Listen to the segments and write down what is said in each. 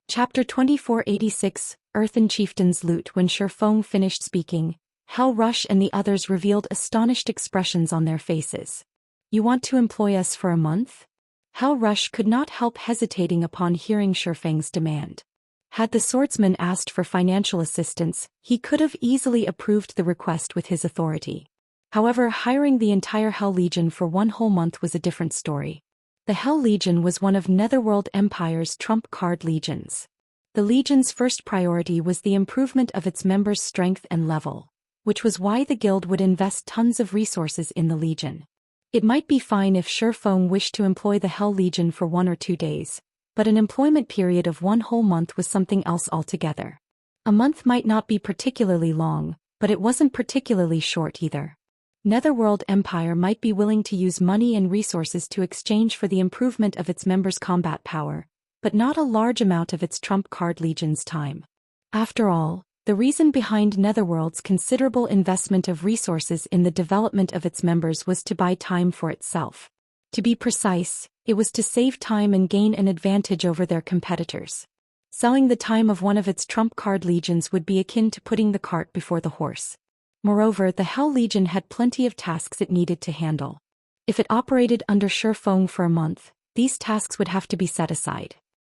Chapter 2486, Earthen Chieftains loot. When Shifeng finished speaking, Hell Rush and the others revealed astonished expressions on their faces. You want to employ us for a month? Hell Rush could not help hesitating upon hearing Shifeng's demand. Had the swordsman asked for financial assistance, he could have easily approved the request with his authority. However, hiring the entire Hell Legion for one whole month was a different story. The Hell Legion was one of Netherworld Empire's trump card legions. The Legion's first priority was the improvement of its members' strength and level, which was why the guild would invest tons of resources in the Legion. It might be fine if Shifeng wished to employ the Hell Legion for 1 or 2 days, but an employment period of one whole month was something else altogether. A month might not be particularly long, but it wasn't particularly short either. Netherworld Empire might be willing to use money and resources to exchange for the improvement of its members' combat power, but not a large amount of its trump card legion's time. After all, the reason behind Netherworld's considerable investment of resources in the development of its members was to buy time for itself. To be precise, it was to save time and gain an advantage over their competitors. Selling the time of one of its trump card legions would be akin to putting the cart before the horse. Moreover, the Hell Legion had plenty of tasks it needed to handle. If it operated under Shifeng for a month, these tasks would have to be set aside.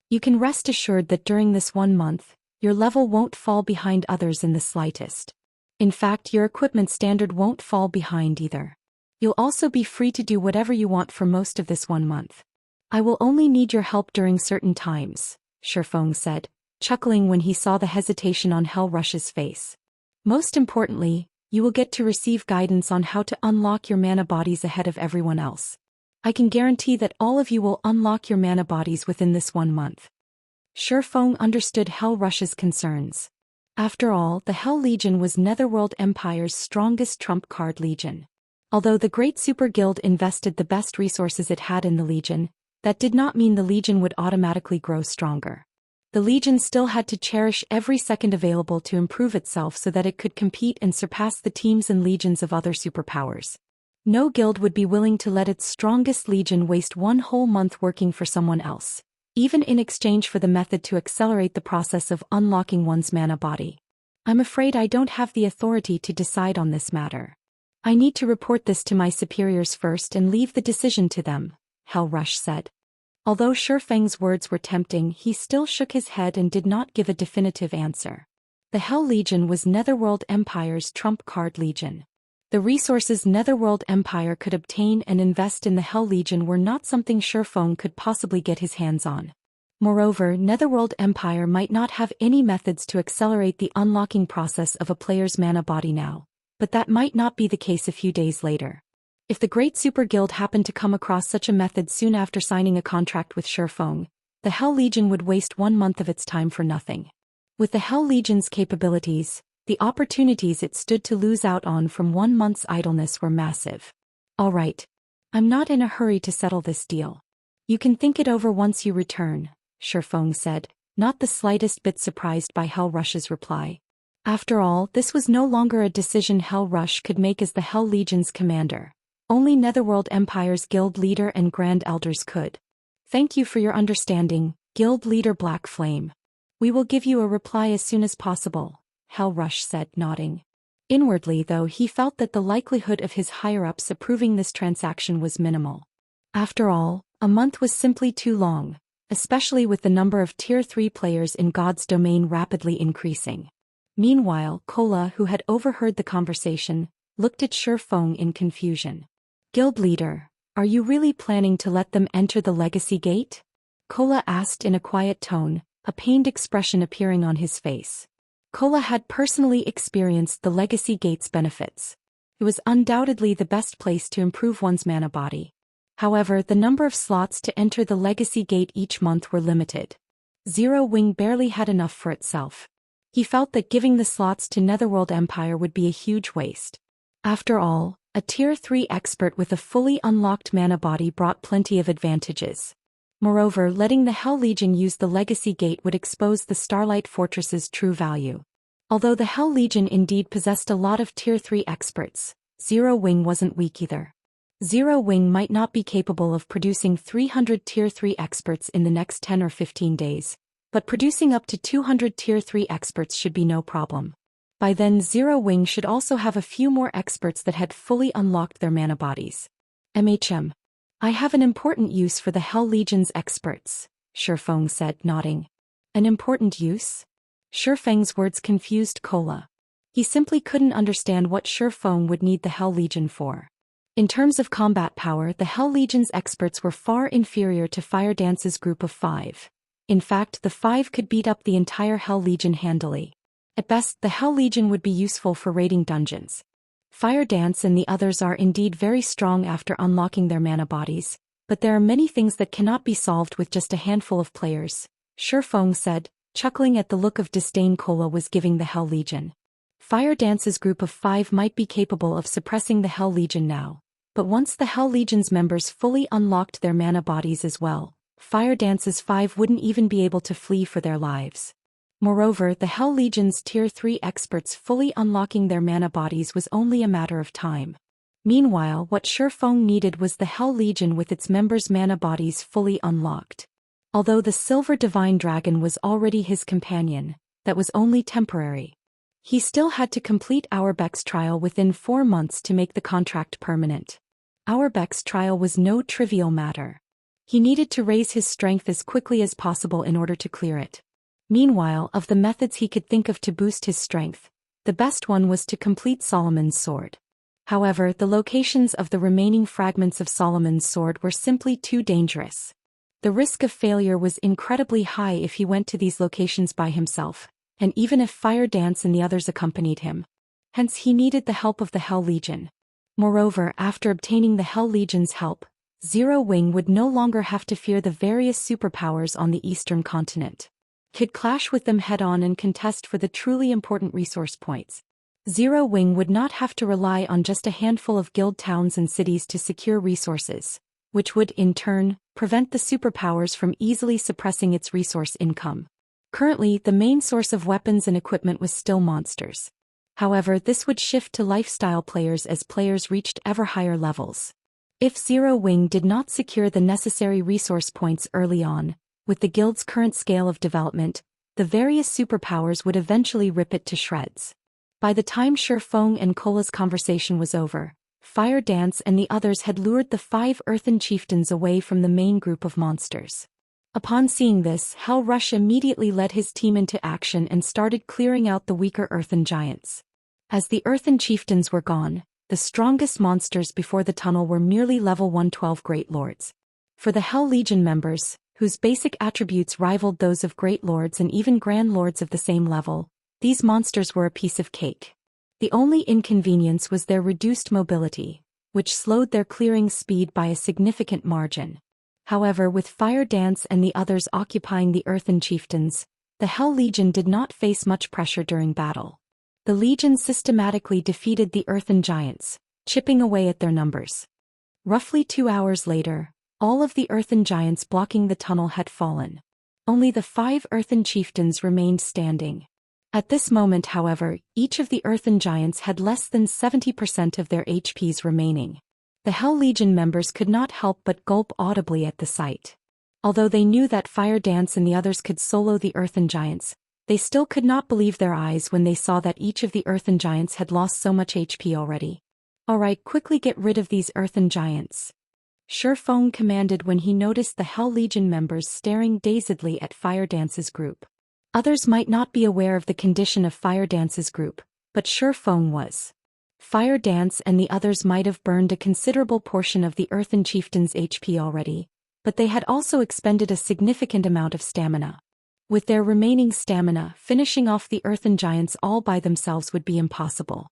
You can rest assured that during this 1 month, your level won't fall behind others in the slightest. In fact, your equipment standard won't fall behind either. You'll also be free to do whatever you want for most of this 1 month. I will only need your help during certain times, Shifeng said, chuckling when he saw the hesitation on Hell Rush's face. Most importantly, you will get to receive guidance on how to unlock your mana bodies ahead of everyone else. I can guarantee that all of you will unlock your mana bodies within this 1 month. Shifeng understood Hell Rush's concerns. After all, the Hell Legion was Netherworld Empire's strongest trump card legion. Although the Great Super Guild invested the best resources it had in the Legion, that did not mean the Legion would automatically grow stronger. The Legion still had to cherish every second available to improve itself so that it could compete and surpass the teams and legions of other superpowers. No guild would be willing to let its strongest legion waste 1 whole month working for someone else, even in exchange for the method to accelerate the process of unlocking one's mana body. I'm afraid I don't have the authority to decide on this matter. I need to report this to my superiors first and leave the decision to them, Hell Rush said. Although Shifeng's words were tempting, he still shook his head and did not give a definitive answer. The Hell Legion was Netherworld Empire's trump card legion. The resources Netherworld Empire could obtain and invest in the Hell Legion were not something Shifeng could possibly get his hands on. Moreover, Netherworld Empire might not have any methods to accelerate the unlocking process of a player's mana body now, but that might not be the case a few days later. If the Great Super Guild happened to come across such a method soon after signing a contract with Shifeng, the Hell Legion would waste 1 month of its time for nothing. With the Hell Legion's capabilities, the opportunities it stood to lose out on from 1 month's idleness were massive. All right. I'm not in a hurry to settle this deal. You can think it over once you return, Shifeng said, not the slightest bit surprised by Hell Rush's reply. After all, this was no longer a decision Hell Rush could make as the Hell Legion's commander. Only Netherworld Empire's guild leader and grand elders could. Thank you for your understanding, guild leader Black Flame. We will give you a reply as soon as possible, Hell Rush said, nodding. Inwardly, though, he felt that the likelihood of his higher-ups approving this transaction was minimal. After all, a month was simply too long, especially with the number of Tier 3 players in God's domain rapidly increasing. Meanwhile, Kola, who had overheard the conversation, looked at Shifeng in confusion. Guild leader, are you really planning to let them enter the Legacy Gate? Kola asked in a quiet tone, a pained expression appearing on his face. Kola had personally experienced the Legacy Gate's benefits. It was undoubtedly the best place to improve one's mana body. However, the number of slots to enter the Legacy Gate each month were limited. Zero Wing barely had enough for itself. He felt that giving the slots to Netherworld Empire would be a huge waste. After all, a Tier 3 expert with a fully unlocked mana body brought plenty of advantages. Moreover, letting the Hell Legion use the Legacy Gate would expose the Starlight Fortress's true value. Although the Hell Legion indeed possessed a lot of Tier 3 experts, Zero Wing wasn't weak either. Zero Wing might not be capable of producing 300 Tier 3 experts in the next 10 or 15 days, but producing up to 200 Tier 3 experts should be no problem. By then Zero Wing should also have a few more experts that had fully unlocked their mana bodies. I have an important use for the Hell Legion's experts, Shifeng said, nodding. An important use? Shifeng's words confused Kola. He simply couldn't understand what Shifeng would need the Hell Legion for. In terms of combat power, the Hell Legion's experts were far inferior to Fire Dance's group of 5. In fact, the 5 could beat up the entire Hell Legion handily. At best, the Hell Legion would be useful for raiding dungeons. Fire Dance and the others are indeed very strong after unlocking their mana bodies, but there are many things that cannot be solved with just a handful of players, Shifeng said, chuckling at the look of disdain Kola was giving the Hell Legion. Fire Dance's group of 5 might be capable of suppressing the Hell Legion now, but once the Hell Legion's members fully unlocked their mana bodies as well, Fire Dance's 5 wouldn't even be able to flee for their lives. Moreover, the Hell Legion's Tier 3 experts fully unlocking their mana bodies was only a matter of time. Meanwhile, what Shifeng needed was the Hell Legion with its members' mana bodies fully unlocked. Although the Silver Divine Dragon was already his companion, that was only temporary. He still had to complete Auerbach's trial within 4 months to make the contract permanent. Auerbach's trial was no trivial matter. He needed to raise his strength as quickly as possible in order to clear it. Meanwhile, of the methods he could think of to boost his strength, the best one was to complete Solomon's sword. However, the locations of the remaining fragments of Solomon's sword were simply too dangerous. The risk of failure was incredibly high if he went to these locations by himself, and even if Fire Dance and the others accompanied him. Hence he needed the help of the Hell Legion. Moreover, after obtaining the Hell Legion's help, Zero Wing would no longer have to fear the various superpowers on the eastern continent. Could clash with them head-on and contest for the truly important resource points. Zero Wing would not have to rely on just a handful of guild towns and cities to secure resources, which would, in turn, prevent the superpowers from easily suppressing its resource income. Currently, the main source of weapons and equipment was still monsters. However, this would shift to lifestyle players as players reached ever higher levels. If Zero Wing did not secure the necessary resource points early on, with the guild's current scale of development, the various superpowers would eventually rip it to shreds. By the time Shifeng and Kola's conversation was over, Fire Dance and the others had lured the 5 Earthen Chieftains away from the main group of monsters. Upon seeing this, Hell Rush immediately led his team into action and started clearing out the weaker Earthen Giants. As the Earthen Chieftains were gone, the strongest monsters before the tunnel were merely level 112 Great Lords. For the Hell Legion members, whose basic attributes rivaled those of Great Lords and even Grand Lords of the same level, these monsters were a piece of cake. The only inconvenience was their reduced mobility, which slowed their clearing speed by a significant margin. However, with Fire Dance and the others occupying the Earthen Chieftains, the Hell Legion did not face much pressure during battle. The Legion systematically defeated the Earthen Giants, chipping away at their numbers. Roughly 2 hours later, all of the Earthen Giants blocking the tunnel had fallen. Only the 5 Earthen Chieftains remained standing. At this moment, however, each of the Earthen Giants had less than 70% of their HPs remaining. The Hell Legion members could not help but gulp audibly at the sight. Although they knew that Fire Dance and the others could solo the Earthen Giants, they still could not believe their eyes when they saw that each of the Earthen Giants had lost so much HP already. "Alright, quickly get rid of these Earthen Giants," Shifeng commanded when he noticed the Hell Legion members staring dazedly at Fire Dance's group. Others might not be aware of the condition of Fire Dance's group, but Shifeng was. Fire Dance and the others might have burned a considerable portion of the Earthen Chieftain's HP already, but they had also expended a significant amount of stamina. With their remaining stamina, finishing off the Earthen Giants all by themselves would be impossible.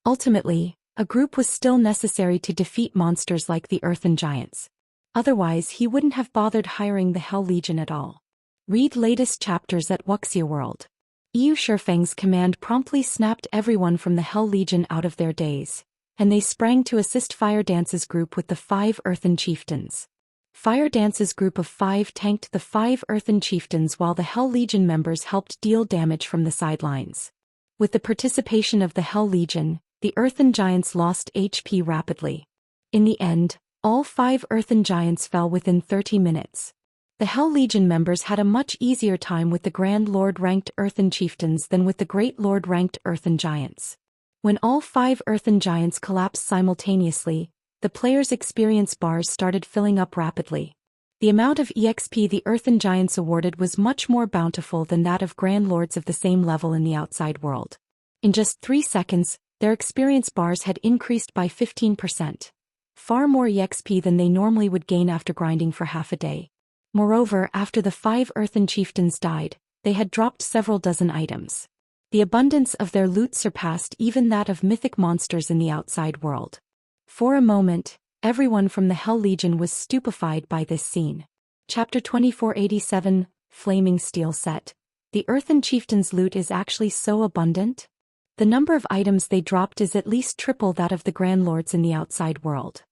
Ultimately, a group was still necessary to defeat monsters like the Earthen Giants. Otherwise, he wouldn't have bothered hiring the Hell Legion at all. Read latest chapters at Wuxia World. Shifeng's command promptly snapped everyone from the Hell Legion out of their daze, and they sprang to assist Fire Dance's group with the 5 Earthen Chieftains. Fire Dance's group of 5 tanked the 5 Earthen Chieftains while the Hell Legion members helped deal damage from the sidelines. With the participation of the Hell Legion, the Earthen Giants lost HP rapidly. In the end, all 5 Earthen Giants fell within 30 minutes. The Hell Legion members had a much easier time with the Grand Lord-ranked Earthen Chieftains than with the Great Lord-ranked Earthen Giants. When all 5 Earthen Giants collapsed simultaneously, the players' experience bars started filling up rapidly. The amount of EXP the Earthen Giants awarded was much more bountiful than that of Grand Lords of the same level in the outside world. In just 3 seconds, their experience bars had increased by 15%. Far more EXP than they normally would gain after grinding for half a day. Moreover, after the 5 Earthen Chieftains died, they had dropped several dozen items. The abundance of their loot surpassed even that of mythic monsters in the outside world. For a moment, everyone from the Hell Legion was stupefied by this scene. Chapter 2487, Flaming Steel Set. The Earthen Chieftains' loot is actually so abundant? The number of items they dropped is at least triple that of the Grand Lords in the outside world.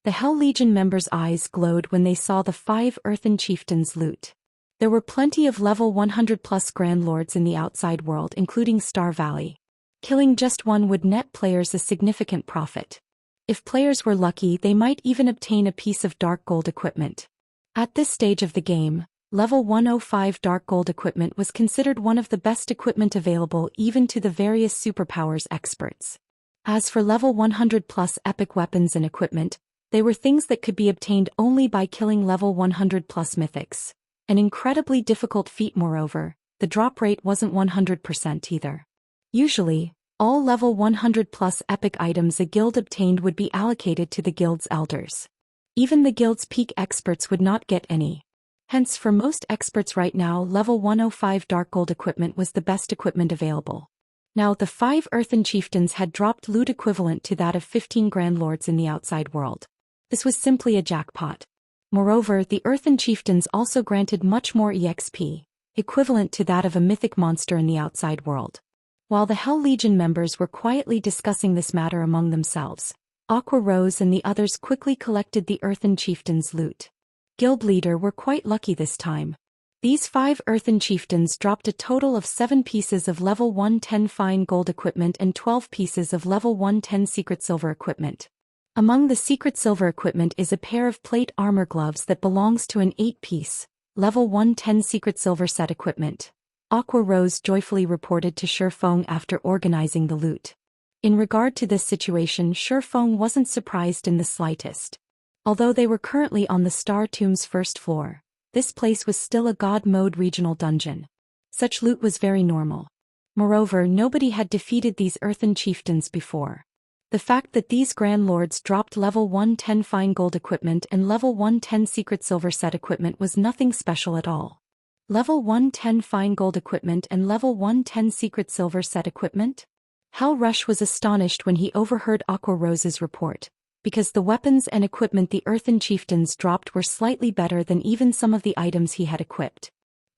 The Hell Legion members' eyes glowed when they saw the 5 Earthen Chieftains' loot. There were plenty of level 100+ Grand Lords in the outside world, including Star Valley. Killing just one would net players a significant profit. If players were lucky, they might even obtain a piece of dark gold equipment. At this stage of the game, level 105 dark gold equipment was considered one of the best equipment available even to the various superpowers experts. As for level 100+ epic weapons and equipment, they were things that could be obtained only by killing level 100+ mythics. An incredibly difficult feat. Moreover, the drop rate wasn't 100% either. Usually, all level 100+ epic items a guild obtained would be allocated to the guild's elders. Even the guild's peak experts would not get any. Hence, for most experts right now, level 105 dark gold equipment was the best equipment available. Now, the 5 Earthen Chieftains had dropped loot equivalent to that of 15 Grand Lords in the outside world. This was simply a jackpot. Moreover, the Earthen Chieftains also granted much more EXP, equivalent to that of a mythic monster in the outside world. While the Hell Legion members were quietly discussing this matter among themselves, Aqua Rose and the others quickly collected the Earthen Chieftains' loot. Guild leader were quite lucky this time. These 5 Earthen Chieftains dropped a total of 7 pieces of level 110 fine gold equipment and 12 pieces of level 110 secret silver equipment. Among the secret silver equipment is a pair of plate armor gloves that belongs to an 8-piece, level 110 secret silver set equipment. Aqua Rose joyfully reported to Shifeng after organizing the loot. In regard to this situation, Shifeng wasn't surprised in the slightest. Although they were currently on the Star Tomb's first floor, this place was still a God Mode regional dungeon. Such loot was very normal. Moreover, nobody had defeated these Earthen Chieftains before. The fact that these Grand Lords dropped level 110 fine gold equipment and level 110 secret silver set equipment was nothing special at all. Level 110 fine gold equipment and level 110 secret silver set equipment? Hal Rush was astonished when he overheard Aqua Rose's report, because the weapons and equipment the Earthen Chieftains dropped were slightly better than even some of the items he had equipped.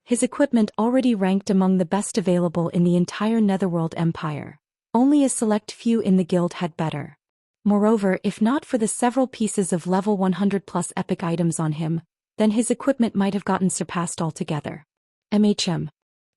His equipment already ranked among the best available in the entire Netherworld Empire. Only a select few in the guild had better. Moreover, if not for the several pieces of level 100+ epic items on him, then his equipment might have gotten surpassed altogether.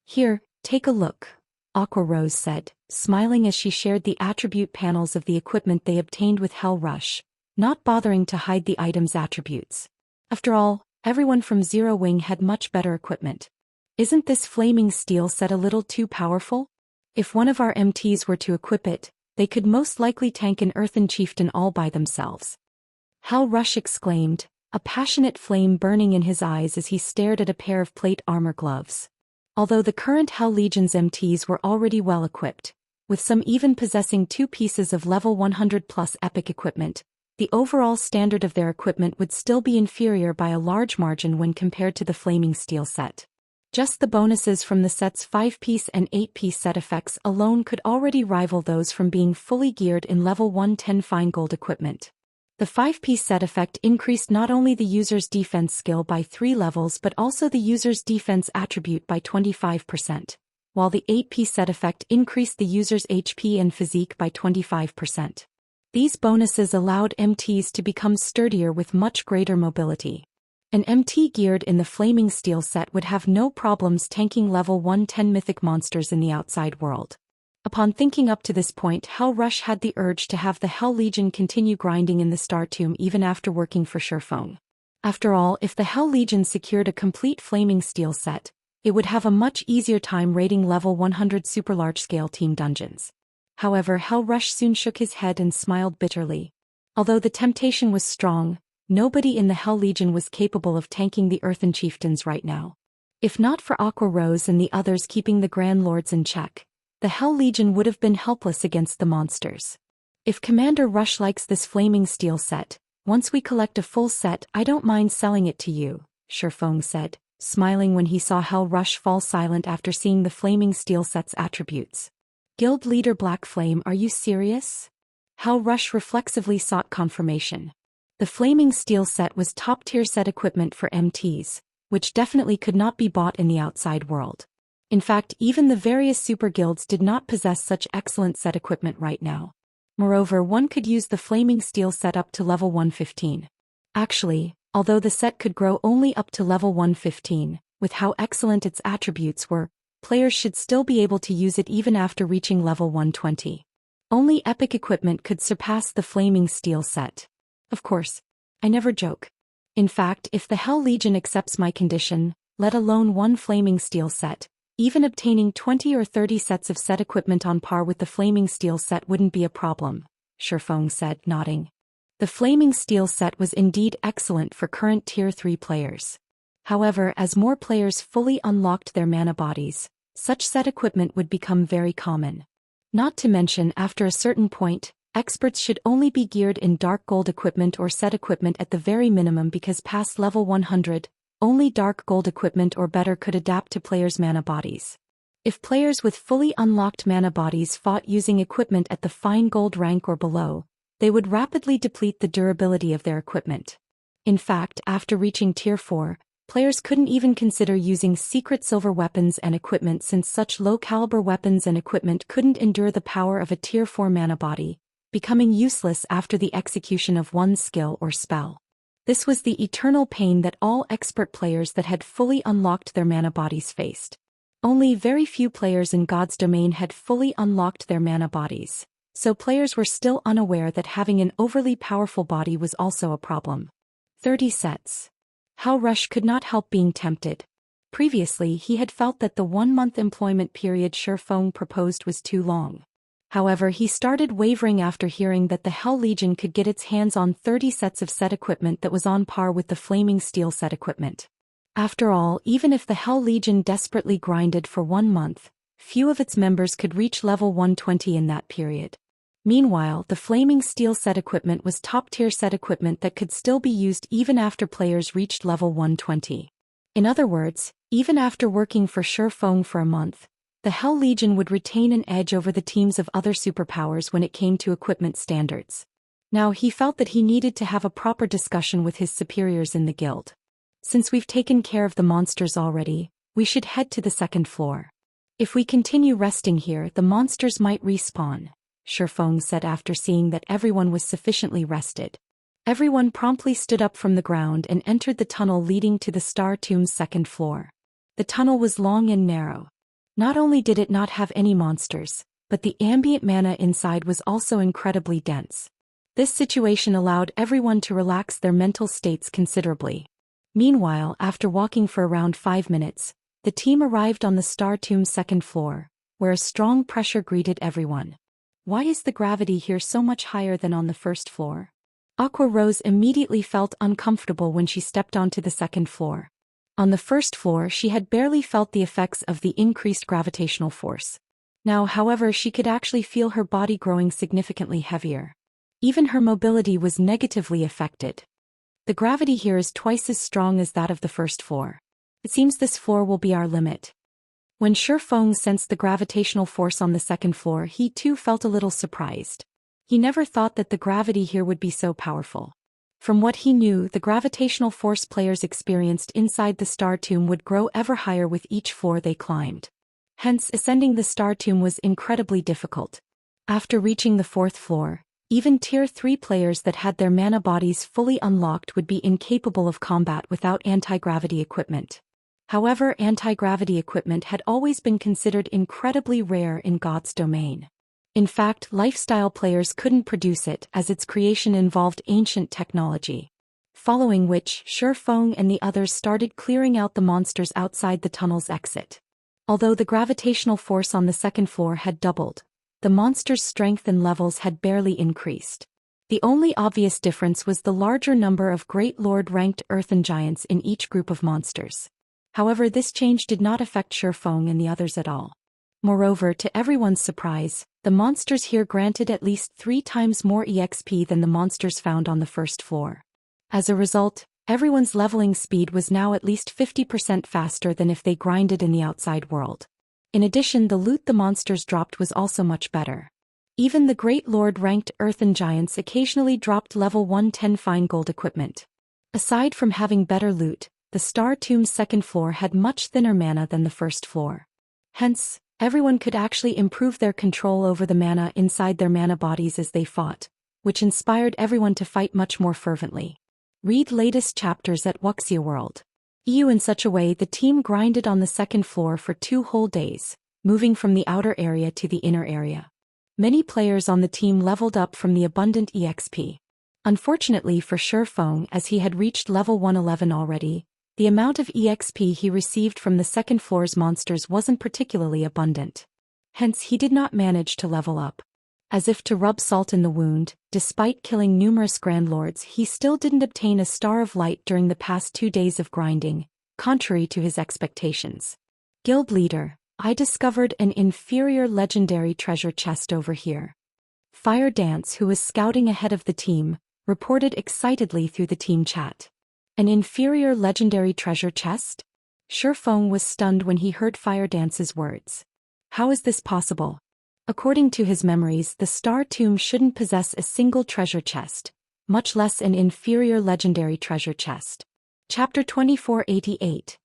Here, take a look, Aqua Rose said, smiling as she shared the attribute panels of the equipment they obtained with Hell Rush, not bothering to hide the item's attributes. After all, everyone from Zero Wing had much better equipment. Isn't this flaming steel set a little too powerful? If one of our MTs were to equip it, they could most likely tank an Earthen Chieftain all by themselves. Hal Rush exclaimed, a passionate flame burning in his eyes as he stared at a pair of plate armor gloves. Although the current Hell Legion's MTs were already well equipped, with some even possessing 2 pieces of level 100+ epic equipment, the overall standard of their equipment would still be inferior by a large margin when compared to the flaming steel set. Just the bonuses from the set's 5-piece and 8-piece set effects alone could already rival those from being fully geared in level 110 fine gold equipment. The 5-piece set effect increased not only the user's defense skill by 3 levels but also the user's defense attribute by 25%, while the 8-piece set effect increased the user's HP and physique by 25%. These bonuses allowed MTs to become sturdier with much greater mobility. An MT geared in the flaming steel set would have no problems tanking level 110 mythic monsters in the outside world. Upon thinking up to this point, Hal Rush had the urge to have the Hell Legion continue grinding in the Star Tomb even after working for Shifeng. After all, if the Hell Legion secured a complete flaming steel set, it would have a much easier time raiding level 100 super large-scale team dungeons. However, Hell Rush soon shook his head and smiled bitterly. Although the temptation was strong, nobody in the Hell Legion was capable of tanking the Earthen Chieftains right now. If not for Aqua Rose and the others keeping the Grand Lords in check, the Hell Legion would have been helpless against the monsters. If Commander Rush likes this flaming steel set, once we collect a full set, I don't mind selling it to you, Shifeng said, smiling when he saw Hell Rush fall silent after seeing the flaming steel set's attributes. Guild leader Black Flame, are you serious? Hell Rush reflexively sought confirmation. The flaming steel set was top-tier set equipment for MTs, which definitely could not be bought in the outside world. In fact, even the various super guilds did not possess such excellent set equipment right now. Moreover, one could use the flaming steel set up to level 115. Actually, although the set could grow only up to level 115, with how excellent its attributes were, players should still be able to use it even after reaching level 120. Only epic equipment could surpass the flaming steel set. Of course, I never joke. In fact, if the Hell Legion accepts my condition, let alone one flaming steel set, even obtaining 20 or 30 sets of set equipment on par with the flaming steel set wouldn't be a problem, Shifeng said, nodding. The flaming steel set was indeed excellent for current tier 3 players. However, as more players fully unlocked their mana bodies, such set equipment would become very common. Not to mention, after a certain point, experts should only be geared in dark gold equipment or set equipment at the very minimum, because past level 100, only dark gold equipment or better could adapt to players' mana bodies. If players with fully unlocked mana bodies fought using equipment at the fine gold rank or below, they would rapidly deplete the durability of their equipment. In fact, after reaching tier 4, players couldn't even consider using secret silver weapons and equipment, since such low-caliber weapons and equipment couldn't endure the power of a tier 4 mana body, becoming useless after the execution of one skill or spell. This was the eternal pain that all expert players that had fully unlocked their mana bodies faced. Only very few players in God's domain had fully unlocked their mana bodies, so players were still unaware that having an overly powerful body was also a problem. 30 sets. Hell Rush could not help being tempted. Previously, he had felt that the 1-month employment period Shifeng proposed was too long. However, he started wavering after hearing that the Hell Legion could get its hands on 30 sets of set equipment that was on par with the flaming steel set equipment. After all, even if the Hell Legion desperately grinded for 1 month, few of its members could reach level 120 in that period. Meanwhile, the flaming steel set equipment was top-tier set equipment that could still be used even after players reached level 120. In other words, even after working for Shifeng for a month, the Hell Legion would retain an edge over the teams of other superpowers when it came to equipment standards. Now he felt that he needed to have a proper discussion with his superiors in the guild. Since we've taken care of the monsters already, we should head to the 2nd floor. If we continue resting here, the monsters might respawn, Shifeng said after seeing that everyone was sufficiently rested. Everyone promptly stood up from the ground and entered the tunnel leading to the Star Tomb's 2nd floor. The tunnel was long and narrow. Not only did it not have any monsters, but the ambient mana inside was also incredibly dense. This situation allowed everyone to relax their mental states considerably. Meanwhile, after walking for around 5 minutes, the team arrived on the Star Tomb's 2nd floor, where a strong pressure greeted everyone. Why is the gravity here so much higher than on the 1st floor? Aqua Rose immediately felt uncomfortable when she stepped onto the 2nd floor. On the 1st floor, she had barely felt the effects of the increased gravitational force. Now, however, she could actually feel her body growing significantly heavier. Even her mobility was negatively affected. The gravity here is twice as strong as that of the 1st floor. It seems this floor will be our limit. When Shifeng sensed the gravitational force on the 2nd floor, he too felt a little surprised. He never thought that the gravity here would be so powerful. From what he knew, the gravitational force players experienced inside the Star Tomb would grow ever higher with each floor they climbed. Hence, ascending the Star Tomb was incredibly difficult. After reaching the 4th floor, even Tier 3 players that had their mana bodies fully unlocked would be incapable of combat without anti-gravity equipment. However, anti-gravity equipment had always been considered incredibly rare in God's domain. In fact, lifestyle players couldn't produce it as its creation involved ancient technology. following which Shifeng and the others started clearing out the monsters outside the tunnel's exit. Although the gravitational force on the second floor had doubled, the monsters' strength and levels had barely increased. The only obvious difference was the larger number of Great Lord-ranked Earthen giants in each group of monsters. However, this change did not affect Shifeng and the others at all. Moreover, to everyone's surprise, the monsters here granted at least 3 times more EXP than the monsters found on the first floor. As a result, everyone's leveling speed was now at least 50% faster than if they grinded in the outside world. In addition, the loot the monsters dropped was also much better. Even the Great Lord-ranked Earthen giants occasionally dropped level 110 fine gold equipment. Aside from having better loot, the Star Tomb's second floor had much thinner mana than the first floor. Hence, everyone could actually improve their control over the mana inside their mana bodies as they fought, which inspired everyone to fight much more fervently. Read latest chapters at Wuxia World. In such a way the team grinded on the second floor for 2 whole days, moving from the outer area to the inner area. Many players on the team leveled up from the abundant EXP. Unfortunately for Shifeng, as he had reached level 111 already, the amount of EXP he received from the second floor's monsters wasn't particularly abundant. Hence he did not manage to level up. As if to rub salt in the wound, despite killing numerous Grand Lords, he still didn't obtain a Star of Light during the past 2 days of grinding, contrary to his expectations. Guild leader, I discovered an inferior legendary treasure chest over here. Fire Dance, who was scouting ahead of the team, reported excitedly through the team chat. An inferior legendary treasure chest? Shifeng was stunned when he heard Fire Dance's words. How is this possible? According to his memories, the Star Tomb shouldn't possess a single treasure chest, much less an inferior legendary treasure chest. Chapter 2488.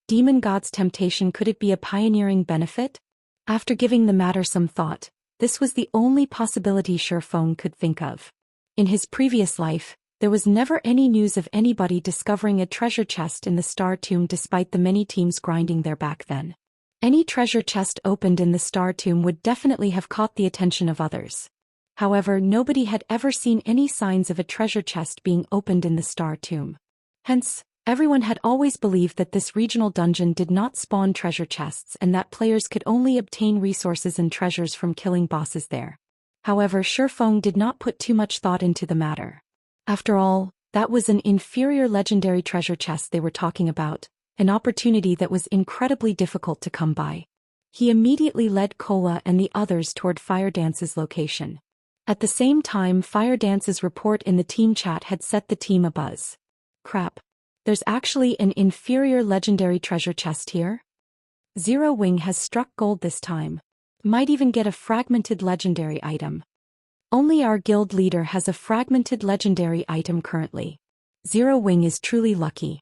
Demon God's Temptation. Could it be a pioneering benefit? After giving the matter some thought, this was the only possibility Shifeng could think of. In his previous life, there was never any news of anybody discovering a treasure chest in the Star Tomb despite the many teams grinding there back then. Any treasure chest opened in the Star Tomb would definitely have caught the attention of others. However, nobody had ever seen any signs of a treasure chest being opened in the Star Tomb. Hence, everyone had always believed that this regional dungeon did not spawn treasure chests and that players could only obtain resources and treasures from killing bosses there. However, Shifeng did not put too much thought into the matter. After all, that was an inferior legendary treasure chest they were talking about, an opportunity that was incredibly difficult to come by. He immediately led Kola and the others toward Fire Dance's location. At the same time, Fire Dance's report in the team chat had set the team abuzz. Crap. There's actually an inferior legendary treasure chest here? Zero Wing has struck gold this time. Might even get a fragmented legendary item. Only our guild leader has a fragmented legendary item currently. Zero Wing is truly lucky.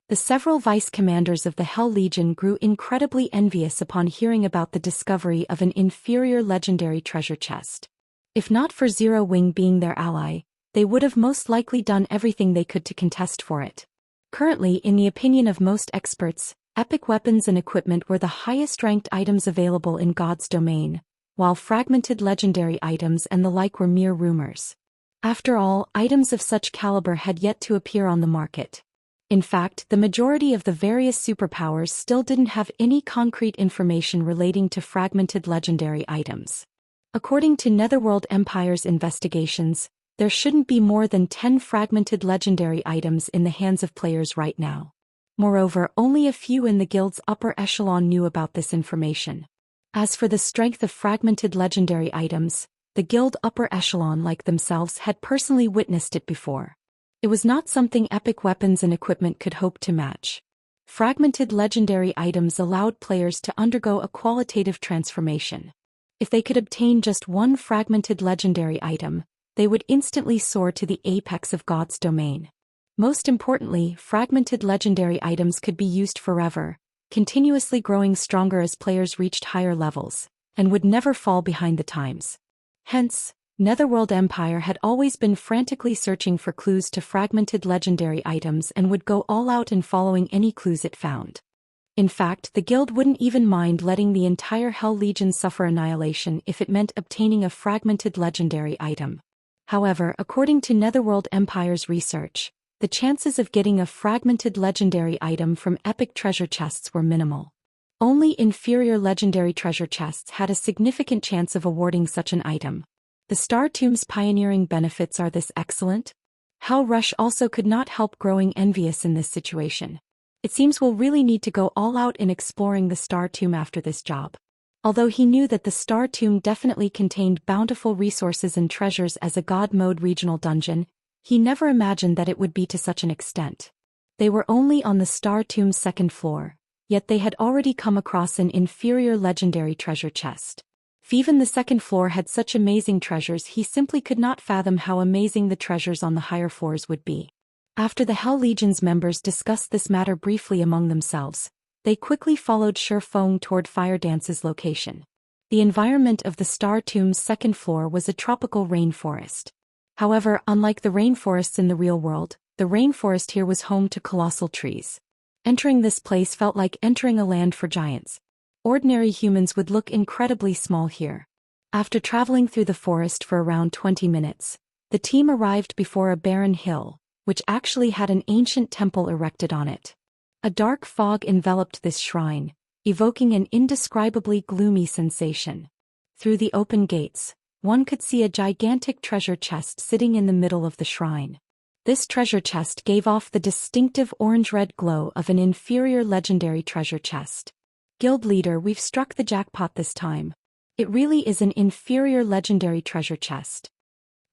The several vice commanders of the Hell Legion grew incredibly envious upon hearing about the discovery of an inferior legendary treasure chest. If not for Zero Wing being their ally, they would have most likely done everything they could to contest for it. Currently, in the opinion of most experts, epic weapons and equipment were the highest-ranked items available in God's domain, while fragmented legendary items and the like were mere rumors. After all, items of such caliber had yet to appear on the market. In fact, the majority of the various superpowers still didn't have any concrete information relating to fragmented legendary items. According to Netherworld Empire's investigations, there shouldn't be more than 10 fragmented legendary items in the hands of players right now. Moreover, only a few in the guild's upper echelon knew about this information. As for the strength of fragmented legendary items, the guild upper echelon like themselves had personally witnessed it before. It was not something epic weapons and equipment could hope to match. Fragmented legendary items allowed players to undergo a qualitative transformation. If they could obtain just one fragmented legendary item, they would instantly soar to the apex of God's domain. Most importantly, fragmented legendary items could be used forever, continuously growing stronger as players reached higher levels, and would never fall behind the times. Hence, Netherworld Empire had always been frantically searching for clues to fragmented legendary items and would go all out in following any clues it found. In fact, the guild wouldn't even mind letting the entire Hell Legion suffer annihilation if it meant obtaining a fragmented legendary item. However, according to Netherworld Empire's research, the chances of getting a fragmented legendary item from epic treasure chests were minimal. Only inferior legendary treasure chests had a significant chance of awarding such an item. The Star Tomb's pioneering benefits are this excellent? Hal Rush also could not help growing envious in this situation. It seems we'll really need to go all out in exploring the Star Tomb after this job. Although he knew that the Star Tomb definitely contained bountiful resources and treasures as a God Mode regional dungeon, he never imagined that it would be to such an extent. They were only on the Star Tomb's second floor, yet they had already come across an inferior legendary treasure chest. If even the second floor had such amazing treasures, he simply could not fathom how amazing the treasures on the higher floors would be. After the Hell Legion's members discussed this matter briefly among themselves, they quickly followed Shifeng toward Fire Dance's location. The environment of the Star Tomb's second floor was a tropical rainforest. However, unlike the rainforests in the real world, the rainforest here was home to colossal trees. Entering this place felt like entering a land for giants. Ordinary humans would look incredibly small here. After traveling through the forest for around 20 minutes, the team arrived before a barren hill, which actually had an ancient temple erected on it. A dark fog enveloped this shrine, evoking an indescribably gloomy sensation. Through the open gates, one could see a gigantic treasure chest sitting in the middle of the shrine. This treasure chest gave off the distinctive orange-red glow of an inferior legendary treasure chest. Guild leader, we've struck the jackpot this time. It really is an inferior legendary treasure chest.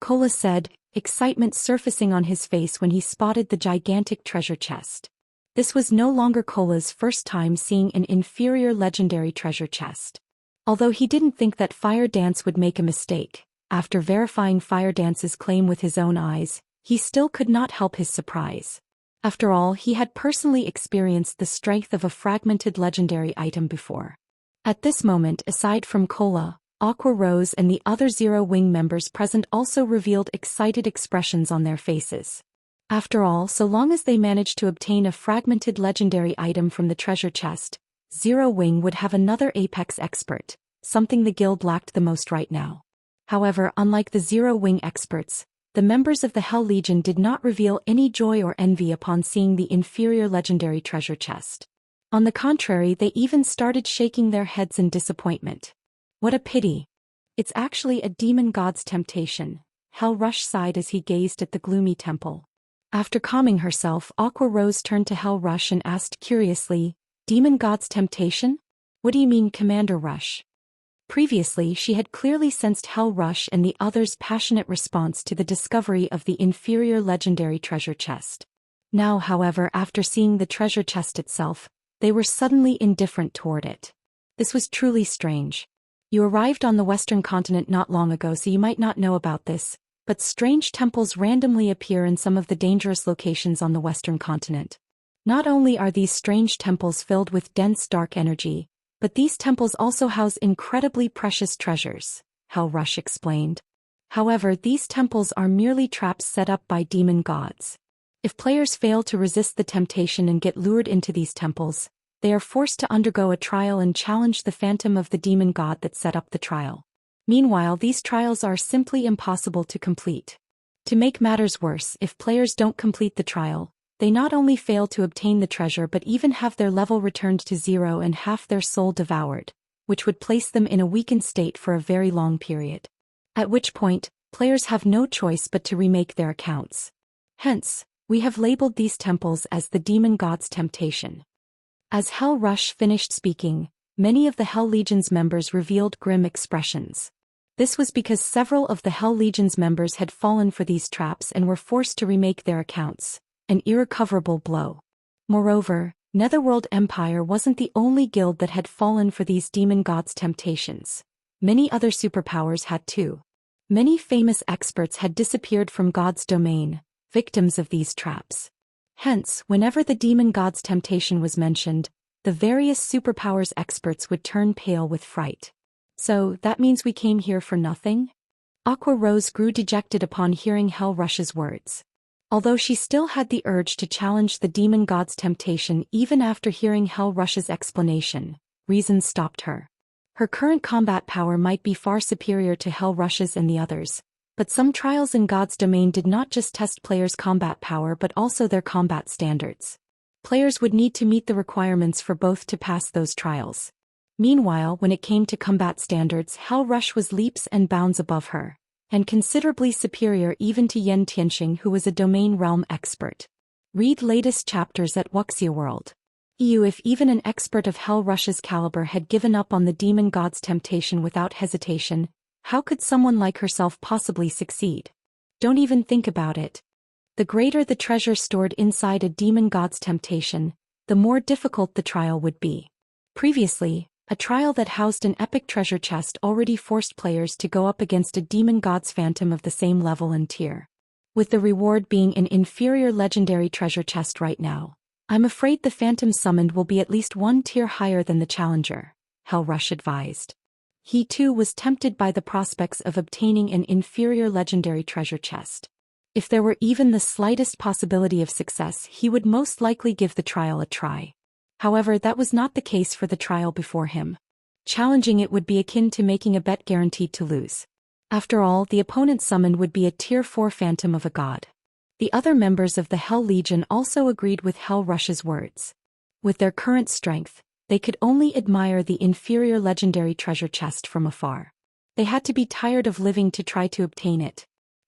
Kola said, excitement surfacing on his face when he spotted the gigantic treasure chest. This was no longer Kola's first time seeing an inferior legendary treasure chest. Although he didn't think that Fire Dance would make a mistake, after verifying Fire Dance's claim with his own eyes, he still could not help his surprise. After all, he had personally experienced the strength of a fragmented legendary item before. At this moment, aside from Kola, Aqua Rose and the other Zero Wing members present also revealed excited expressions on their faces. After all, so long as they managed to obtain a fragmented legendary item from the treasure chest, Zero Wing would have another Apex expert, something the guild lacked the most right now. However, unlike the Zero Wing experts, the members of the Hell Legion did not reveal any joy or envy upon seeing the inferior legendary treasure chest. On the contrary, they even started shaking their heads in disappointment. What a pity. It's actually a demon god's temptation, Hell Rush sighed as he gazed at the gloomy temple. After calming herself, Aqua Rose turned to Hell Rush and asked curiously, Demon God's temptation? What do you mean, Commander Rush? Previously, she had clearly sensed Hell Rush and the others' passionate response to the discovery of the inferior legendary treasure chest. Now, however, after seeing the treasure chest itself, they were suddenly indifferent toward it. This was truly strange. You arrived on the Western continent not long ago, so you might not know about this, but strange temples randomly appear in some of the dangerous locations on the Western continent. Not only are these strange temples filled with dense dark energy, but these temples also house incredibly precious treasures, Hell Rush explained. However, these temples are merely traps set up by demon gods. If players fail to resist the temptation and get lured into these temples, they are forced to undergo a trial and challenge the phantom of the demon god that set up the trial. Meanwhile, these trials are simply impossible to complete. To make matters worse, if players don't complete the trial, they not only fail to obtain the treasure but even have their level returned to 0 and half their soul devoured, which would place them in a weakened state for a very long period. At which point, players have no choice but to remake their accounts. Hence, we have labeled these temples as the Demon God's Temptation. As Hell Rush finished speaking, many of the Hell Legion's members revealed grim expressions. This was because several of the Hell Legion's members had fallen for these traps and were forced to remake their accounts, an irrecoverable blow. Moreover, Netherworld Empire wasn't the only guild that had fallen for these demon gods' temptations. Many other superpowers had too. Many famous experts had disappeared from God's domain, victims of these traps. Hence, whenever the demon god's temptation was mentioned, the various superpowers experts would turn pale with fright. So, that means we came here for nothing? Aqua Rose grew dejected upon hearing Hell Rush's words. Although she still had the urge to challenge the demon god's temptation even after hearing Hell Rush's explanation, reason stopped her. Her current combat power might be far superior to Hell Rush's and the others, But some trials in God's domain did not just test players' combat power but also their combat standards. Players would need to meet the requirements for both to pass those trials. Meanwhile, when it came to combat standards, Hal Rush was leaps and bounds above her, and considerably superior even to Yen Tianxing, who was a domain realm expert. Read latest chapters at Wuxia World. If even an expert of Hal Rush's caliber had given up on the demon god's temptation without hesitation, how could someone like herself possibly succeed? Don't even think about it. The greater the treasure stored inside a demon god's temptation, the more difficult the trial would be. Previously, a trial that housed an epic treasure chest already forced players to go up against a demon god's phantom of the same level and tier. With the reward being an inferior legendary treasure chest right now, I'm afraid the phantom summoned will be at least one tier higher than the challenger, Hal Rush advised. He too was tempted by the prospects of obtaining an inferior legendary treasure chest. If there were even the slightest possibility of success, he would most likely give the trial a try. However, that was not the case for the trial before him. Challenging it would be akin to making a bet guaranteed to lose. After all, the opponent summoned would be a Tier 4 phantom of a god. The other members of the Hell Legion also agreed with Hal Rush's words. With their current strength, they could only admire the inferior legendary treasure chest from afar. They had to be tired of living to try to obtain it.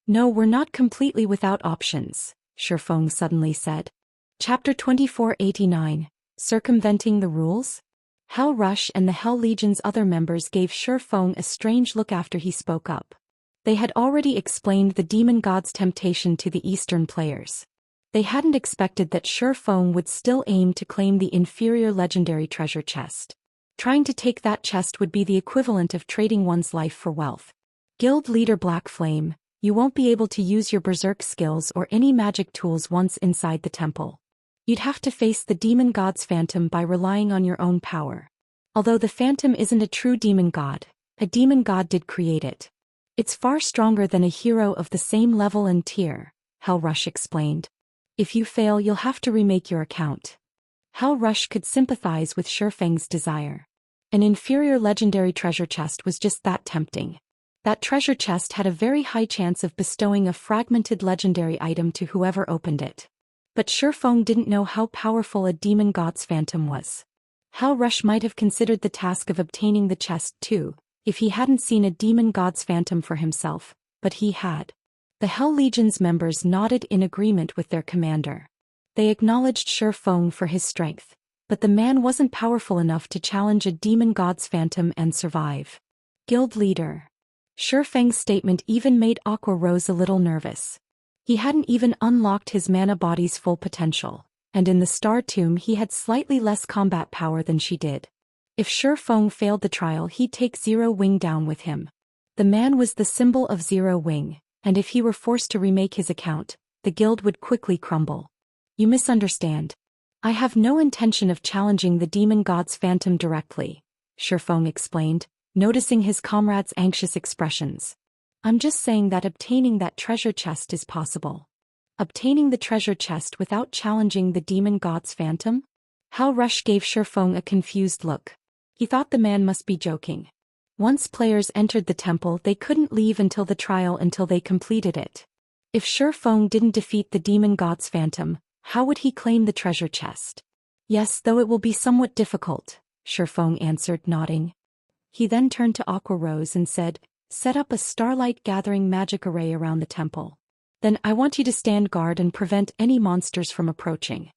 No, we're not completely without options, Shifeng suddenly said. Chapter 2489, Circumventing the Rules? Hal Rush and the Hell Legion's other members gave Shifeng a strange look after he spoke up. They had already explained the demon god's temptation to the Eastern players. They hadn't expected that Shifeng would still aim to claim the inferior legendary treasure chest. Trying to take that chest would be the equivalent of trading one's life for wealth. Guild leader Black Flame, you won't be able to use your berserk skills or any magic tools once inside the temple. You'd have to face the demon god's phantom by relying on your own power. Although the phantom isn't a true demon god, a demon god did create it. It's far stronger than a hero of the same level and tier, Hal Rush explained. If you fail, you'll have to remake your account. Hal Rush could sympathize with Shifeng's desire. An inferior legendary treasure chest was just that tempting. That treasure chest had a very high chance of bestowing a fragmented legendary item to whoever opened it. But Shifeng didn't know how powerful a demon god's phantom was. Hal Rush might have considered the task of obtaining the chest too, if he hadn't seen a demon god's phantom for himself, but he had. The Hell Legion's members nodded in agreement with their commander. They acknowledged Shifeng for his strength, but the man wasn't powerful enough to challenge a demon god's phantom and survive. Guild leader. Shifeng's statement even made Aqua Rose a little nervous. He hadn't even unlocked his mana body's full potential, and in the Star Tomb he had slightly less combat power than she did. If Shifeng failed the trial, he'd take Zero Wing down with him. The man was the symbol of Zero Wing, and if he were forced to remake his account, the guild would quickly crumble. You misunderstand. I have no intention of challenging the demon god's phantom directly, Shifeng explained, noticing his comrade's anxious expressions. I'm just saying that obtaining that treasure chest is possible. Obtaining the treasure chest without challenging the demon god's phantom? Hal Rush gave Shifeng a confused look. He thought the man must be joking. Once players entered the temple, they couldn't leave until the trial until they completed it. If Shifeng didn't defeat the demon god's phantom, how would he claim the treasure chest? Yes, though it will be somewhat difficult, Shifeng answered, nodding. He then turned to Aqua Rose and said, set up a Starlight gathering magic array around the temple. Then I want you to stand guard and prevent any monsters from approaching.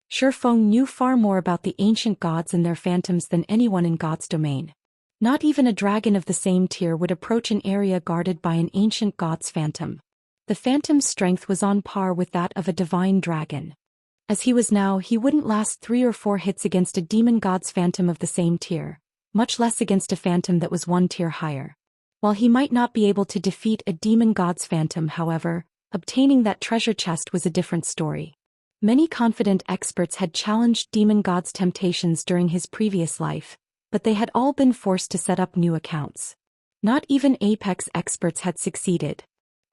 Shifeng knew far more about the ancient gods and their phantoms than anyone in God's domain. Not even a dragon of the same tier would approach an area guarded by an ancient god's phantom. The phantom's strength was on par with that of a divine dragon. As he was now, he wouldn't last 3 or 4 hits against a demon god's phantom of the same tier, much less against a phantom that was 1 tier higher. While he might not be able to defeat a demon god's phantom, however, obtaining that treasure chest was a different story. Many confident experts had challenged demon god's temptations during his previous life, but they had all been forced to set up new accounts. Not even apex experts had succeeded.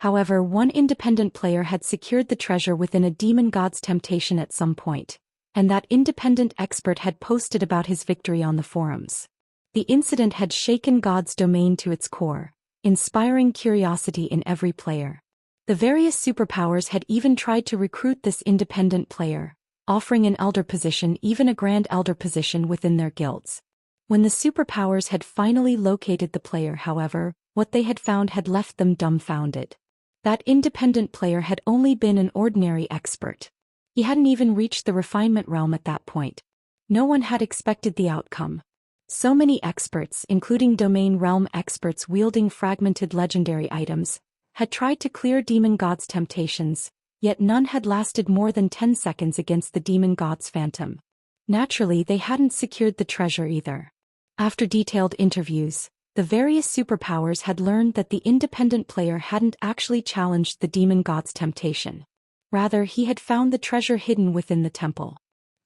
However, one independent player had secured the treasure within a demon god's temptation at some point, and that independent expert had posted about his victory on the forums. The incident had shaken God's domain to its core. inspiring curiosity in every player. The various superpowers had even tried to recruit this independent player, offering an elder position, even a grand elder position within their guilds. When the superpowers had finally located the player, however, what they had found had left them dumbfounded. That independent player had only been an ordinary expert. He hadn't even reached the refinement realm at that point. No one had expected the outcome. So many experts, including domain realm experts wielding fragmented legendary items, had tried to clear demon god's temptations, yet none had lasted more than 10 seconds against the demon god's phantom. Naturally, they hadn't secured the treasure either. After detailed interviews, the various superpowers had learned that the independent player hadn't actually challenged the demon god's temptation. Rather, he had found the treasure hidden within the temple.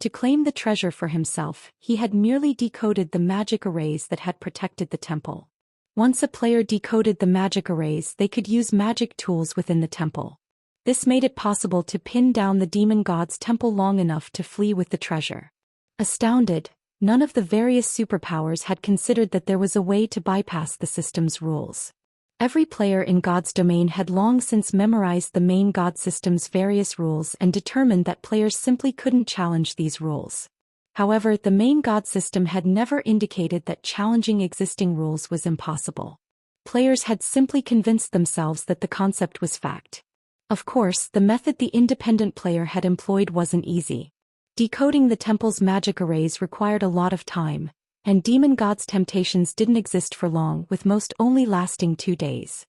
To claim the treasure for himself, he had merely decoded the magic arrays that had protected the temple. Once a player decoded the magic arrays, they could use magic tools within the temple. This made it possible to pin down the demon god's temple long enough to flee with the treasure. Astounded, none of the various superpowers had considered that there was a way to bypass the system's rules. Every player in God's domain had long since memorized the main God system's various rules and determined that players simply couldn't challenge these rules. However, the main God system had never indicated that challenging existing rules was impossible. Players had simply convinced themselves that the concept was fact. Of course, the method the independent player had employed wasn't easy. Decoding the temple's magic arrays required a lot of time, and demon god's temptations didn't exist for long, with most only lasting 2 days.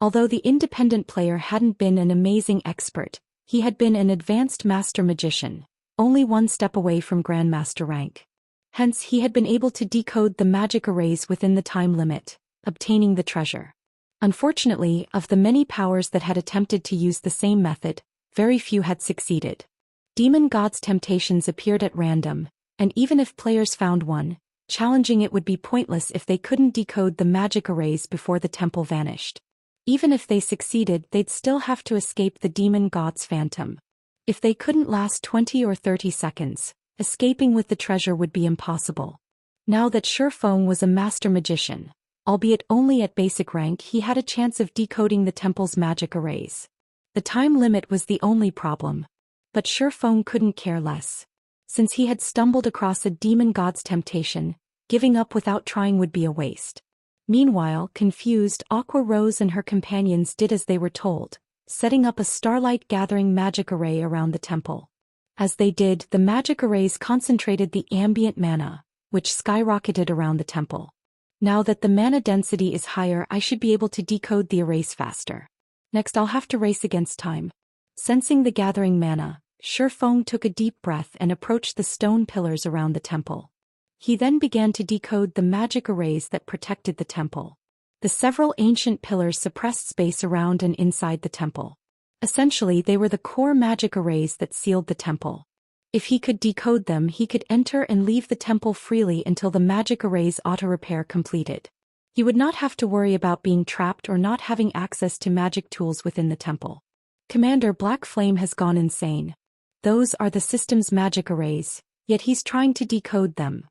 Although the independent player hadn't been an amazing expert, he had been an advanced master magician, only 1 step away from grandmaster rank. Hence, he had been able to decode the magic arrays within the time limit, obtaining the treasure. Unfortunately, of the many powers that had attempted to use the same method, very few had succeeded. Demon god's temptations appeared at random, and even if players found one, challenging it would be pointless if they couldn't decode the magic arrays before the temple vanished. Even if they succeeded, they'd still have to escape the demon god's phantom. If they couldn't last 20 or 30 seconds, escaping with the treasure would be impossible. Now that Shifeng was a master magician, albeit only at basic rank, he had a chance of decoding the temple's magic arrays. The time limit was the only problem. But Shifeng couldn't care less. Since he had stumbled across a demon god's temptation, giving up without trying would be a waste. Meanwhile, confused, Aqua Rose and her companions did as they were told, setting up a starlight gathering magic array around the temple. As they did, the magic arrays concentrated the ambient mana, which skyrocketed around the temple. Now that the mana density is higher, I should be able to decode the arrays faster. Next, I'll have to race against time. Sensing the gathering mana, Shifeng took a deep breath and approached the stone pillars around the temple. He then began to decode the magic arrays that protected the temple. The several ancient pillars suppressed space around and inside the temple. Essentially, they were the core magic arrays that sealed the temple. If he could decode them, he could enter and leave the temple freely until the magic arrays auto-repair completed. He would not have to worry about being trapped or not having access to magic tools within the temple. Commander Black Flame has gone insane. Those are the system's magic arrays, yet he's trying to decode them.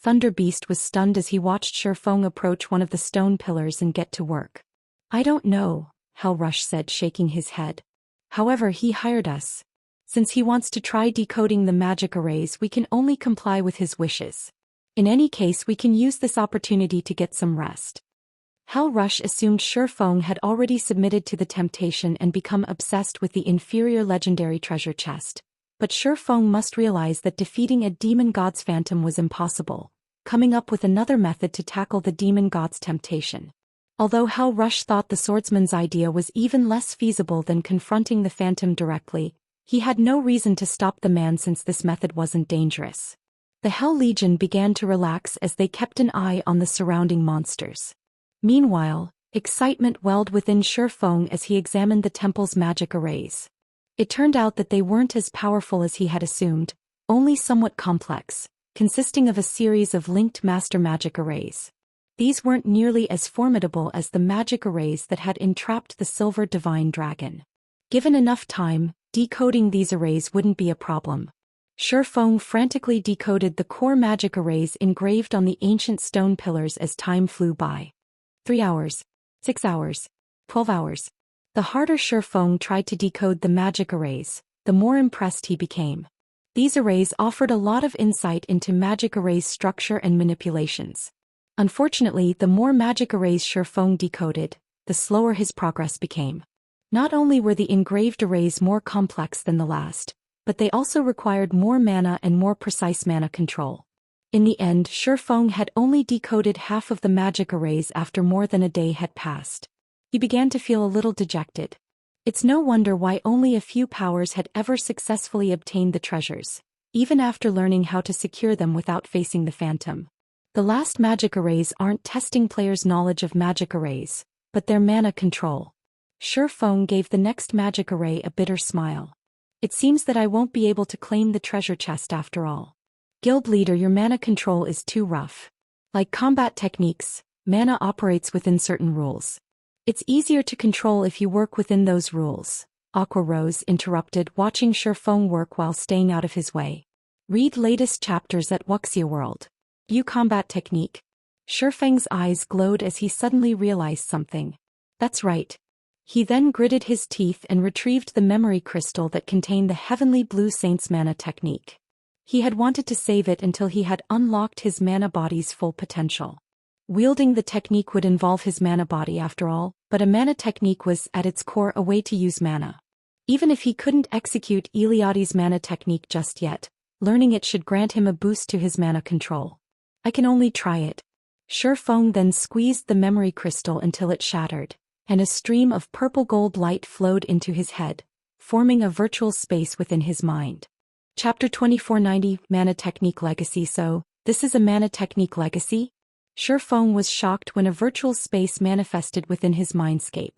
Thunder Beast was stunned as he watched Shifeng approach one of the stone pillars and get to work. I don't know, Hell Rush said, shaking his head. However, he hired us. Since he wants to try decoding the magic arrays, we can only comply with his wishes. In any case, we can use this opportunity to get some rest. Hell Rush assumed Shifeng had already submitted to the temptation and become obsessed with the inferior legendary treasure chest. But Shifeng must realize that defeating a demon god's phantom was impossible, coming up with another method to tackle the demon god's temptation. Although Hell Rush thought the swordsman's idea was even less feasible than confronting the phantom directly, he had no reason to stop the man since this method wasn't dangerous. The Hell Legion began to relax as they kept an eye on the surrounding monsters. Meanwhile, excitement welled within Shifeng as he examined the temple's magic arrays. It turned out that they weren't as powerful as he had assumed, only somewhat complex, consisting of a series of linked master magic arrays. These weren't nearly as formidable as the magic arrays that had entrapped the Silver Divine Dragon. Given enough time, decoding these arrays wouldn't be a problem. Shifeng frantically decoded the core magic arrays engraved on the ancient stone pillars as time flew by. 3 hours. 6 hours. 12 hours. The harder Shifeng tried to decode the magic arrays, the more impressed he became. These arrays offered a lot of insight into magic arrays' structure and manipulations. Unfortunately, the more magic arrays Shifeng decoded, the slower his progress became. Not only were the engraved arrays more complex than the last, but they also required more mana and more precise mana control. In the end, Shifeng had only decoded half of the magic arrays after more than a day had passed. He began to feel a little dejected. It's no wonder why only a few powers had ever successfully obtained the treasures, even after learning how to secure them without facing the phantom. The last magic arrays aren't testing players' knowledge of magic arrays, but their mana control. Shifeng gave the next magic array a bitter smile. It seems that I won't be able to claim the treasure chest after all. Guild leader, your mana control is too rough. Like combat techniques, mana operates within certain rules. It's easier to control if you work within those rules. Aqua Rose interrupted, watching Shifeng work while staying out of his way. Read latest chapters at Wuxia World. View combat technique. Shifeng's eyes glowed as he suddenly realized something. That's right. He then gritted his teeth and retrieved the memory crystal that contained the Heavenly Blue Saint's mana technique. He had wanted to save it until he had unlocked his mana body's full potential. Wielding the technique would involve his mana body after all, but a mana technique was, at its core, a way to use mana. Even if he couldn't execute Eliade's mana technique just yet, learning it should grant him a boost to his mana control. I can only try it. Shifeng then squeezed the memory crystal until it shattered, and a stream of purple-gold light flowed into his head, forming a virtual space within his mind. Chapter 2490, Mana Technique Legacy. So, this is a mana technique legacy? Shifeng was shocked when a virtual space manifested within his mindscape.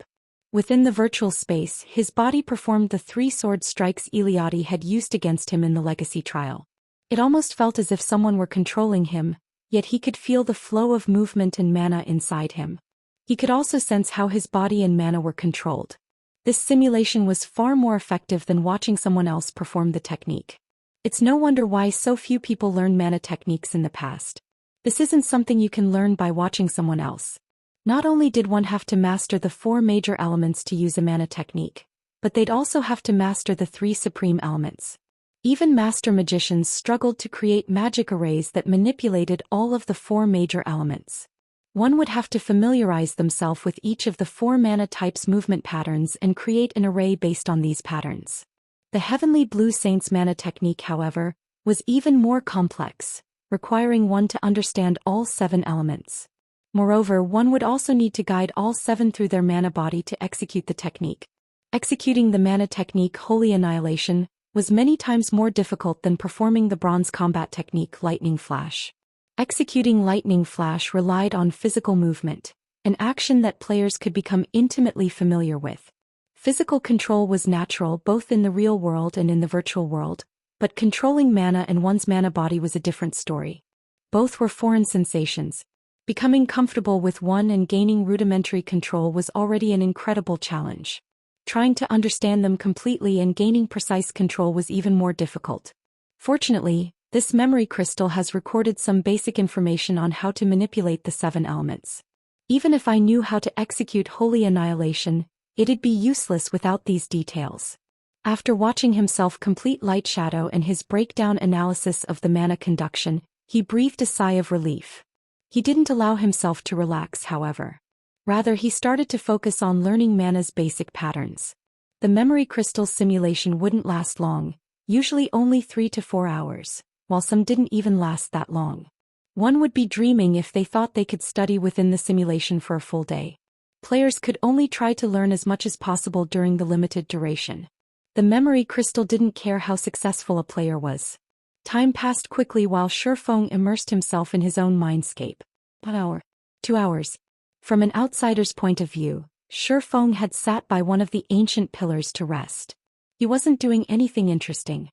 Within the virtual space, his body performed the 3 sword strikes Eliade had used against him in the legacy trial. It almost felt as if someone were controlling him, yet he could feel the flow of movement and mana inside him. He could also sense how his body and mana were controlled. This simulation was far more effective than watching someone else perform the technique. It's no wonder why so few people learned mana techniques in the past. This isn't something you can learn by watching someone else. Not only did one have to master the 4 major elements to use a mana technique, but they'd also have to master the 3 supreme elements. Even master magicians struggled to create magic arrays that manipulated all of the 4 major elements. One would have to familiarize themselves with each of the 4 mana types' movement patterns and create an array based on these patterns. The Heavenly Blue Saint's mana technique, however, was even more complex, requiring one to understand all 7 elements. Moreover, one would also need to guide all 7 through their mana body to execute the technique. Executing the mana technique Holy Annihilation was many times more difficult than performing the bronze combat technique Lightning Flash. Executing Lightning Flash relied on physical movement, an action that players could become intimately familiar with. Physical control was natural both in the real world and in the virtual world, but controlling mana and one's mana body was a different story. Both were foreign sensations. Becoming comfortable with one and gaining rudimentary control was already an incredible challenge. Trying to understand them completely and gaining precise control was even more difficult. Fortunately, this memory crystal has recorded some basic information on how to manipulate the 7 elements. Even if I knew how to execute Holy Annihilation, it'd be useless without these details. After watching himself complete Lightshadow and his breakdown analysis of the mana conduction, he breathed a sigh of relief. He didn't allow himself to relax, however. Rather, he started to focus on learning mana's basic patterns. The memory crystal simulation wouldn't last long, usually only 3 to 4 hours, while some didn't even last that long. One would be dreaming if they thought they could study within the simulation for a full day. Players could only try to learn as much as possible during the limited duration. The memory crystal didn't care how successful a player was. Time passed quickly while Shifeng immersed himself in his own mindscape. 1 hour. 2 hours. From an outsider's point of view, Shifeng had sat by one of the ancient pillars to rest. He wasn't doing anything interesting.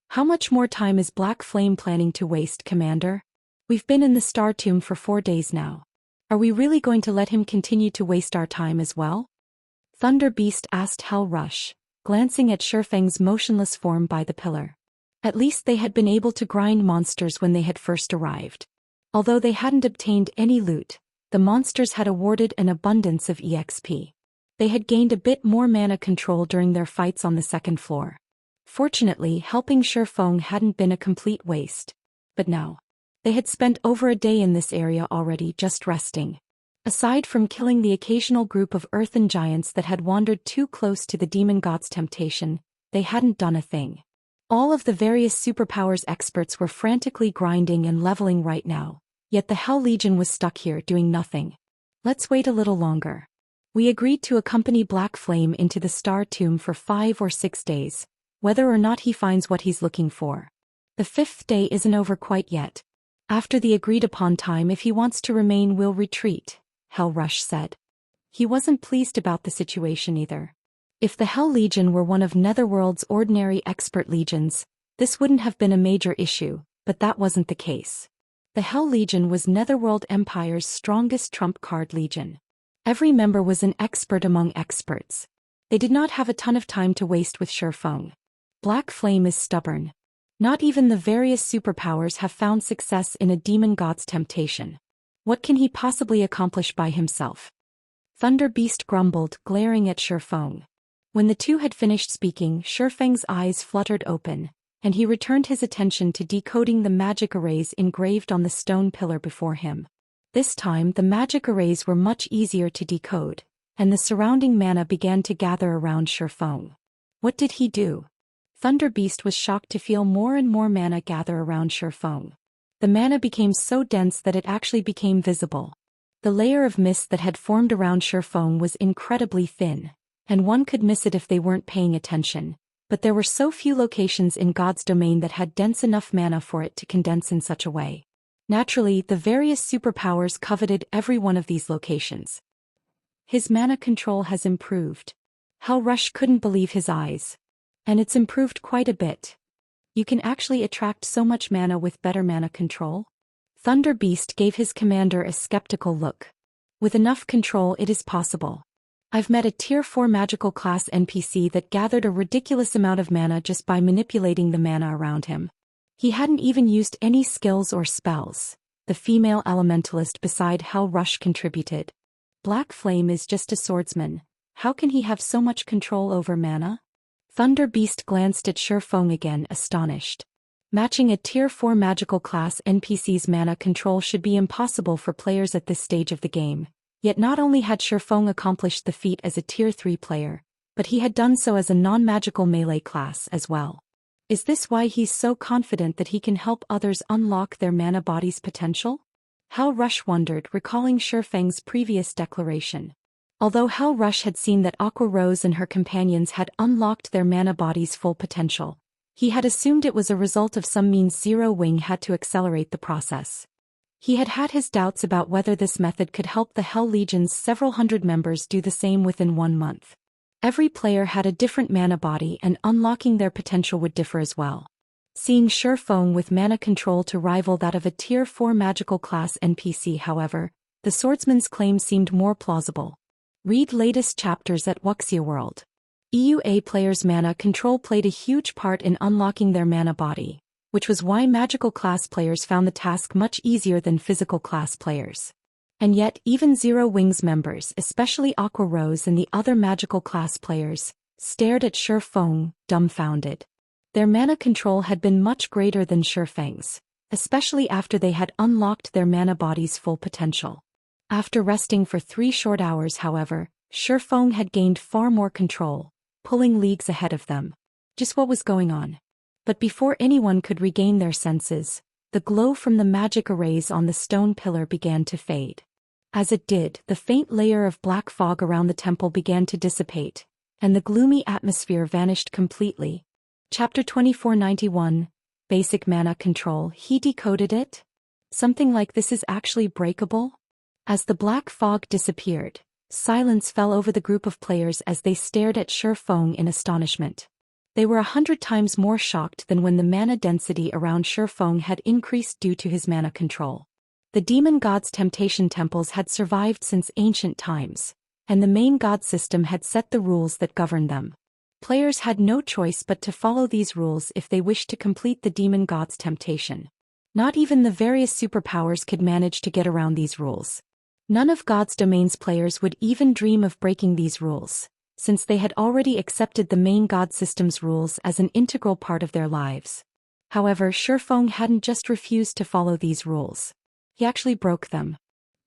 How much more time is Black Flame planning to waste, Commander? We've been in the Star Tomb for 4 days now. Are we really going to let him continue to waste our time as well? Thunder Beast asked Hell Rush, glancing at Shifeng's motionless form by the pillar. At least they had been able to grind monsters when they had first arrived. Although they hadn't obtained any loot, the monsters had awarded an abundance of EXP. They had gained a bit more mana control during their fights on the second floor. Fortunately, helping Shifeng hadn't been a complete waste. But now, they had spent over a day in this area already just resting. Aside from killing the occasional group of earthen giants that had wandered too close to the demon god's temptation, they hadn't done a thing. All of the various superpowers experts were frantically grinding and leveling right now, yet the Hell Legion was stuck here doing nothing. Let's wait a little longer. We agreed to accompany Black Flame into the Star Tomb for 5 or 6 days, whether or not he finds what he's looking for. The 5th day isn't over quite yet. After the agreed-upon time, if he wants to remain, we'll retreat, Hell Rush said. He wasn't pleased about the situation either. If the Hell Legion were one of Netherworld's ordinary expert legions, this wouldn't have been a major issue, but that wasn't the case. The Hell Legion was Netherworld Empire's strongest trump card legion. Every member was an expert among experts. They did not have a ton of time to waste with Shifeng. Black Flame is stubborn. Not even the various superpowers have found success in a demon god's temptation. What can he possibly accomplish by himself? Thunder Beast grumbled, glaring at Shifeng. When the two had finished speaking, Shifeng's eyes fluttered open, and he returned his attention to decoding the magic arrays engraved on the stone pillar before him. This time the magic arrays were much easier to decode, and the surrounding mana began to gather around Shifeng. What did he do? Thunder Beast was shocked to feel more and more mana gather around Shifeng. The mana became so dense that it actually became visible. The layer of mist that had formed around Shifeng was incredibly thin, and one could miss it if they weren't paying attention, but there were so few locations in God's domain that had dense enough mana for it to condense in such a way. Naturally, the various superpowers coveted every one of these locations. His mana control has improved. Hell Rush couldn't believe his eyes. And it's improved quite a bit. You can actually attract so much mana with better mana control? Thunder Beast gave his commander a skeptical look. With enough control, it is possible. I've met a Tier 4 magical class NPC that gathered a ridiculous amount of mana just by manipulating the mana around him. He hadn't even used any skills or spells. The female elementalist beside Hell Rush contributed. Black Flame is just a swordsman. How can he have so much control over mana? Thunder Beast glanced at Shifeng again, astonished. Matching a Tier 4 magical class NPC's mana control should be impossible for players at this stage of the game. Yet not only had Shifeng accomplished the feat as a Tier 3 player, but he had done so as a non-magical melee class as well. Is this why he's so confident that he can help others unlock their mana body's potential? Hell Rush wondered, recalling Shifeng's previous declaration. Although Hell Rush had seen that Aqua Rose and her companions had unlocked their mana body's full potential, he had assumed it was a result of some means Zero Wing had to accelerate the process. He had had his doubts about whether this method could help the Hell Legion's several hundred members do the same within 1 month. Every player had a different mana body and unlocking their potential would differ as well. Seeing Shifeng with mana control to rival that of a Tier 4 magical class NPC, however, the swordsman's claim seemed more plausible. Read latest chapters at Wuxia World. EUA players' mana control played a huge part in unlocking their mana body, which was why magical class players found the task much easier than physical class players. And yet, even Zero Wings members, especially Aqua Rose and the other magical class players, stared at Shifeng, dumbfounded. Their mana control had been much greater than Shifeng's, especially after they had unlocked their mana body's full potential. After resting for 3 short hours, however, Shifeng had gained far more control, pulling leagues ahead of them. Just what was going on? But before anyone could regain their senses, the glow from the magic arrays on the stone pillar began to fade. As it did, the faint layer of black fog around the temple began to dissipate, and the gloomy atmosphere vanished completely. Chapter 2491, Basic Mana Control. He decoded it? Something like this is actually breakable? As the black fog disappeared, silence fell over the group of players as they stared at Shifeng in astonishment. They were 100 times more shocked than when the mana density around Shifeng had increased due to his mana control. The demon god's temptation temples had survived since ancient times, and the main god system had set the rules that govern them. Players had no choice but to follow these rules if they wished to complete the demon god's temptation. Not even the various superpowers could manage to get around these rules. None of God's Domain's players would even dream of breaking these rules, since they had already accepted the main God system's rules as an integral part of their lives. However, Shifeng hadn't just refused to follow these rules. He actually broke them.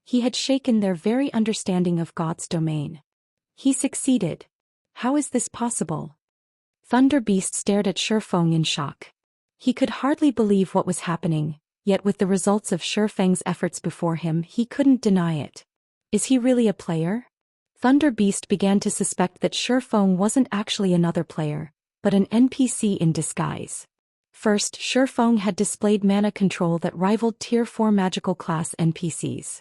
He had shaken their very understanding of God's domain. He succeeded. How is this possible? Thunder Beast stared at Shifeng in shock. He could hardly believe what was happening, yet with the results of Shifeng's efforts before him, he couldn't deny it. Is he really a player? Thunder Beast began to suspect that Shifeng wasn't actually another player, but an NPC in disguise. First, Shifeng had displayed mana control that rivaled Tier 4 magical class NPCs.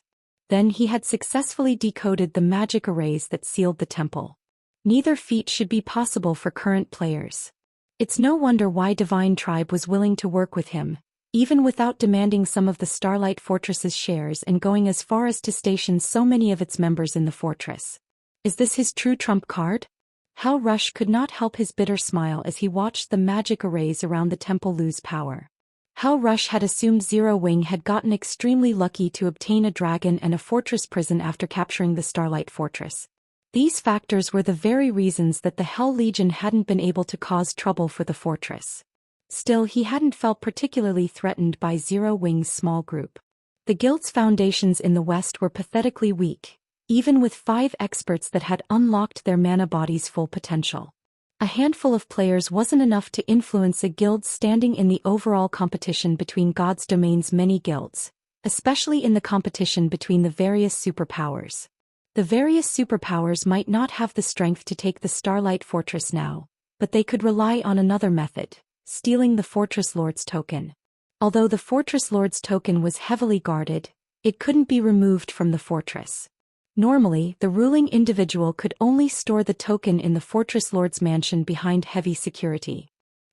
Then he had successfully decoded the magic arrays that sealed the temple. Neither feat should be possible for current players. It's no wonder why Divine Tribe was willing to work with him, even without demanding some of the Starlight Fortress's shares and going as far as to station so many of its members in the fortress. Is this his true trump card? Hal Rush could not help his bitter smile as he watched the magic arrays around the temple lose power. Hal Rush had assumed Zero Wing had gotten extremely lucky to obtain a dragon and a fortress prison after capturing the Starlight Fortress. These factors were the very reasons that the Hell Legion hadn't been able to cause trouble for the fortress. Still, he hadn't felt particularly threatened by Zero Wing's small group. The guild's foundations in the west were pathetically weak, even with 5 experts that had unlocked their mana body's full potential. A handful of players wasn't enough to influence a guild standing in the overall competition between God's Domain's many guilds, especially in the competition between the various superpowers. The various superpowers might not have the strength to take the Starlight Fortress now, but they could rely on another method: stealing the Fortress Lord's token. Although the Fortress Lord's token was heavily guarded, it couldn't be removed from the fortress. Normally, the ruling individual could only store the token in the Fortress Lord's mansion behind heavy security.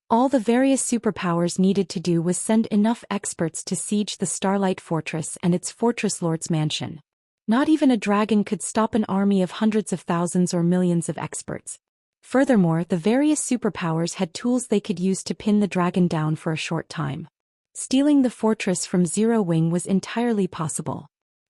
All the various superpowers needed to do was send enough experts to siege the Starlight Fortress and its Fortress Lord's mansion. Not even a dragon could stop an army of hundreds of thousands or millions of experts. Furthermore, the various superpowers had tools they could use to pin the dragon down for a short time. Stealing the fortress from Zero Wing was entirely possible.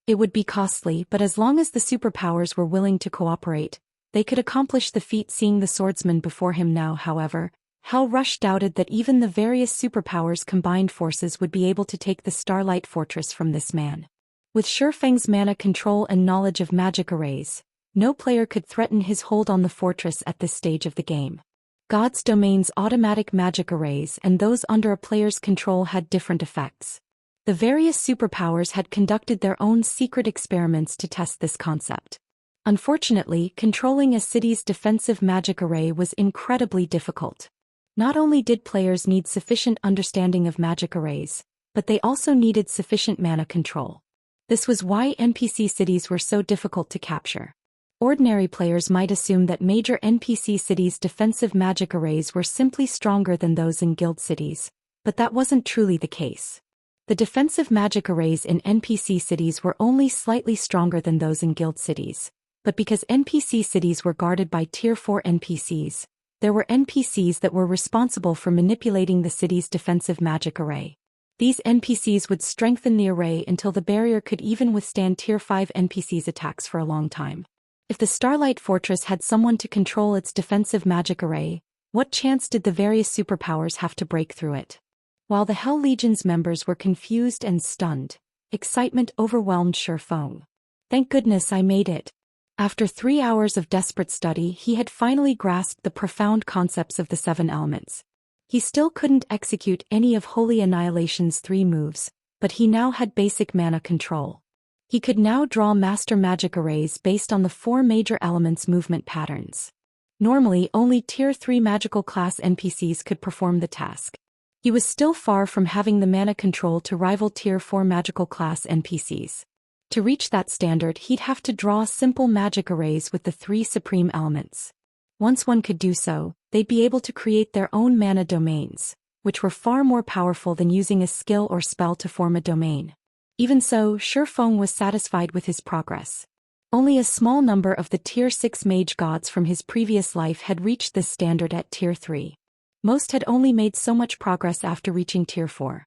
It would be costly, but as long as the superpowers were willing to cooperate, they could accomplish the feat. Seeing the swordsman before him now, however, Hal Rush doubted that even the various superpowers' combined forces would be able to take the Starlight Fortress from this man. With Shifeng's mana control and knowledge of magic arrays, no player could threaten his hold on the fortress at this stage of the game. God's Domain's automatic magic arrays and those under a player's control had different effects. The various superpowers had conducted their own secret experiments to test this concept. Unfortunately, controlling a city's defensive magic array was incredibly difficult. Not only did players need sufficient understanding of magic arrays, but they also needed sufficient mana control. This was why NPC cities were so difficult to capture. Ordinary players might assume that major NPC cities' defensive magic arrays were simply stronger than those in guild cities, but that wasn't truly the case. The defensive magic arrays in NPC cities were only slightly stronger than those in guild cities, but because NPC cities were guarded by Tier 4 NPCs, there were NPCs that were responsible for manipulating the city's defensive magic array. These NPCs would strengthen the array until the barrier could even withstand Tier 5 NPCs' attacks for a long time. If the Starlight Fortress had someone to control its defensive magic array, what chance did the various superpowers have to break through it? While the Hell Legion's members were confused and stunned, excitement overwhelmed Shifeng. Thank goodness I made it. After 3 hours of desperate study, he had finally grasped the profound concepts of the 7 elements. He still couldn't execute any of Holy Annihilation's 3 moves, but he now had basic mana control. He could now draw master magic arrays based on the 4 major elements' movement patterns. Normally, only Tier 3 magical class NPCs could perform the task. He was still far from having the mana control to rival Tier 4 magical class NPCs. To reach that standard, he'd have to draw simple magic arrays with the 3 supreme elements. Once one could do so, they'd be able to create their own mana domains, which were far more powerful than using a skill or spell to form a domain. Even so, Shifeng was satisfied with his progress. Only a small number of the Tier 6 mage gods from his previous life had reached this standard at Tier 3. Most had only made so much progress after reaching Tier 4.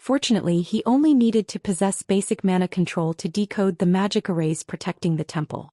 Fortunately, he only needed to possess basic mana control to decode the magic arrays protecting the temple.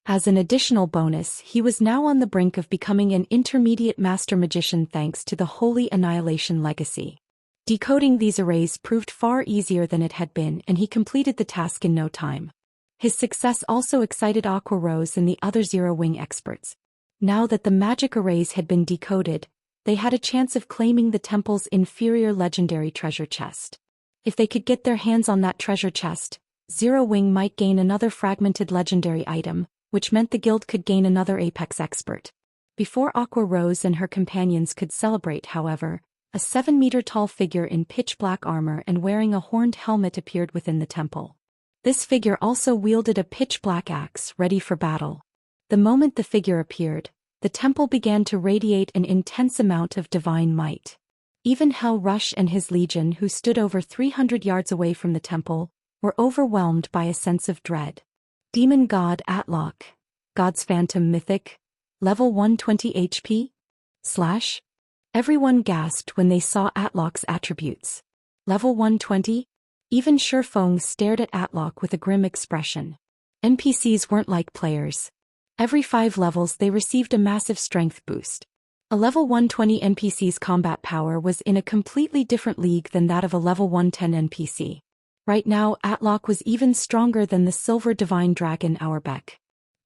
As an additional bonus, he was now on the brink of becoming an intermediate master magician thanks to the Holy Annihilation legacy. Decoding these arrays proved far easier than it had been, and he completed the task in no time. His success also excited Aqua Rose and the other Zero Wing experts. Now that the magic arrays had been decoded, they had a chance of claiming the temple's inferior legendary treasure chest. If they could get their hands on that treasure chest, Zero Wing might gain another fragmented legendary item, which meant the guild could gain another apex expert. Before Aqua Rose and her companions could celebrate, however, a 7-meter-tall figure in pitch-black armor and wearing a horned helmet appeared within the temple. This figure also wielded a pitch-black axe, ready for battle. The moment the figure appeared, the temple began to radiate an intense amount of divine might. Even Hell Rush and his legion, who stood over 300 yards away from the temple, were overwhelmed by a sense of dread. Demon God Atlock, God's Phantom Mythic, level 120 HP? Everyone gasped when they saw Atlock's attributes. Level 120? Even Shifeng stared at Atlock with a grim expression. NPCs weren't like players. Every 5 levels they received a massive strength boost. A level 120 NPC's combat power was in a completely different league than that of a level 110 NPC. Right now, Atlock was even stronger than the Silver Divine Dragon Auerbeck.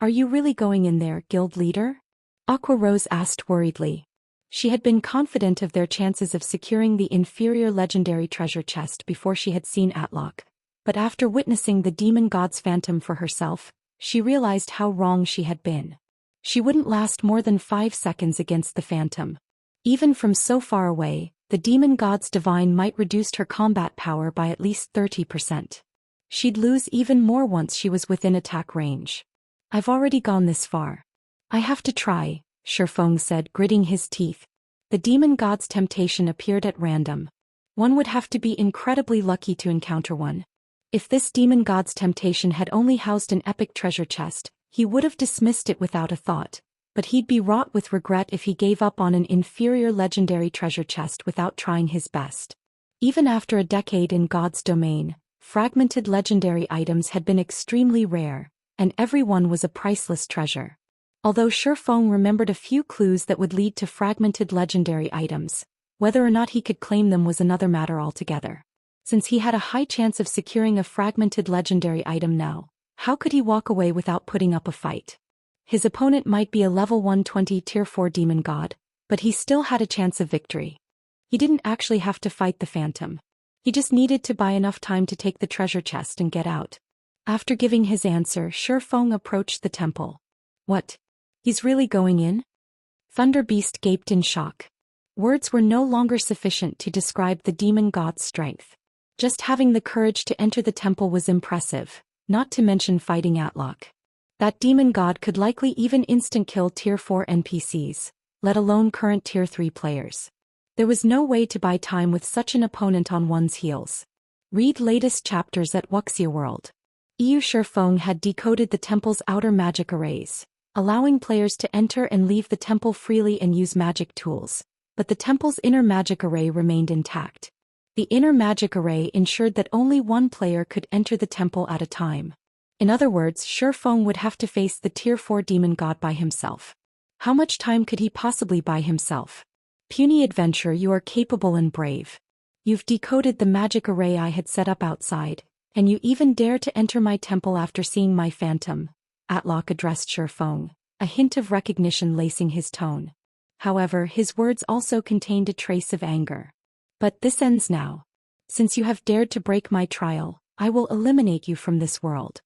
Are you really going in there, guild leader? Aqua Rose asked worriedly. She had been confident of their chances of securing the inferior legendary treasure chest before she had seen Atlock, but after witnessing the demon god's phantom for herself, she realized how wrong she had been. She wouldn't last more than 5 seconds against the phantom. Even from so far away, the demon god's divine might reduced her combat power by at least 30%. She'd lose even more once she was within attack range. I've already gone this far. I have to try, Shifeng said, gritting his teeth. The demon god's temptation appeared at random. One would have to be incredibly lucky to encounter one. If this demon god's temptation had only housed an epic treasure chest, he would have dismissed it without a thought, but he'd be wrought with regret if he gave up on an inferior legendary treasure chest without trying his best. Even after a decade in God's domain, fragmented legendary items had been extremely rare, and every one was a priceless treasure. Although Shifeng remembered a few clues that would lead to fragmented legendary items, whether or not he could claim them was another matter altogether. Since he had a high chance of securing a fragmented legendary item now, how could he walk away without putting up a fight? His opponent might be a level 120 tier 4 demon god, but he still had a chance of victory. He didn't actually have to fight the phantom. He just needed to buy enough time to take the treasure chest and get out. After giving his answer, Shifeng approached the temple. What? He's really going in? Thunder Beast gaped in shock. Words were no longer sufficient to describe the demon god's strength. Just having the courage to enter the temple was impressive, not to mention fighting Atlock. That demon god could likely even instant-kill tier 4 NPCs, let alone current tier 3 players. There was no way to buy time with such an opponent on one's heels. Read latest chapters at Wuxia World. Shifeng had decoded the temple's outer magic arrays, allowing players to enter and leave the temple freely and use magic tools, but the temple's inner magic array remained intact. The inner magic array ensured that only one player could enter the temple at a time. In other words, Shifeng would have to face the tier 4 demon god by himself. How much time could he possibly buy himself? Puny adventurer, you are capable and brave. You've decoded the magic array I had set up outside, and you even dare to enter my temple after seeing my phantom, Atlock addressed Shifeng, a hint of recognition lacing his tone. However, his words also contained a trace of anger. But this ends now. Since you have dared to break my trial, I will eliminate you from this world.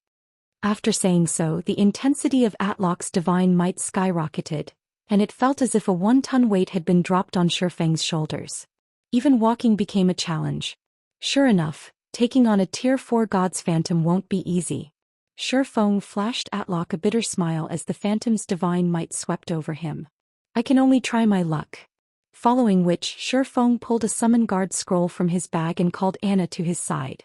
After saying so, the intensity of Atlock's divine might skyrocketed, and it felt as if a 1-ton weight had been dropped on Shifeng's shoulders. Even walking became a challenge. Sure enough, taking on a tier 4 god's phantom won't be easy. Shifeng flashed Atlock a bitter smile as the phantom's divine might swept over him. I can only try my luck. Following which, Shifeng pulled a summon guard scroll from his bag and called Anna to his side.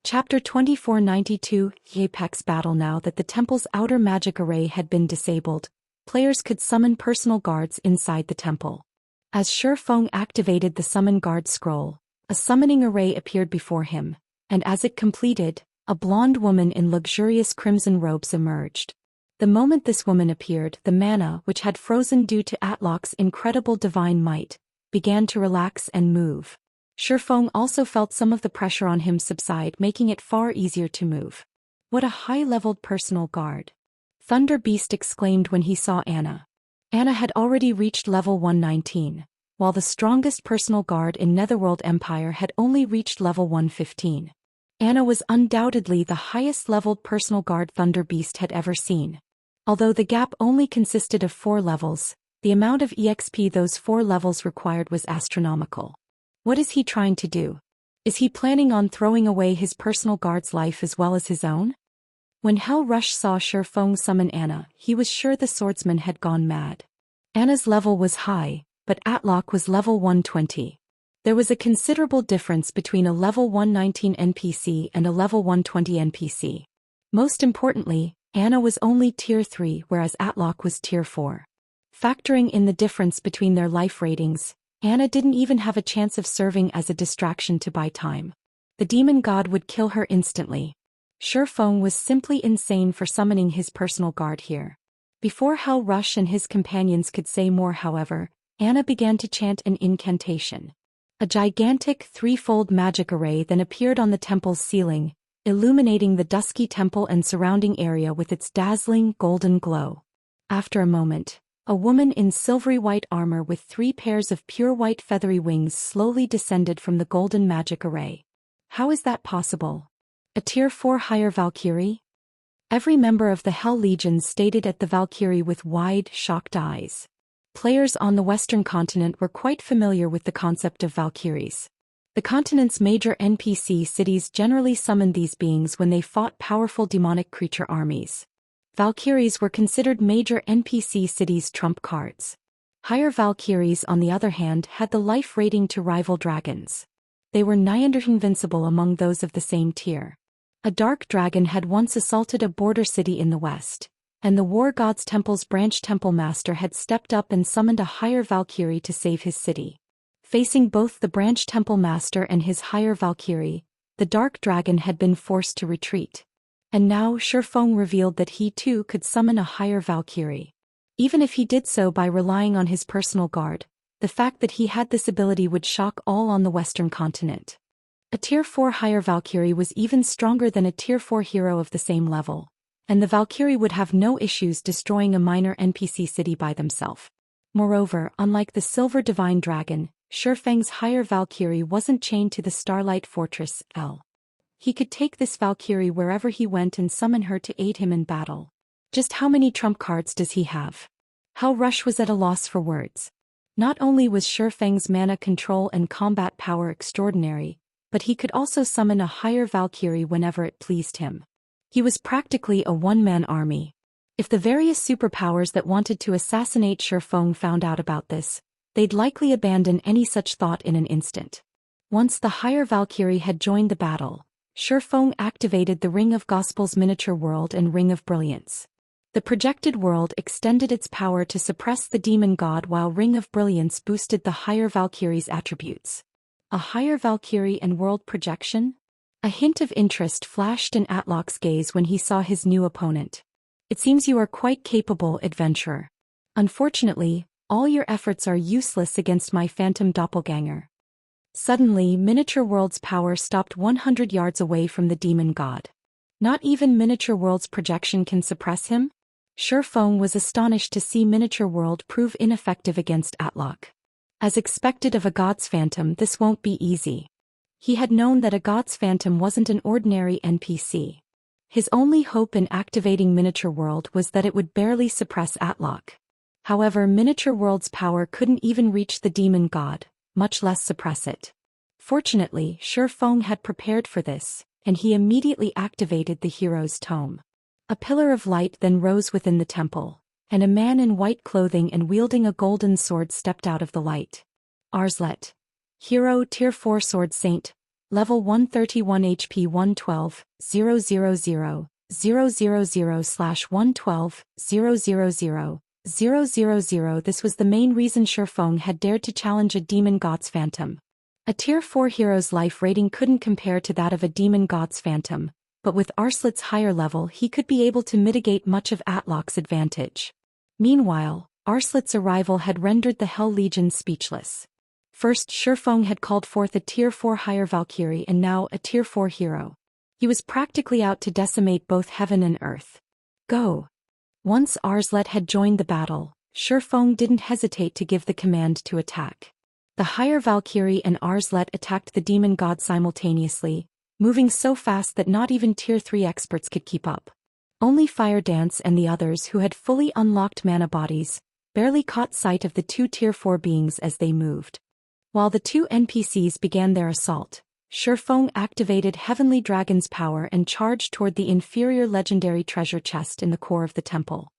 Chapter 2492, Apex Battle. Now that the temple's outer magic array had been disabled, players could summon personal guards inside the temple. As Shifeng activated the summon guard scroll, A summoning array appeared before him, and as it completed, a blonde woman in luxurious crimson robes emerged. The moment this woman appeared, the mana, which had frozen due to Atlok's incredible divine might, began to relax and move. Shifeng also felt some of the pressure on him subside, making it far easier to move. What a high-leveled personal guard! Thunder Beast exclaimed when he saw Anna. Anna had already reached level 119, while the strongest personal guard in Netherworld Empire had only reached level 115. Anna was undoubtedly the highest-leveled personal guard Thunder Beast had ever seen. Although the gap only consisted of 4 levels, the amount of EXP those 4 levels required was astronomical. What is he trying to do? Is he planning on throwing away his personal guard's life as well as his own? When Hell Rush saw Shifeng summon Anna, he was sure the swordsman had gone mad. Anna's level was high, but Atlok was level 120. There was a considerable difference between a level 119 NPC and a level 120 NPC. Most importantly, Anna was only tier 3 whereas Atlok was tier 4. Factoring in the difference between their life ratings, Anna didn't even have a chance of serving as a distraction to buy time. The demon god would kill her instantly. Shifeng was simply insane for summoning his personal guard here. Before Hell Rush and his companions could say more, however, Anna began to chant an incantation. A gigantic threefold magic array then appeared on the temple's ceiling, illuminating the dusky temple and surrounding area with its dazzling golden glow. After a moment, a woman in silvery white armor with 3 pairs of pure white feathery wings slowly descended from the golden magic array. How is that possible? A tier 4 higher Valkyrie? Every member of the Hell Legion stared at the Valkyrie with wide, shocked eyes. Players on the Western continent were quite familiar with the concept of Valkyries. The continent's major NPC cities generally summoned these beings when they fought powerful demonic creature armies. Valkyries were considered major NPC cities' trump cards. Higher Valkyries, on the other hand, had the life rating to rival dragons. They were nigh invincible among those of the same tier. A dark dragon had once assaulted a border city in the west, and the War God's Temple's branch temple master had stepped up and summoned a higher Valkyrie to save his city. Facing both the branch temple master and his higher Valkyrie, the dark dragon had been forced to retreat. And now Shifeng revealed that he too could summon a higher Valkyrie. Even if he did so by relying on his personal guard, the fact that he had this ability would shock all on the Western continent. A tier 4 higher Valkyrie was even stronger than a tier 4 hero of the same level, and the Valkyrie would have no issues destroying a minor NPC city by themselves. Moreover, unlike the Silver Divine Dragon, Shifeng's higher Valkyrie wasn't chained to the Starlight Fortress, L. He could take this Valkyrie wherever he went and summon her to aid him in battle. Just how many trump cards does he have? Hell Rush was at a loss for words. Not only was Shifeng's mana control and combat power extraordinary, but he could also summon a higher Valkyrie whenever it pleased him. He was practically a one-man army. If the various superpowers that wanted to assassinate Shifeng found out about this, they'd likely abandon any such thought in an instant. Once the higher Valkyrie had joined the battle, Shifeng activated the Ring of Gospel's miniature world and Ring of Brilliance. The projected world extended its power to suppress the demon god, while Ring of Brilliance boosted the higher Valkyrie's attributes. A higher Valkyrie and world projection? A hint of interest flashed in Atlok's gaze when he saw his new opponent. It seems you are quite capable, adventurer. Unfortunately, all your efforts are useless against my phantom doppelganger. Suddenly, Miniature World's power stopped 100 yards away from the demon god. Not even Miniature World's projection can suppress him? Shifeng was astonished to see Miniature World prove ineffective against Atlok. As expected of a god's phantom, this won't be easy. He had known that a god's phantom wasn't an ordinary NPC. His only hope in activating Miniature World was that it would barely suppress Atlok. However, Miniature World's power couldn't even reach the demon god, much less suppress it. Fortunately, Shifeng had prepared for this, and he immediately activated the hero's tome. A pillar of light then rose within the temple, and a man in white clothing and wielding a golden sword stepped out of the light. Arslet. Hero Tier 4 Sword Saint. Level 131 HP 112, 000, 000/112, 000, 000. This was the main reason Shifeng had dared to challenge a demon god's phantom. A Tier 4 hero's life rating couldn't compare to that of a demon god's phantom, but with Arslet's higher level he could be able to mitigate much of Atlok's advantage. Meanwhile, Arslet's arrival had rendered the Hell Legion speechless. First, Shifeng had called forth a Tier 4 higher Valkyrie and now a Tier 4 hero. He was practically out to decimate both heaven and earth. Go! Once Arslet had joined the battle, Shifeng didn't hesitate to give the command to attack. The higher Valkyrie and Arslet attacked the demon god simultaneously, moving so fast that not even Tier 3 experts could keep up. Only Fire Dance and the others who had fully unlocked mana bodies barely caught sight of the two Tier 4 beings as they moved. While the two NPCs began their assault, Shifeng activated Heavenly Dragon's power and charged toward the inferior legendary treasure chest in the core of the temple.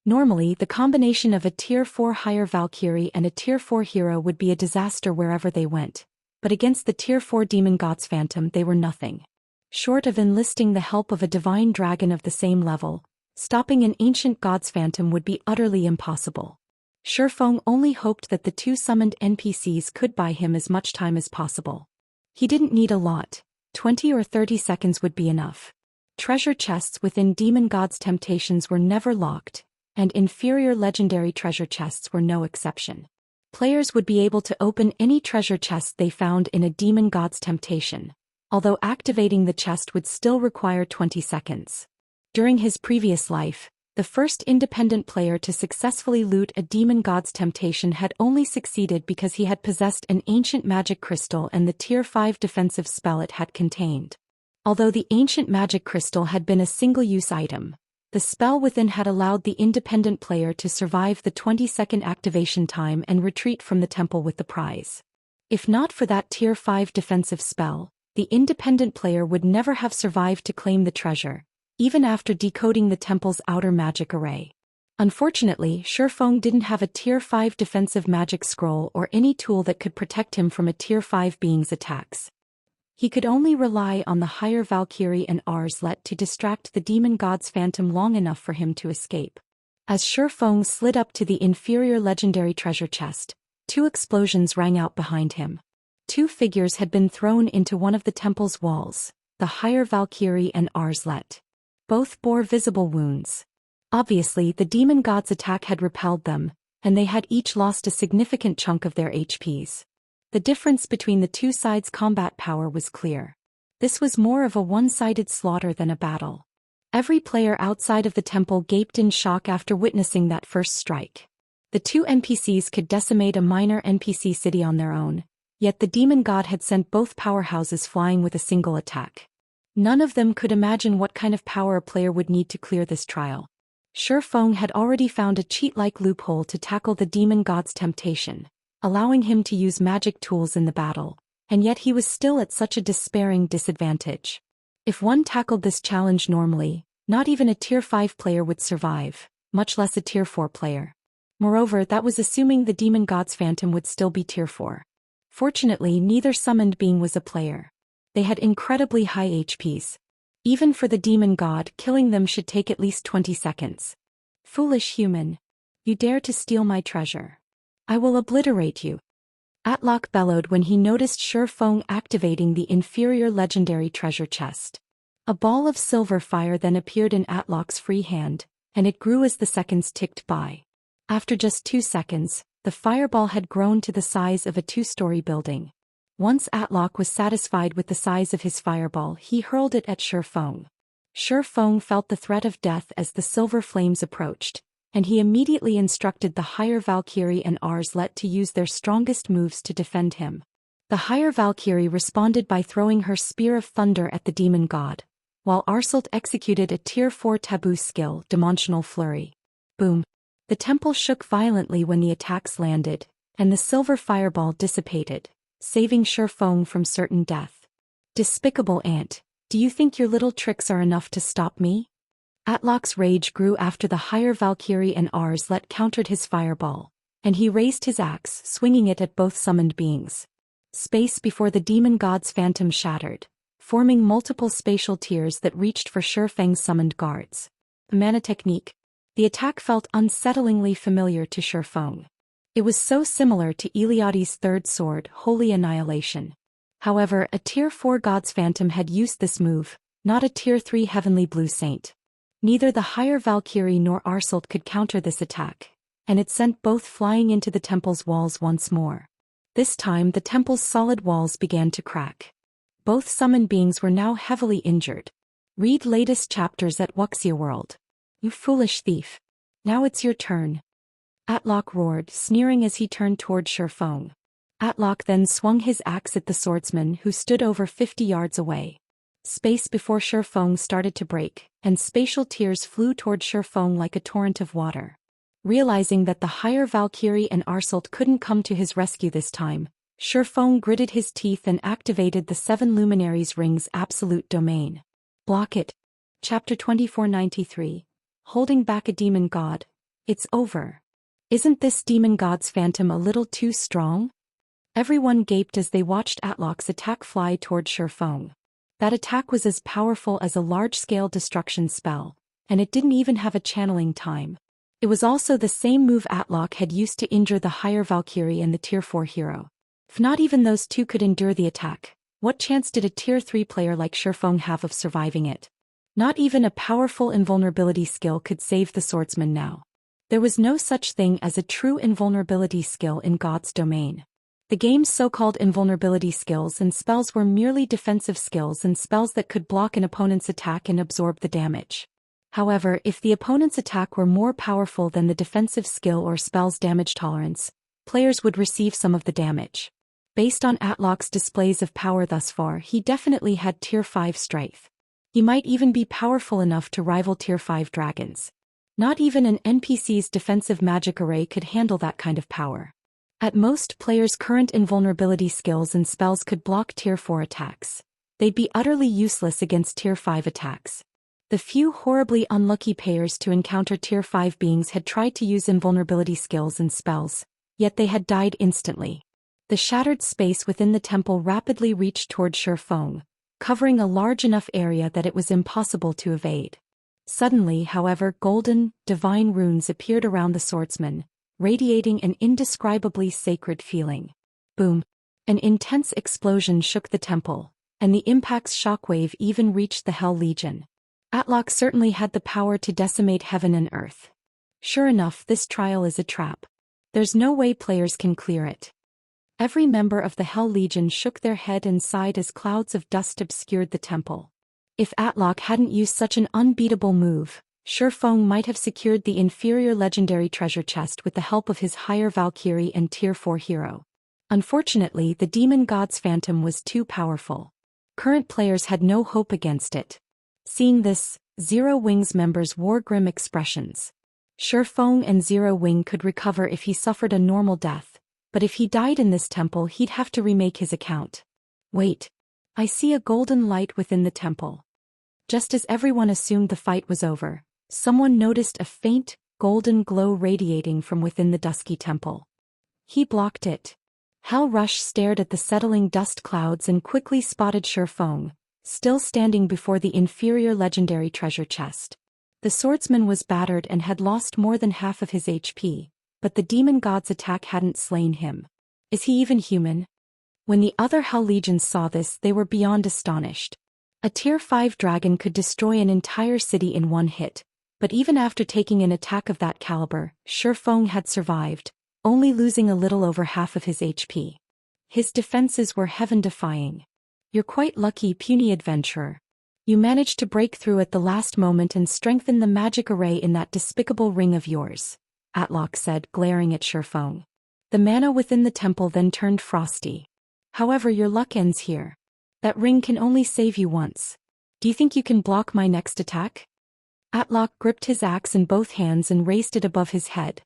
Normally, the combination of a Tier 4 higher Valkyrie and a Tier 4 hero would be a disaster wherever they went, but against the Tier 4 demon god's phantom they were nothing. Short of enlisting the help of a divine dragon of the same level, stopping an ancient god's phantom would be utterly impossible. Shifeng only hoped that the two summoned NPCs could buy him as much time as possible. He didn't need a lot, 20 or 30 seconds would be enough. Treasure chests within demon god's temptations were never locked, and inferior legendary treasure chests were no exception. Players would be able to open any treasure chest they found in a demon god's temptation, although activating the chest would still require 20 seconds. During his previous life, the first independent player to successfully loot a demon god's temptation had only succeeded because he had possessed an ancient magic crystal and the Tier 5 defensive spell it had contained. Although the ancient magic crystal had been a single-use item, the spell within had allowed the independent player to survive the 20-second activation time and retreat from the temple with the prize. If not for that Tier 5 defensive spell, the independent player would never have survived to claim the treasure, even after decoding the temple's outer magic array. Unfortunately, Shifeng didn't have a Tier 5 defensive magic scroll or any tool that could protect him from a Tier 5 being's attacks. He could only rely on the higher Valkyrie and Arslet to distract the demon god's phantom long enough for him to escape. As Shifeng slid up to the inferior legendary treasure chest, two explosions rang out behind him. Two figures had been thrown into one of the temple's walls, the higher Valkyrie and Arslet. Both bore visible wounds. Obviously, the demon god's attack had repelled them, and they had each lost a significant chunk of their HPs. The difference between the two sides' combat power was clear. This was more of a one-sided slaughter than a battle. Every player outside of the temple gaped in shock after witnessing that first strike. The two NPCs could decimate a minor NPC city on their own, yet the demon god had sent both powerhouses flying with a single attack. None of them could imagine what kind of power a player would need to clear this trial. Shifeng had already found a cheat-like loophole to tackle the demon god's temptation, allowing him to use magic tools in the battle, and yet he was still at such a despairing disadvantage. If one tackled this challenge normally, not even a Tier 5 player would survive, much less a Tier 4 player. Moreover, that was assuming the demon god's phantom would still be Tier 4. Fortunately, neither summoned being was a player. They had incredibly high HPs. Even for the demon god, killing them should take at least 20 seconds. Foolish human. You dare to steal my treasure. I will obliterate you. Atlok bellowed when he noticed Shifeng activating the inferior legendary treasure chest. A ball of silver fire then appeared in Atlok's free hand, and it grew as the seconds ticked by. After just 2 seconds, the fireball had grown to the size of a 2-story building. Once Atlok was satisfied with the size of his fireball, he hurled it at Shifeng. Shifeng felt the threat of death as the silver flames approached, and he immediately instructed the higher Valkyrie and Arslet to use their strongest moves to defend him. The higher Valkyrie responded by throwing her Spear of Thunder at the demon god, while Arslet executed a Tier 4 taboo skill, Dimensional Flurry. Boom! The temple shook violently when the attacks landed, and the silver fireball dissipated, saving Shifeng from certain death. Despicable ant, do you think your little tricks are enough to stop me? Atlok's rage grew after the higher Valkyrie and Arslet countered his fireball, and he raised his axe, swinging it at both summoned beings. Space before the demon god's phantom shattered, forming multiple spatial tiers that reached for Shifeng's summoned guards. The mana technique. The attack felt unsettlingly familiar to Shifeng. It was so similar to Eliade's third sword, Holy Annihilation. However, a Tier 4 God's Phantom had used this move, not a Tier 3 Heavenly Blue Saint. Neither the higher Valkyrie nor Arsault could counter this attack, and it sent both flying into the temple's walls once more. This time the temple's solid walls began to crack. Both summon beings were now heavily injured. Read latest chapters at Wuxia World. You foolish thief. Now it's your turn. Atlock roared, sneering as he turned toward Shifeng. Atlock then swung his axe at the swordsman who stood over 50 yards away. Space before Shifeng started to break, and spatial tears flew toward Shifeng like a torrent of water. Realizing that the higher Valkyrie and Arsault couldn't come to his rescue this time, Shifeng gritted his teeth and activated the 7 Luminaries' Ring's absolute domain. Block it. Chapter 2493. Holding back a demon god. It's over. Isn't this demon god's phantom a little too strong? Everyone gaped as they watched Atlock's attack fly toward Shifeng. That attack was as powerful as a large-scale destruction spell, and it didn't even have a channeling time. It was also the same move Atlock had used to injure the higher Valkyrie and the Tier 4 hero. If not even those two could endure the attack, what chance did a Tier 3 player like Shifeng have of surviving it? Not even a powerful invulnerability skill could save the swordsman now. There was no such thing as a true invulnerability skill in God's domain. The game's so-called invulnerability skills and spells were merely defensive skills and spells that could block an opponent's attack and absorb the damage. However, if the opponent's attack were more powerful than the defensive skill or spell's damage tolerance, players would receive some of the damage. Based on Atlock's displays of power thus far, he definitely had Tier 5 strength. He might even be powerful enough to rival Tier 5 dragons. Not even an NPC's defensive magic array could handle that kind of power. At most, players' current invulnerability skills and spells could block Tier 4 attacks. They'd be utterly useless against Tier 5 attacks. The few horribly unlucky players to encounter Tier 5 beings had tried to use invulnerability skills and spells, yet they had died instantly. The shattered space within the temple rapidly reached toward Shifeng, covering a large enough area that it was impossible to evade. Suddenly, however, golden, divine runes appeared around the swordsman, radiating an indescribably sacred feeling. Boom! An intense explosion shook the temple, and the impact's shockwave even reached the Hell Legion. Atlock certainly had the power to decimate heaven and earth. Sure enough, this trial is a trap. There's no way players can clear it. Every member of the Hell Legion shook their head and sighed as clouds of dust obscured the temple. If Atlock hadn't used such an unbeatable move, Shifeng might have secured the inferior legendary treasure chest with the help of his higher Valkyrie and Tier 4 hero. Unfortunately, the demon god's phantom was too powerful. Current players had no hope against it. Seeing this, Zero Wing's members wore grim expressions. Shifeng and Zero Wing could recover if he suffered a normal death, but if he died in this temple he'd have to remake his account. Wait. I see a golden light within the temple. Just as everyone assumed the fight was over, someone noticed a faint, golden glow radiating from within the dusky temple. He blocked it. Hal Rush stared at the settling dust clouds and quickly spotted Shifeng, still standing before the inferior legendary treasure chest. The swordsman was battered and had lost more than half of his HP, but the demon god's attack hadn't slain him. Is he even human? When the other Hell Legions saw this, they were beyond astonished. A Tier 5 dragon could destroy an entire city in one hit, but even after taking an attack of that caliber, Shifeng had survived, only losing a little over half of his HP. His defenses were heaven-defying. You're quite lucky, puny adventurer. You managed to break through at the last moment and strengthen the magic array in that despicable ring of yours, Atlock said, glaring at Shifeng. The mana within the temple then turned frosty. However, your luck ends here. That ring can only save you once. Do you think you can block my next attack? Atlock gripped his axe in both hands and raised it above his head.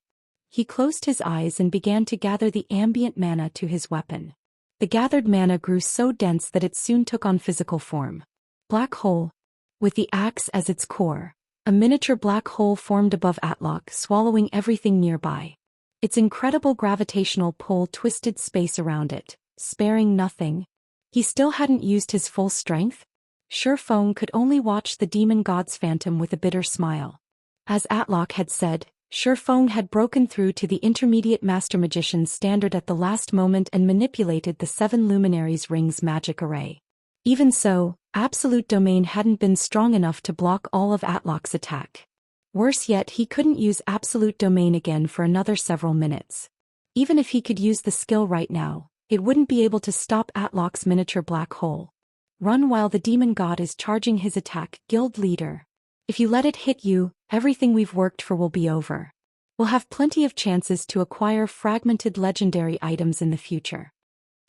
He closed his eyes and began to gather the ambient mana to his weapon. The gathered mana grew so dense that it soon took on physical form. Black hole. With the axe as its core, a miniature black hole formed above Atlock, swallowing everything nearby. Its incredible gravitational pull twisted space around it, sparing nothing. He still hadn't used his full strength? Shifeng could only watch the demon god's phantom with a bitter smile. As Atlock had said, Feng had broken through to the intermediate Master Magician's standard at the last moment and manipulated the 7 Luminaries' rings magic array. Even so, Absolute Domain hadn't been strong enough to block all of Atlok's attack. Worse yet, he couldn't use Absolute Domain again for another several minutes. Even if he could use the skill right now, it wouldn't be able to stop Atlok's miniature black hole. Run while the demon god is charging his attack, guild leader. If you let it hit you, everything we've worked for will be over. We'll have plenty of chances to acquire fragmented legendary items in the future.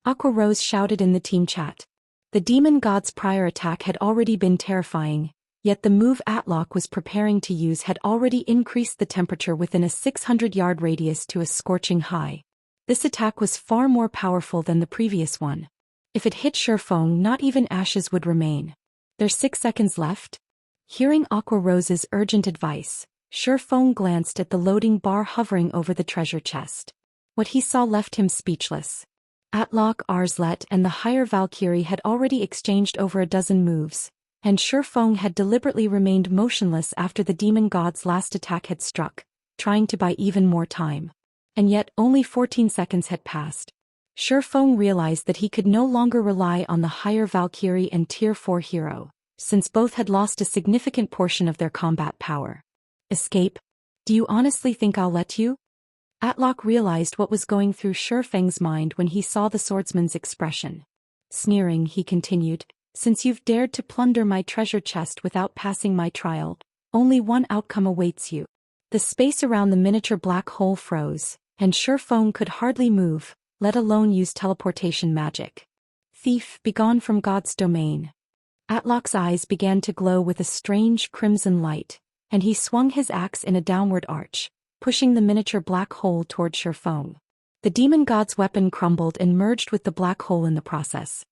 Aqua Rose shouted in the team chat. The demon god's prior attack had already been terrifying, yet the move Atlok was preparing to use had already increased the temperature within a 600-yard radius to a scorching high. This attack was far more powerful than the previous one. If it hit Feng, not even ashes would remain. There's 6 seconds left? Hearing Aqua Rose's urgent advice, Feng glanced at the loading bar hovering over the treasure chest. What he saw left him speechless. Atlok, Arslet and the higher Valkyrie had already exchanged over a dozen moves, and Feng had deliberately remained motionless after the demon god's last attack had struck, trying to buy even more time. And yet only 14 seconds had passed. Feng realized that he could no longer rely on the higher Valkyrie and Tier 4 hero, since both had lost a significant portion of their combat power. Escape? Do you honestly think I'll let you? Atlok realized what was going through Feng's mind when he saw the swordsman's expression. Sneering, he continued, since you've dared to plunder my treasure chest without passing my trial, only one outcome awaits you. The space around the miniature black hole froze, and Feng could hardly move, let alone use teleportation magic. Thief, begone from God's domain. Atlok's eyes began to glow with a strange crimson light, and he swung his axe in a downward arch, pushing the miniature black hole toward Feng. The demon god's weapon crumbled and merged with the black hole in the process.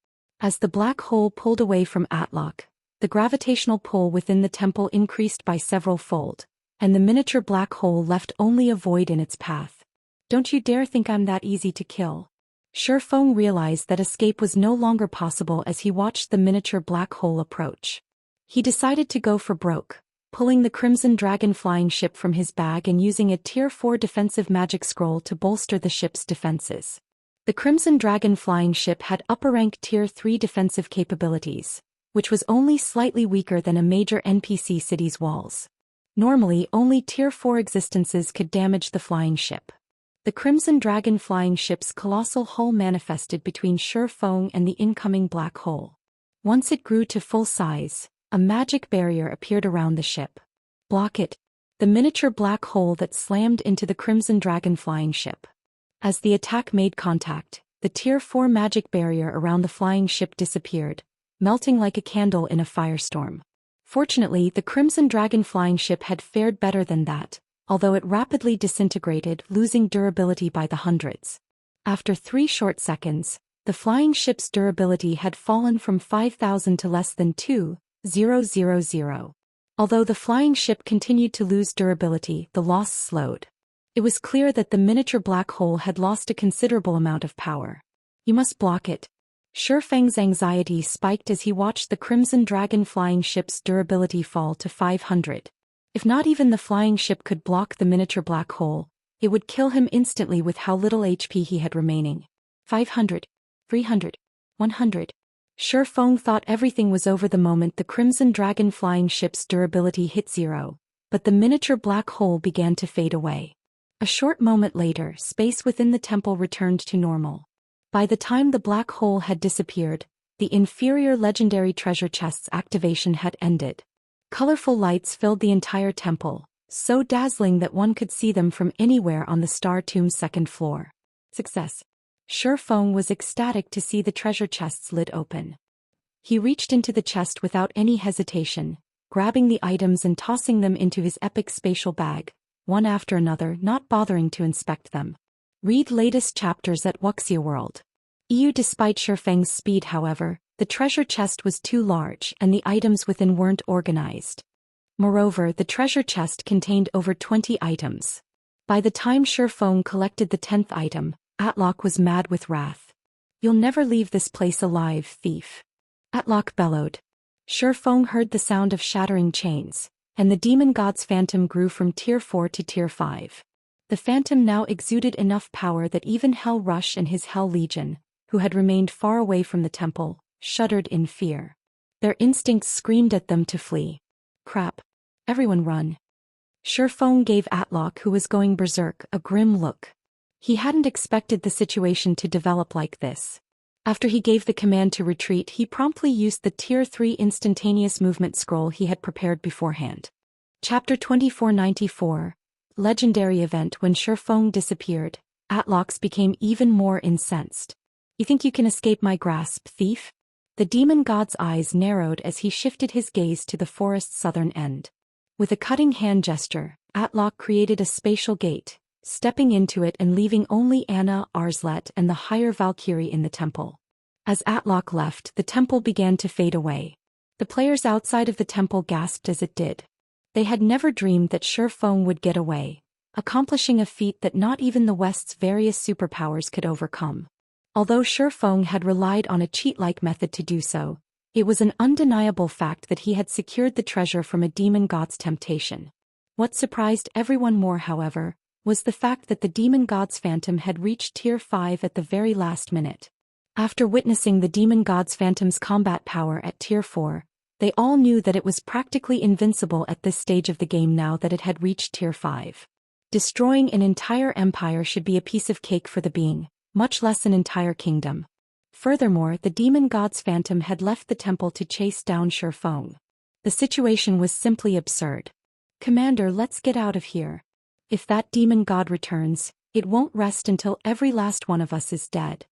As the black hole pulled away from Atlok, the gravitational pull within the temple increased by several fold, and the miniature black hole left only a void in its path. Don't you dare think I'm that easy to kill. Feng realized that escape was no longer possible as he watched the miniature black hole approach. He decided to go for broke, pulling the Crimson Dragon flying ship from his bag and using a Tier 4 defensive magic scroll to bolster the ship's defenses. The Crimson Dragon flying ship had upper-rank Tier 3 defensive capabilities, which was only slightly weaker than a major NPC city's walls. Normally, only Tier 4 existences could damage the flying ship. The Crimson Dragon flying ship's colossal hull manifested between Feng and the incoming black hole. Once it grew to full size, a magic barrier appeared around the ship. Block it. The miniature black hole that slammed into the Crimson Dragon flying ship. As the attack made contact, the Tier 4 magic barrier around the flying ship disappeared, melting like a candle in a firestorm. Fortunately, the Crimson Dragon flying ship had fared better than that, although it rapidly disintegrated, losing durability by the hundreds. After 3 short seconds, the flying ship's durability had fallen from 5,000 to less than 2,000. Although the flying ship continued to lose durability, the loss slowed. It was clear that the miniature black hole had lost a considerable amount of power. You must block it. Feng's anxiety spiked as he watched the Crimson Dragon flying ship's durability fall to 500. If not even the flying ship could block the miniature black hole, it would kill him instantly with how little HP he had remaining. 500, 300, 100. Feng thought everything was over the moment the Crimson Dragon flying ship's durability hit 0, but the miniature black hole began to fade away. A short moment later, space within the temple returned to normal. By the time the black hole had disappeared, the inferior legendary treasure chest's activation had ended. Colorful lights filled the entire temple, so dazzling that one could see them from anywhere on the Star Tomb's 2nd floor. Success. Feng was ecstatic to see the treasure chest's lid open. He reached into the chest without any hesitation, grabbing the items and tossing them into his epic spatial bag, one after another, not bothering to inspect them. Read latest chapters at Wuxia World. Despite Feng's speed, however, the treasure chest was too large and the items within weren't organized. Moreover, the treasure chest contained over 20 items. By the time Feng collected the 10th item, Atlok was mad with wrath. You'll never leave this place alive, thief. Atlok bellowed. Feng heard the sound of shattering chains, and the demon god's phantom grew from tier 4 to tier 5. The phantom now exuded enough power that even Hell Rush and his Hell Legion, who had remained far away from the temple, shuddered in fear. Their instincts screamed at them to flee. Crap. Everyone run. Shifeng gave Atlock, who was going berserk, a grim look. He hadn't expected the situation to develop like this. After he gave the command to retreat, he promptly used the Tier 3 instantaneous movement scroll he had prepared beforehand. Chapter 2494. Legendary event. When Shifeng disappeared, Atlox became even more incensed. You think you can escape my grasp, thief? The demon god's eyes narrowed as he shifted his gaze to the forest's southern end. With a cutting hand gesture, Atlock created a spatial gate, stepping into it and leaving only Anna, Arslet, and the higher Valkyrie in the temple. As Atlock left, the temple began to fade away. The players outside of the temple gasped as it did. They had never dreamed that Shifeng would get away, accomplishing a feat that not even the West's various superpowers could overcome. Although Shifeng had relied on a cheat-like method to do so, it was an undeniable fact that he had secured the treasure from a demon god's temptation. What surprised everyone more, however, was the fact that the demon god's phantom had reached tier 5 at the very last minute. After witnessing the demon god's phantom's combat power at tier 4, they all knew that it was practically invincible at this stage of the game now that it had reached tier 5. Destroying an entire empire should be a piece of cake for the being, much less an entire kingdom. Furthermore, the demon god's phantom had left the temple to chase down Shifeng. The situation was simply absurd. Commander, let's get out of here. If that demon god returns, it won't rest until every last one of us is dead.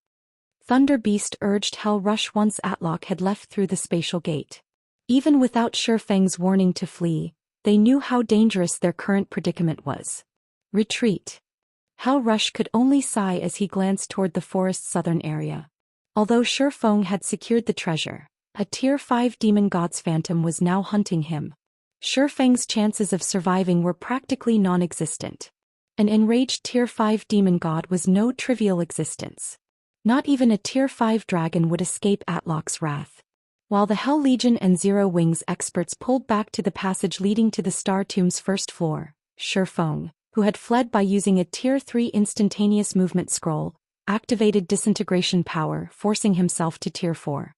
Thunder Beast urged Hell Rush once Atlock had left through the spatial gate. Even without Shifeng's warning to flee, they knew how dangerous their current predicament was. Retreat. Hell Rush could only sigh as he glanced toward the forest's southern area. Although Shifeng had secured the treasure, a tier 5 demon god's phantom was now hunting him. Shifeng's chances of surviving were practically non-existent. An enraged tier 5 demon god was no trivial existence. Not even a tier 5 dragon would escape Atlock's wrath. While the Hell Legion and Zero Wings experts pulled back to the passage leading to the Star Tomb's first floor, Shifeng, who had fled by using a tier 3 instantaneous movement scroll, activated disintegration power, forcing himself to tier 4.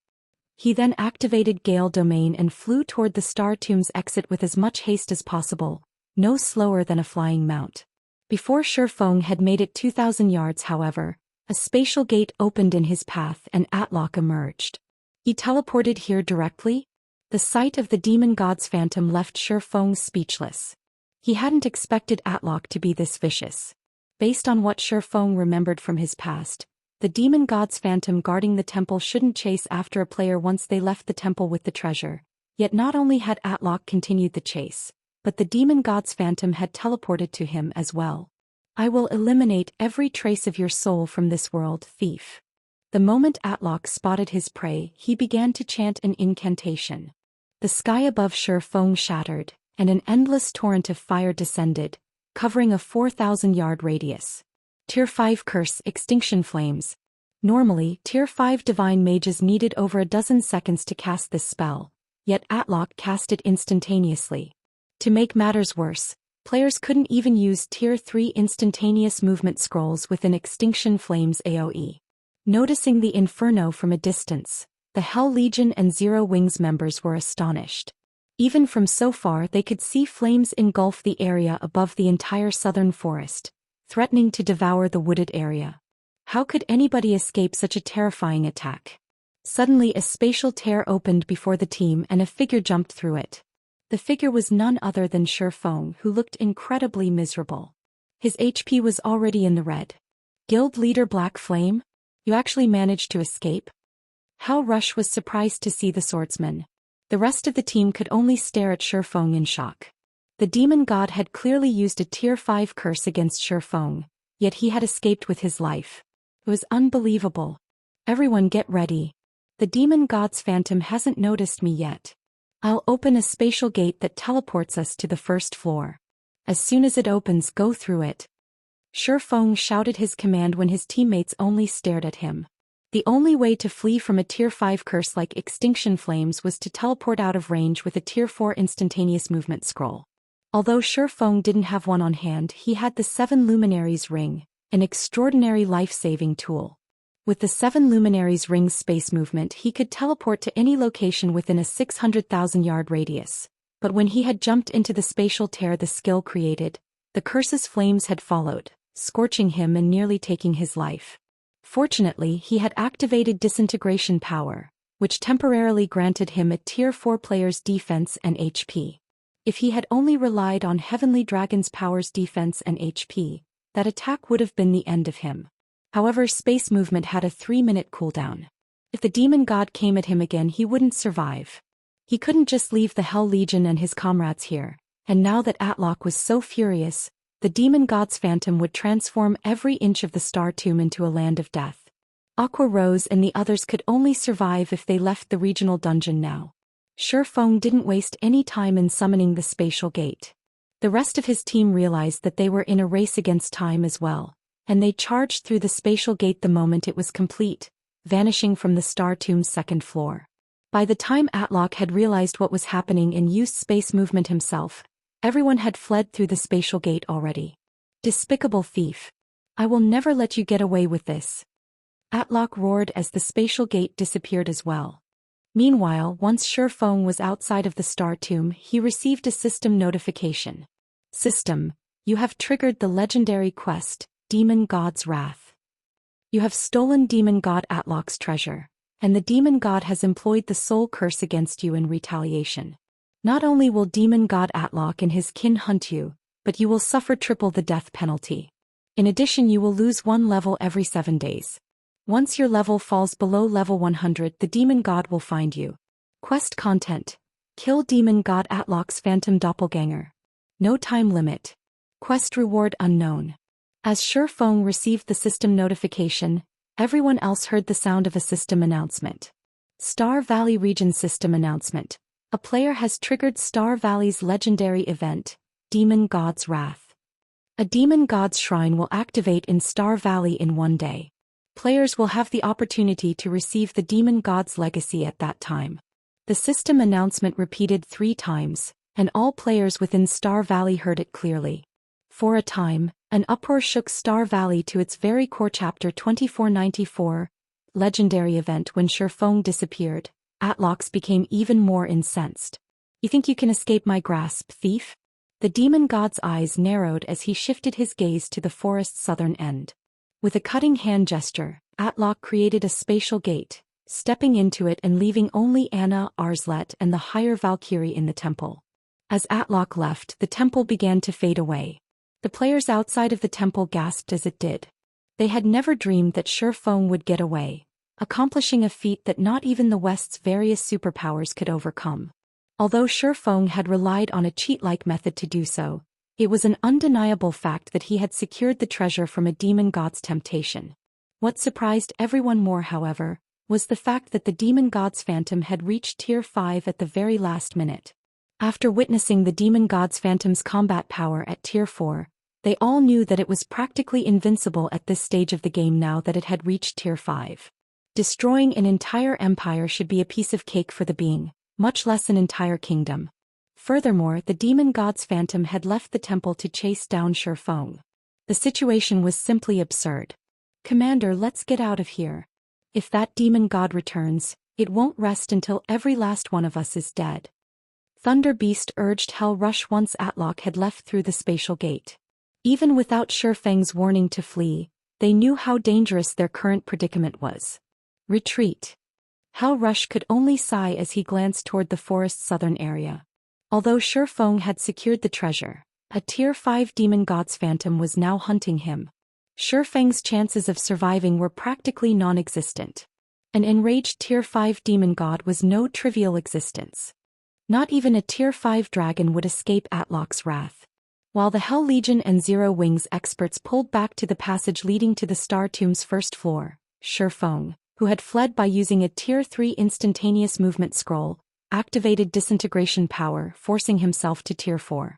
He then activated Gale Domain and flew toward the Star Tomb's exit with as much haste as possible, no slower than a flying mount. Before Shifeng had made it 2,000 yards, however, a spatial gate opened in his path and Atlock emerged. He teleported here directly? The sight of the demon god's phantom left Shifeng speechless. He hadn't expected Atlock to be this vicious. Based on what Shifeng remembered from his past, the demon god's phantom guarding the temple shouldn't chase after a player once they left the temple with the treasure. Yet not only had Atlock continued the chase, but the demon god's phantom had teleported to him as well. I will eliminate every trace of your soul from this world, thief. The moment Atlock spotted his prey, he began to chant an incantation. The sky above Shifeng shattered, and an endless torrent of fire descended, covering a 4,000-yard radius. Tier 5 Curse, Extinction Flames. Normally, Tier 5 Divine Mages needed over a dozen seconds to cast this spell, yet Atlock cast it instantaneously. To make matters worse, players couldn't even use Tier 3 instantaneous movement scrolls within Extinction Flames AoE. Noticing the inferno from a distance, the Hell Legion and Zero Wings members were astonished. Even from so far they could see flames engulf the area above the entire southern forest, threatening to devour the wooded area. How could anybody escape such a terrifying attack? Suddenly a spatial tear opened before the team and a figure jumped through it. The figure was none other than Shifeng, who looked incredibly miserable. His HP was already in the red. Guild leader Black Flame? You actually managed to escape? Hell Rush was surprised to see the swordsman. The rest of the team could only stare at Shifeng in shock. The demon god had clearly used a tier 5 curse against Shifeng, yet he had escaped with his life. It was unbelievable. Everyone get ready. The demon god's phantom hasn't noticed me yet. I'll open a spatial gate that teleports us to the first floor. As soon as it opens, go through it. Shifeng shouted his command when his teammates only stared at him. The only way to flee from a Tier 5 curse like Extinction Flames was to teleport out of range with a Tier 4 instantaneous movement scroll. Although Shifeng didn't have one on hand, he had the 7 Luminaries Ring, an extraordinary life-saving tool. With the 7 Luminaries Ring's space movement, he could teleport to any location within a 600,000-yard radius. But when he had jumped into the spatial tear the skill created, the curse's flames had followed, scorching him and nearly taking his life. Fortunately, he had activated Disintegration Power, which temporarily granted him a Tier 4 player's defense and HP. If he had only relied on Heavenly Dragon's Power's defense and HP, that attack would have been the end of him. However, space movement had a 3-minute cooldown. If the demon god came at him again, he wouldn't survive. He couldn't just leave the Hell Legion and his comrades here, and now that Atlok was so furious, the demon god's phantom would transform every inch of the Star Tomb into a land of death. Aqua Rose and the others could only survive if they left the regional dungeon now. Shifeng didn't waste any time in summoning the spatial gate. The rest of his team realized that they were in a race against time as well, and they charged through the spatial gate the moment it was complete, vanishing from the Star Tomb's 2nd floor. By the time Atlok had realized what was happening and used space movement himself, everyone had fled through the spatial gate already. Despicable thief! I will never let you get away with this! Atlok roared as the spatial gate disappeared as well. Meanwhile, once Shifeng was outside of the Star Tomb, he received a system notification. System, you have triggered the legendary quest, Demon God's Wrath. You have stolen Demon God Atlok's treasure, and the Demon God has employed the soul curse against you in retaliation. Not only will Demon God Atlok and his kin hunt you, but you will suffer triple the death penalty. In addition, you will lose 1 level every 7 days. Once your level falls below level 100, the Demon God will find you. Quest content: kill Demon God Atlok's phantom doppelganger. No time limit. Quest reward unknown. As Shifeng received the system notification, everyone else heard the sound of a system announcement. Star Valley Region System Announcement. A player has triggered Star Valley's legendary event, Demon God's Wrath. A Demon God's Shrine will activate in Star Valley in 1 day. Players will have the opportunity to receive the Demon God's legacy at that time. The system announcement repeated 3 times, and all players within Star Valley heard it clearly. For a time, an uproar shook Star Valley to its very core. Chapter 2494, Legendary Event. When Shifeng disappeared, Atlox became even more incensed. You think you can escape my grasp, thief? The demon god's eyes narrowed as he shifted his gaze to the forest's southern end. With a cutting hand gesture, Atlok created a spatial gate, stepping into it and leaving only Anna, Arslet, and the higher Valkyrie in the temple. As Atlok left, the temple began to fade away. The players outside of the temple gasped as it did. They had never dreamed that Shifeng would get away, accomplishing a feat that not even the West's various superpowers could overcome. Although Shifeng had relied on a cheat-like method to do so, it was an undeniable fact that he had secured the treasure from a demon god's temptation. What surprised everyone more, however, was the fact that the demon god's phantom had reached Tier 5 at the very last minute. After witnessing the demon god's phantom's combat power at Tier 4, they all knew that it was practically invincible at this stage of the game now that it had reached Tier 5. Destroying an entire empire should be a piece of cake for the being, much less an entire kingdom. Furthermore, the demon god's phantom had left the temple to chase down Shifeng. The situation was simply absurd. Commander, let's get out of here. If that demon god returns, it won't rest until every last one of us is dead. Thunder Beast urged Hell Rush once Atlok had left through the spatial gate. Even without Shifeng's warning to flee, they knew how dangerous their current predicament was. Retreat. Hell Rush could only sigh as he glanced toward the forest's southern area. Although Shifeng had secured the treasure, a Tier 5 demon god's phantom was now hunting him. Shifeng's chances of surviving were practically non-existent. An enraged Tier 5 demon god was no trivial existence. Not even a Tier 5 dragon would escape Atlok's wrath. While the Hell Legion and Zero Wings experts pulled back to the passage leading to the Star Tomb's first floor, Shifeng, who had fled by using a Tier 3 instantaneous movement scroll, activated disintegration power, forcing himself to Tier 4.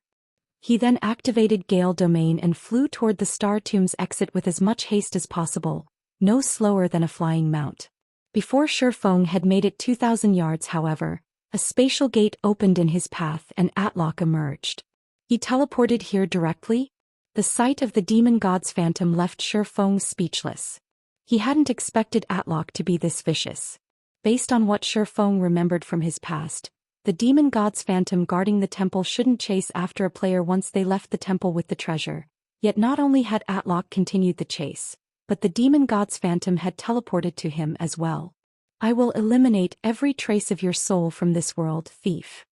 He then activated Gale Domain and flew toward the Star Tomb's exit with as much haste as possible, no slower than a flying mount. Before Shifeng had made it 2,000 yards, however, a spatial gate opened in his path and Atlok emerged. He teleported here directly? The sight of the demon god's phantom left Shifeng speechless. He hadn't expected Atlok to be this vicious. Based on what Shifeng remembered from his past, the demon god's phantom guarding the temple shouldn't chase after a player once they left the temple with the treasure. Yet not only had Atlok continued the chase, but the demon god's phantom had teleported to him as well. I will eliminate every trace of your soul from this world, thief.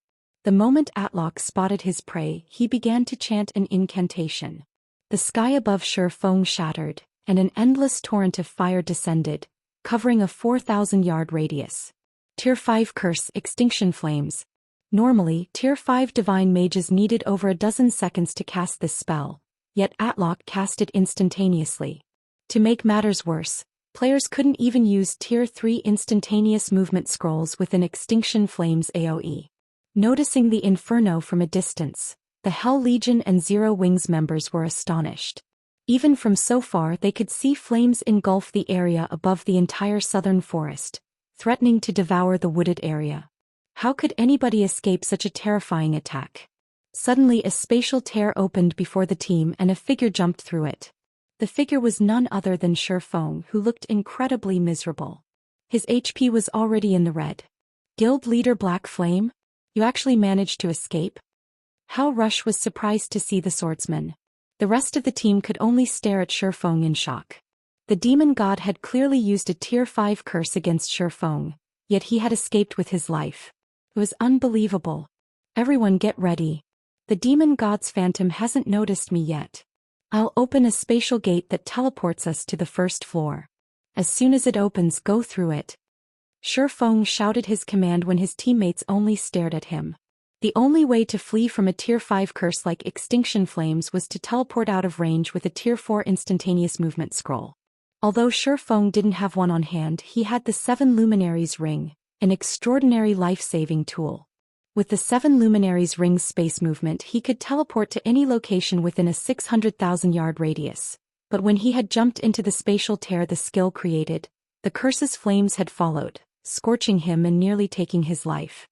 The moment Atlok spotted his prey, he began to chant an incantation. The sky above Shifeng shattered, and an endless torrent of fire descended, covering a 4,000-yard radius. Tier 5 Curse Extinction Flames. Normally, Tier 5 Divine Mages needed over a dozen seconds to cast this spell, yet Atlok cast it instantaneously. To make matters worse, players couldn't even use Tier 3 instantaneous movement scrolls within Extinction Flames AoE. Noticing the inferno from a distance, the Hell Legion and Zero Wings members were astonished. Even from so far they could see flames engulf the area above the entire southern forest, threatening to devour the wooded area. How could anybody escape such a terrifying attack? Suddenly a spatial tear opened before the team and a figure jumped through it. The figure was none other than Shifeng, who looked incredibly miserable. His HP was already in the red. Guild leader Black Flame? You actually managed to escape? How Rush was surprised to see the swordsman. The rest of the team could only stare at Shifeng in shock. The demon god had clearly used a Tier 5 curse against Shifeng, yet he had escaped with his life. It was unbelievable. Everyone get ready. The demon god's phantom hasn't noticed me yet. I'll open a spatial gate that teleports us to the first floor. As soon as it opens, go through it. Shifeng shouted his command when his teammates only stared at him. The only way to flee from a Tier 5 curse like Extinction Flames was to teleport out of range with a Tier 4 instantaneous movement scroll. Although Shifeng didn't have one on hand, he had the 7 Luminaries Ring, an extraordinary life-saving tool. With the 7 Luminaries Ring's space movement, he could teleport to any location within a 600,000-yard radius. But when he had jumped into the spatial tear the skill created, the curse's flames had followed, scorching him and nearly taking his life.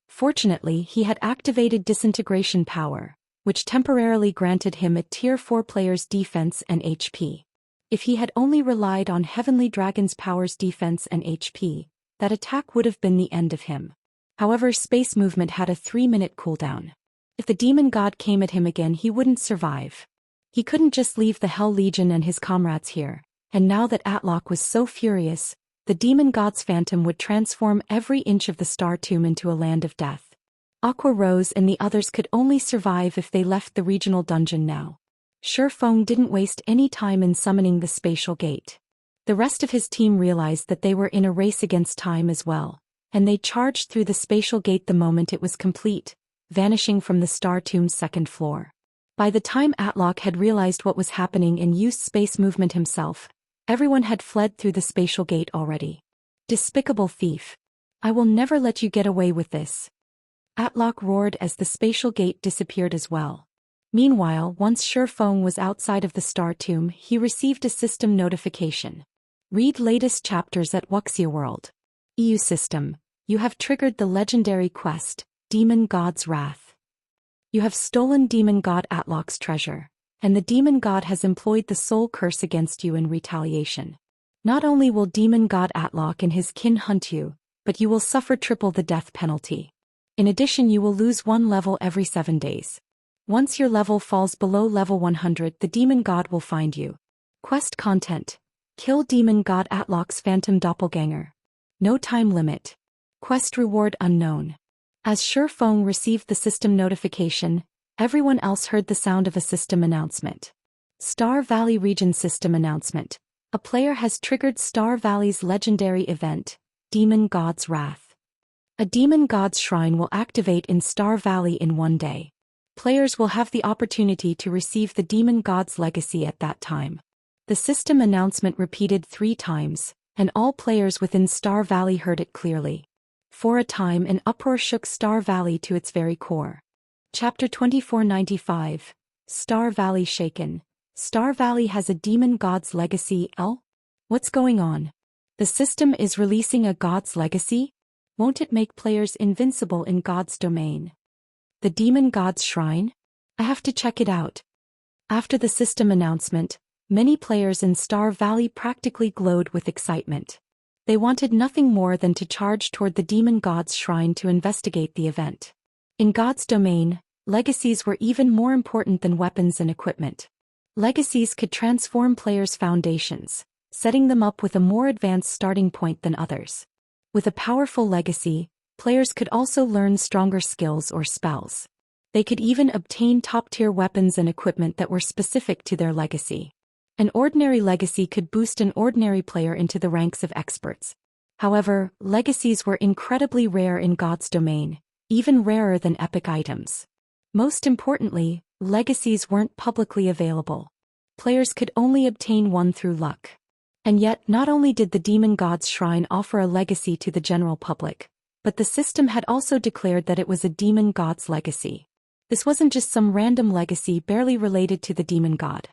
Fortunately, he had activated Disintegration Power, which temporarily granted him a Tier 4 player's defense and HP. If he had only relied on Heavenly Dragon's Power's defense and HP, that attack would have been the end of him. However, space movement had a 3-minute cooldown. If the demon god came at him again, he wouldn't survive. He couldn't just leave the Hell Legion and his comrades here, and now that Atlok was so furious, the demon god's phantom would transform every inch of the Star Tomb into a land of death. Aqua Rose and the others could only survive if they left the regional dungeon now. Shifeng didn't waste any time in summoning the spatial gate. The rest of his team realized that they were in a race against time as well, and they charged through the spatial gate the moment it was complete, vanishing from the Star Tomb's second floor. By the time Atlok had realized what was happening and used space movement himself, everyone had fled through the spatial gate already. Despicable thief. I will never let you get away with this. Atlok roared as the spatial gate disappeared as well. Meanwhile, once Shifeng was outside of the Star Tomb, he received a system notification. Read latest chapters at Wuxia World. EU system. You have triggered the legendary quest, Demon God's Wrath. You have stolen Demon God Atlok's treasure, and the Demon God has employed the soul curse against you in retaliation. Not only will Demon God Atlok and his kin hunt you, but you will suffer triple the death penalty. In addition, you will lose 1 level every 7 days. Once your level falls below level 100, the Demon God will find you. Quest content. Kill Demon God Atlok's phantom doppelganger. No time limit. Quest reward unknown. As Shifeng received the system notification, everyone else heard the sound of a system announcement. Star Valley Region System Announcement. A player has triggered Star Valley's legendary event, Demon God's Wrath. A Demon God's Shrine will activate in Star Valley in 1 day. Players will have the opportunity to receive the Demon God's legacy at that time. The system announcement repeated 3 times, and all players within Star Valley heard it clearly. For a time, an uproar shook Star Valley to its very core. Chapter 2495. Star Valley Shaken. Star Valley has a Demon God's legacy. L? What's going on? The system is releasing a God's Legacy? Won't it make players invincible in God's domain? The Demon God's Shrine? I have to check it out. After the system announcement, many players in Star Valley practically glowed with excitement. They wanted nothing more than to charge toward the Demon God's Shrine to investigate the event. In God's domain, legacies were even more important than weapons and equipment. Legacies could transform players' foundations, setting them up with a more advanced starting point than others. With a powerful legacy, players could also learn stronger skills or spells. They could even obtain top-tier weapons and equipment that were specific to their legacy. An ordinary legacy could boost an ordinary player into the ranks of experts. However, legacies were incredibly rare in God's domain, even rarer than epic items. Most importantly, legacies weren't publicly available. Players could only obtain one through luck. And yet, not only did the Demon God's Shrine offer a legacy to the general public, but the system had also declared that it was a Demon God's legacy. This wasn't just some random legacy barely related to the Demon God.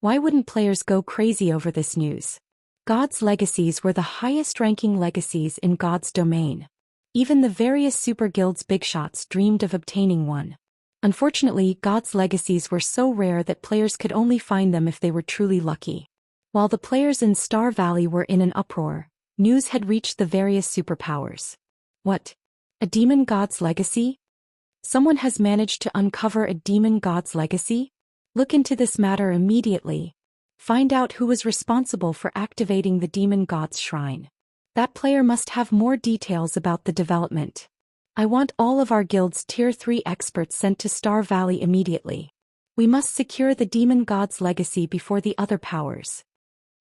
Why wouldn't players go crazy over this news? God's legacies were the highest-ranking legacies in God's domain. Even the various super guilds big shots dreamed of obtaining one. Unfortunately, God's legacies were so rare that players could only find them if they were truly lucky. While the players in Star Valley were in an uproar, news had reached the various superpowers. What? A Demon God's legacy? Someone has managed to uncover a Demon God's legacy? Look into this matter immediately. Find out who was responsible for activating the Demon God's Shrine. That player must have more details about the development. I want all of our guild's Tier 3 experts sent to Star Valley immediately. We must secure the Demon God's legacy before the other powers.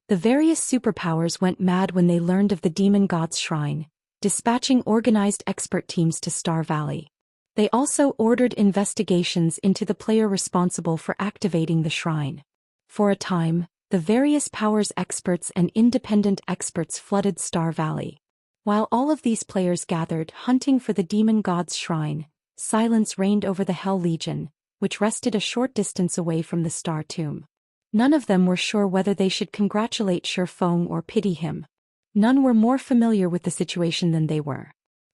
The various superpowers went mad when they learned of the Demon God's Shrine, dispatching organized expert teams to Star Valley. They also ordered investigations into the player responsible for activating the shrine. For a time, the various powers experts and independent experts flooded Star Valley. While all of these players gathered hunting for the Demon God's Shrine, silence reigned over the Hell Legion, which rested a short distance away from the Star Tomb. None of them were sure whether they should congratulate Shifeng or pity him. None were more familiar with the situation than they were.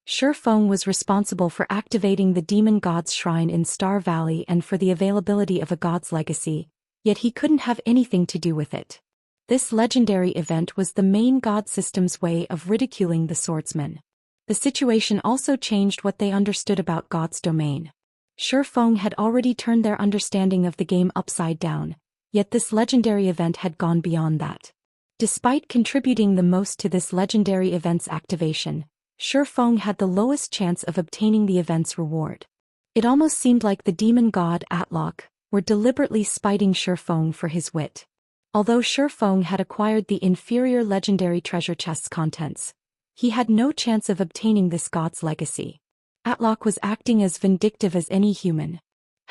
Shifeng was responsible for activating the Demon God's Shrine in Star Valley and for the availability of a God's Legacy, yet he couldn't have anything to do with it. This legendary event was the main God system's way of ridiculing the swordsman. The situation also changed what they understood about God's domain. Shifeng had already turned their understanding of the game upside down, yet this legendary event had gone beyond that. Despite contributing the most to this legendary event's activation, Shifeng had the lowest chance of obtaining the event's reward. It almost seemed like the demon god Atlock were deliberately spiting Shifeng for his wit. Although Shifeng had acquired the inferior legendary treasure chest's contents, he had no chance of obtaining this god's legacy. Atlock was acting as vindictive as any human.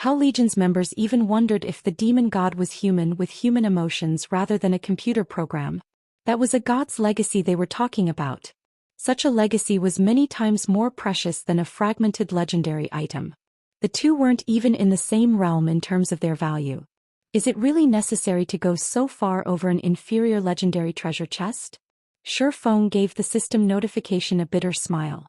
Hell Legion's members even wondered if the demon god was human with human emotions rather than a computer program. That was a god's legacy they were talking about. Such a legacy was many times more precious than a fragmented legendary item. The two weren't even in the same realm in terms of their value. Is it really necessary to go so far over an inferior legendary treasure chest? Shifeng gave the system notification a bitter smile.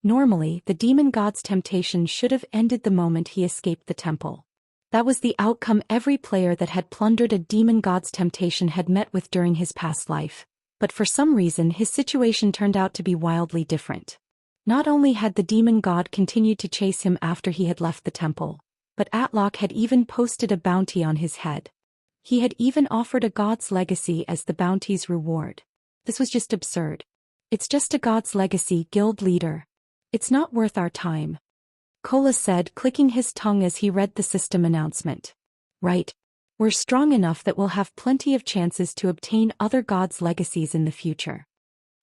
Normally, the demon god's temptation should have ended the moment he escaped the temple. That was the outcome every player that had plundered a demon god's temptation had met with during his past life, but for some reason his situation turned out to be wildly different. Not only had the demon god continued to chase him after he had left the temple, but Atlock had even posted a bounty on his head. He had even offered a god's legacy as the bounty's reward. This was just absurd. It's just a god's legacy, guild leader. It's not worth our time. Kola said, clicking his tongue as he read the system announcement. Right. We're strong enough that we'll have plenty of chances to obtain other gods' legacies in the future.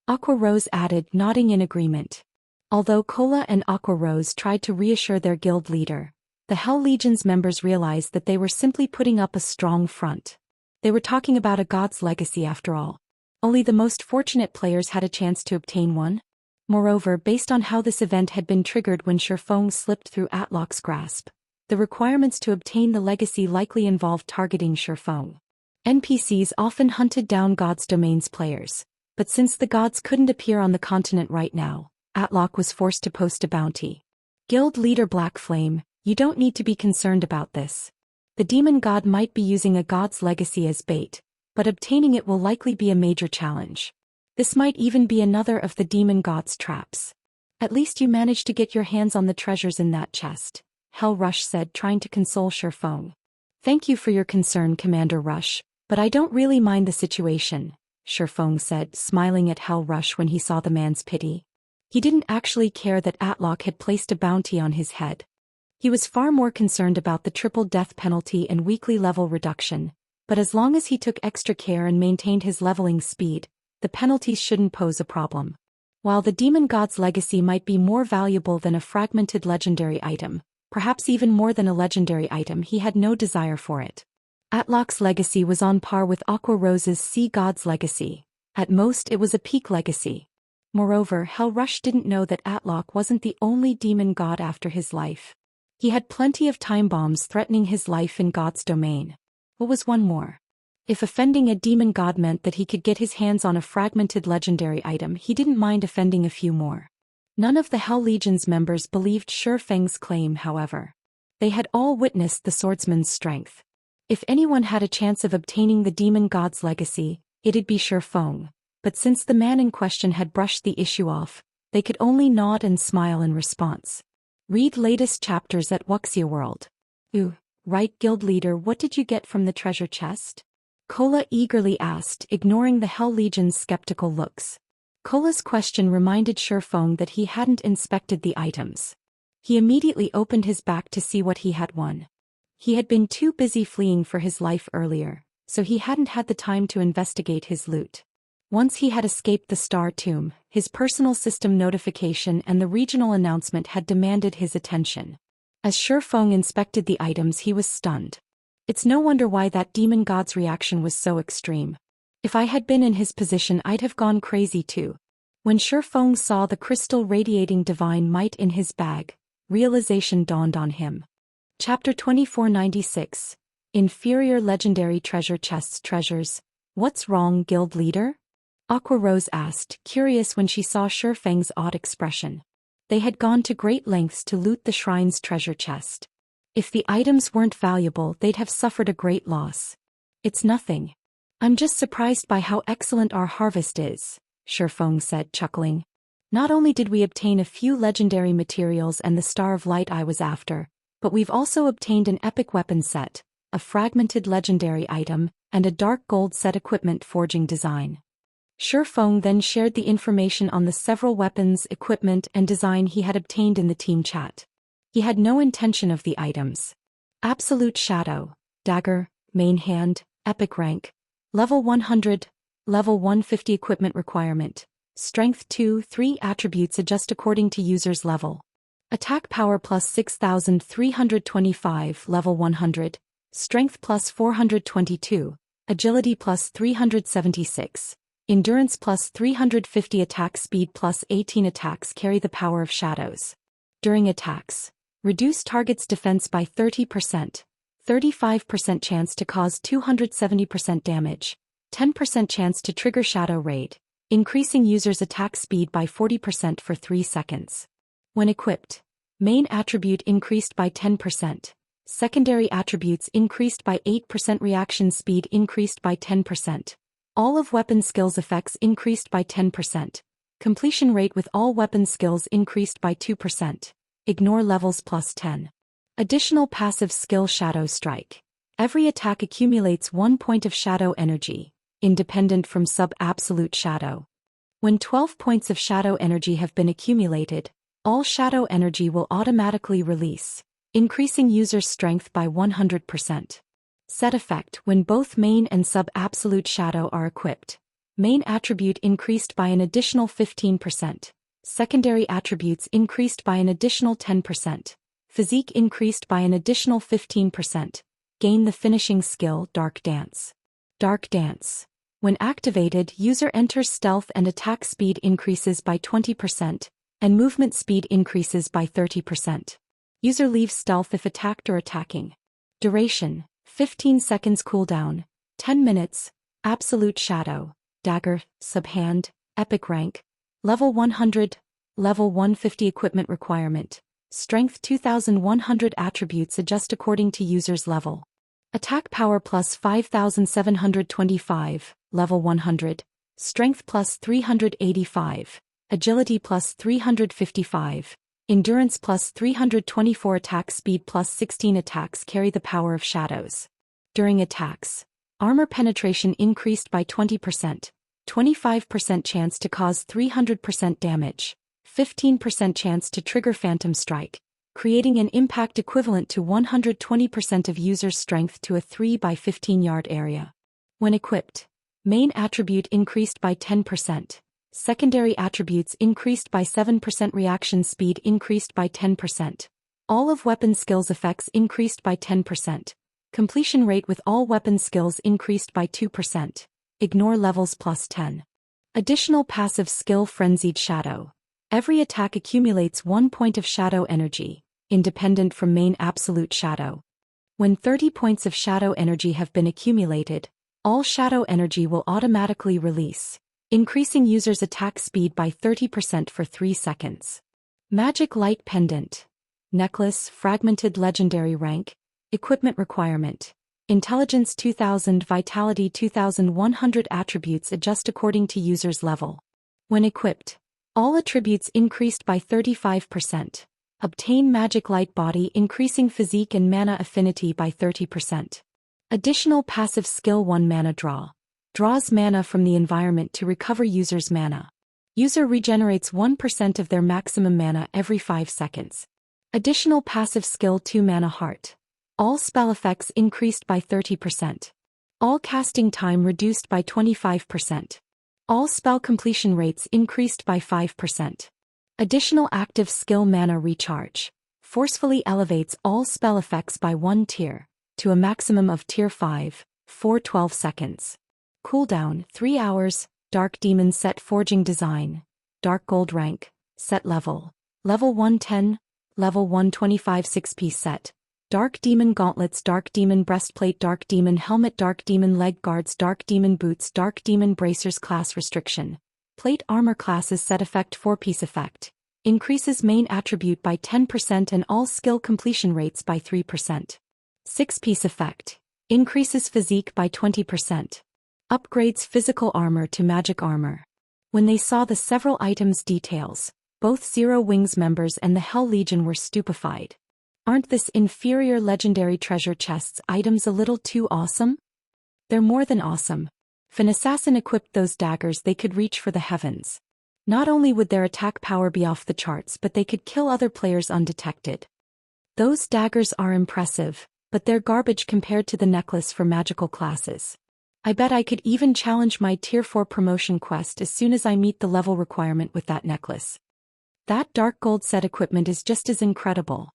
Aqua Rose added, nodding in agreement. Although Kola and Aqua Rose tried to reassure their guild leader, the Hell Legion's members realized that they were simply putting up a strong front. They were talking about a god's legacy after all. Only the most fortunate players had a chance to obtain one. Moreover, based on how this event had been triggered when Shifeng slipped through Atlock's grasp, the requirements to obtain the legacy likely involved targeting Shifeng. NPCs often hunted down gods' domains players, but since the gods couldn't appear on the continent right now, Atlock was forced to post a bounty. Guild leader Black Flame, you don't need to be concerned about this. The demon god might be using a god's legacy as bait, but obtaining it will likely be a major challenge. This might even be another of the demon god's traps. At least you managed to get your hands on the treasures in that chest, Hell Rush said, trying to console Shifeng. Thank you for your concern, Commander Rush, but I don't really mind the situation, Shifeng said, smiling at Hell Rush when he saw the man's pity. He didn't actually care that Atlock had placed a bounty on his head. He was far more concerned about the triple death penalty and weekly level reduction, but as long as he took extra care and maintained his leveling speed, the penalties shouldn't pose a problem. While the demon god's legacy might be more valuable than a fragmented legendary item, perhaps even more than a legendary item, he had no desire for it. Atlock's legacy was on par with Aqua Rose's sea god's legacy. At most it was a peak legacy. Moreover, Hell Rush didn't know that Atlock wasn't the only demon god after his life. He had plenty of time bombs threatening his life in God's domain. What was one more? If offending a demon god meant that he could get his hands on a fragmented legendary item, he didn't mind offending a few more. None of the Hell Legion's members believed Shifeng's claim, however. They had all witnessed the swordsman's strength. If anyone had a chance of obtaining the demon god's legacy, it'd be Shifeng, but since the man in question had brushed the issue off, they could only nod and smile in response. Read latest chapters at Wuxia World. Ooh, right, guild leader, what did you get from the treasure chest? Kola eagerly asked, ignoring the Hell Legion's skeptical looks. Kola's question reminded Shifeng that he hadn't inspected the items. He immediately opened his back to see what he had won. He had been too busy fleeing for his life earlier, so he hadn't had the time to investigate his loot. Once he had escaped the Star Tomb, his personal system notification and the regional announcement had demanded his attention. As Shifeng inspected the items, he was stunned. It's no wonder why that demon god's reaction was so extreme. If I had been in his position, I'd have gone crazy too. When Shifeng saw the crystal radiating divine might in his bag, realization dawned on him. Chapter 2496. Inferior Legendary Treasure Chests. Treasures. What's wrong, guild leader? Aqua Rose asked, curious when she saw Shifeng's odd expression. They had gone to great lengths to loot the shrine's treasure chest. If the items weren't valuable, they'd have suffered a great loss. It's nothing. I'm just surprised by how excellent our harvest is, Shifeng said, chuckling. Not only did we obtain a few legendary materials and the Star of Light I was after, but we've also obtained an epic weapon set, a fragmented legendary item, and a dark gold set equipment forging design. Shifeng then shared the information on the several weapons, equipment, and design he had obtained in the team chat. He had no intention of the items. Absolute Shadow, Dagger, Main Hand, Epic Rank, Level 100, Level 150 Equipment Requirement, Strength 2-3 Attributes adjust according to user's level. Attack Power plus 6,325 Level 100, Strength plus 422, Agility plus 376, Endurance plus 350 Attack Speed plus 18 Attacks carry the power of shadows. During attacks, reduce target's defense by 30%, 35% chance to cause 270% damage, 10% chance to trigger Shadow Raid, increasing user's attack speed by 40% for 3 seconds. When equipped, main attribute increased by 10%, secondary attributes increased by 8%, reaction speed increased by 10%, all of weapon skills effects increased by 10%, completion rate with all weapon skills increased by 2%. Ignore levels plus 10. Additional passive skill Shadow Strike. Every attack accumulates 1 point of shadow energy, independent from sub-absolute shadow. When 12 points of shadow energy have been accumulated, all shadow energy will automatically release, increasing user's strength by 100%. Set effect: when both main and sub-absolute shadow are equipped, main attribute increased by an additional 15%. Secondary attributes increased by an additional 10%, physique increased by an additional 15%, gain the finishing skill Dark Dance. Dark Dance. When activated, user enters stealth and attack speed increases by 20%, and movement speed increases by 30%. User leaves stealth if attacked or attacking. Duration: 15 seconds cooldown, 10 minutes, Absolute Shadow, Dagger, Subhand, Epic Rank, Level 100, Level 150 Equipment Requirement, Strength 2100 Attributes adjust according to user's level. Attack Power plus 5725, Level 100, Strength plus 385, Agility plus 355, Endurance plus 324 Attack Speed plus 16 Attacks carry the power of shadows. During attacks, armor penetration increased by 20%, 25% chance to cause 300% damage, 15% chance to trigger Phantom Strike, creating an impact equivalent to 120% of user's strength to a 3 by 15 yard area. When equipped, main attribute increased by 10%. Secondary attributes increased by 7%, reaction speed increased by 10%. All of weapon skills effects increased by 10%. Completion rate with all weapon skills increased by 2%. Ignore levels plus 10. Additional passive skill Frenzied Shadow. Every attack accumulates 1 point of shadow energy, independent from main absolute shadow. When 30 points of shadow energy have been accumulated, all shadow energy will automatically release, increasing user's attack speed by 30% for 3 seconds. Magic Light Pendant. Necklace, Fragmented Legendary Rank, Equipment Requirement, Intelligence 2000, Vitality 2100 Attributes adjust according to user's level. When equipped, all attributes increased by 35%. Obtain Magic Light Body, increasing physique and mana affinity by 30%. Additional passive skill 1 Mana Draw. Draws mana from the environment to recover user's mana. User regenerates 1% of their maximum mana every 5 seconds. Additional passive skill 2 Mana Heart. All spell effects increased by 30%. All casting time reduced by 25%. All spell completion rates increased by 5%. Additional active skill Mana Recharge. Forcefully elevates all spell effects by 1 tier, to a maximum of tier 5, for 12 seconds. Cooldown 3 hours, Dark Demon Set Forging Design, Dark Gold Rank, Set Level, Level 110, Level 125 6-piece set, Dark Demon Gauntlets, Dark Demon Breastplate, Dark Demon Helmet, Dark Demon Leg Guards, Dark Demon Boots, Dark Demon Bracers. Class Restriction. Plate Armor Classes Set Effect 4-piece effect. Increases main attribute by 10% and all skill completion rates by 3%. 6-piece effect. Increases physique by 20%. Upgrades physical armor to magic armor. When they saw the several items details, both Zero Wings members and the Hell Legion were stupefied. Aren't this inferior legendary treasure chests items a little too awesome? They're more than awesome. If an assassin equipped those daggers, they could reach for the heavens. Not only would their attack power be off the charts, but they could kill other players undetected. Those daggers are impressive, but they're garbage compared to the necklace for magical classes. I bet I could even challenge my tier 4 promotion quest as soon as I meet the level requirement with that necklace. That dark gold set equipment is just as incredible.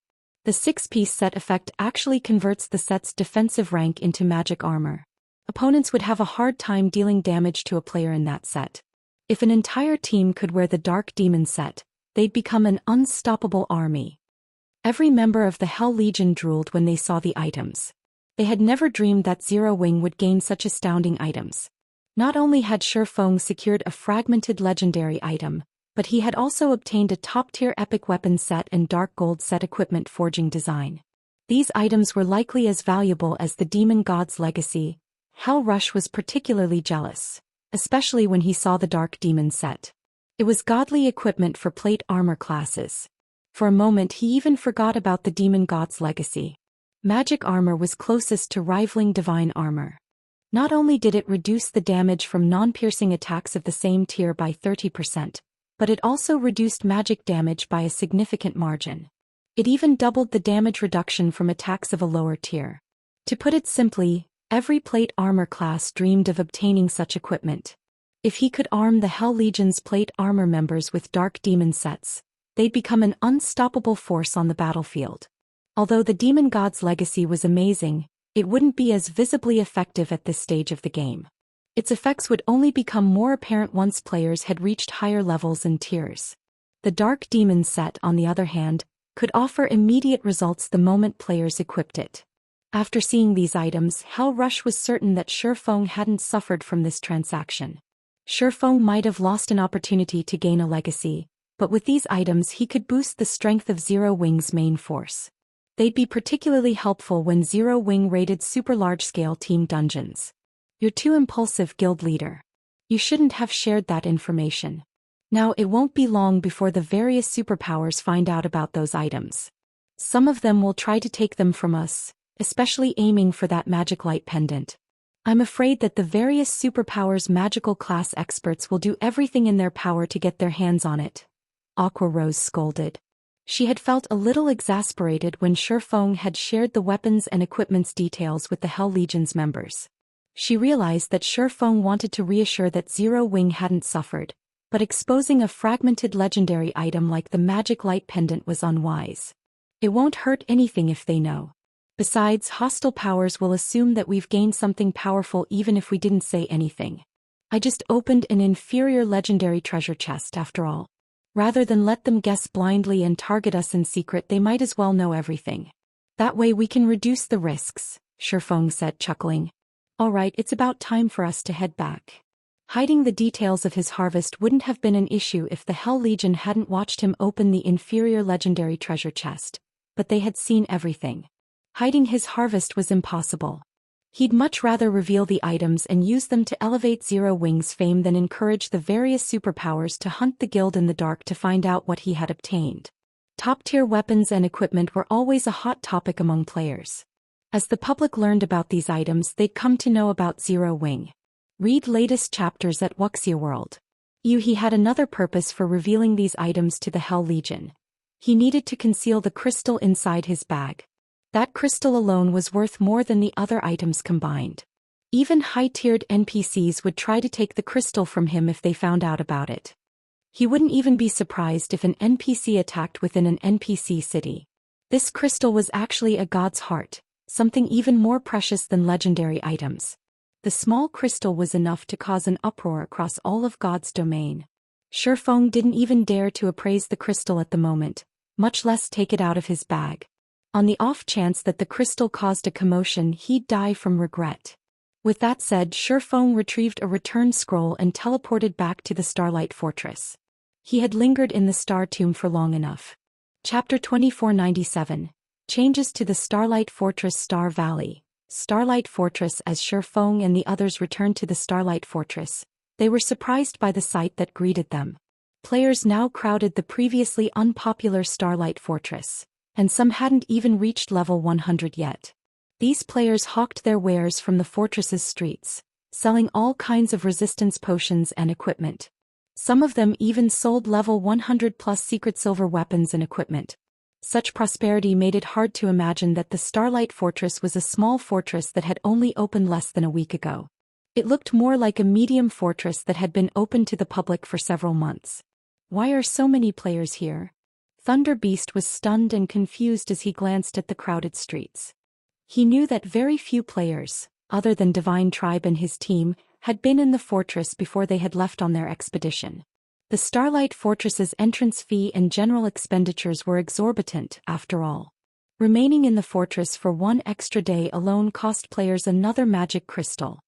The 6-piece set effect actually converts the set's defensive rank into magic armor. Opponents would have a hard time dealing damage to a player in that set. If an entire team could wear the Dark Demon set, they'd become an unstoppable army. Every member of the Hell Legion drooled when they saw the items. They had never dreamed that Zero Wing would gain such astounding items. Not only had Shifeng secured a fragmented legendary item, but he had also obtained a top-tier epic weapon set and dark gold set equipment forging design. These items were likely as valuable as the Demon God's legacy. Hell Rush was particularly jealous, especially when he saw the Dark Demon set. It was godly equipment for plate armor classes. For a moment he even forgot about the Demon God's legacy. Magic armor was closest to rivaling divine armor. Not only did it reduce the damage from non-piercing attacks of the same tier by 30%, but it also reduced magic damage by a significant margin. It even doubled the damage reduction from attacks of a lower tier. To put it simply, every plate armor class dreamed of obtaining such equipment. If he could arm the Hell Legion's plate armor members with Dark Demon sets, they'd become an unstoppable force on the battlefield. Although the Demon God's legacy was amazing, it wouldn't be as visibly effective at this stage of the game. Its effects would only become more apparent once players had reached higher levels and tiers. The Dark Demon set, on the other hand, could offer immediate results the moment players equipped it. After seeing these items, Hal Rush was certain that Shifeng hadn't suffered from this transaction. Shifeng might have lost an opportunity to gain a legacy, but with these items he could boost the strength of Zero Wing's main force. They'd be particularly helpful when Zero Wing raided super large-scale team dungeons. You're too impulsive, guild leader. You shouldn't have shared that information. Now it won't be long before the various superpowers find out about those items. Some of them will try to take them from us, especially aiming for that magic light pendant. I'm afraid that the various superpowers' magical class experts will do everything in their power to get their hands on it. Aqua Rose scolded. She had felt a little exasperated when Shifeng had shared the weapons and equipment's details with the Hell Legion's members. She realized that Shifeng wanted to reassure that Zero Wing hadn't suffered, but exposing a fragmented legendary item like the magic light pendant was unwise. It won't hurt anything if they know. Besides, hostile powers will assume that we've gained something powerful even if we didn't say anything. I just opened an inferior legendary treasure chest after all. Rather than let them guess blindly and target us in secret, they might as well know everything. That way we can reduce the risks, Shifeng said, chuckling. All right, it's about time for us to head back. Hiding the details of his harvest wouldn't have been an issue if the Hell Legion hadn't watched him open the inferior legendary treasure chest, but they had seen everything. Hiding his harvest was impossible. He'd much rather reveal the items and use them to elevate Zero Wing's fame than encourage the various superpowers to hunt the guild in the dark to find out what he had obtained. Top-tier weapons and equipment were always a hot topic among players. As the public learned about these items, they'd come to know about Zero Wing. Read latest chapters at Wuxia World. He had another purpose for revealing these items to the Hell Legion. He needed to conceal the crystal inside his bag. That crystal alone was worth more than the other items combined. Even high-tiered NPCs would try to take the crystal from him if they found out about it. He wouldn't even be surprised if an NPC attacked within an NPC city. This crystal was actually a god's heart, something even more precious than legendary items. The small crystal was enough to cause an uproar across all of God's domain. Shifeng didn't even dare to appraise the crystal at the moment, much less take it out of his bag. On the off chance that the crystal caused a commotion, he'd die from regret. With that said, Shifeng retrieved a return scroll and teleported back to the Starlight Fortress. He had lingered in the Star Tomb for long enough. Chapter 2497. Changes to the Starlight Fortress. Star Valley. Starlight Fortress. As Shifeng and the others returned to the Starlight Fortress, they were surprised by the sight that greeted them. Players now crowded the previously unpopular Starlight Fortress, and some hadn't even reached level 100 yet. These players hawked their wares from the fortress's streets, selling all kinds of resistance potions and equipment. Some of them even sold level 100+ secret silver weapons and equipment. Such prosperity made it hard to imagine that the Starlight Fortress was a small fortress that had only opened less than a week ago. It looked more like a medium fortress that had been open to the public for several months. Why are so many players here? Thunder Beast was stunned and confused as he glanced at the crowded streets. He knew that very few players, other than Divine Tribe and his team, had been in the fortress before they had left on their expedition. The Starlight Fortress's entrance fee and general expenditures were exorbitant, after all. Remaining in the fortress for one extra day alone cost players another magic crystal.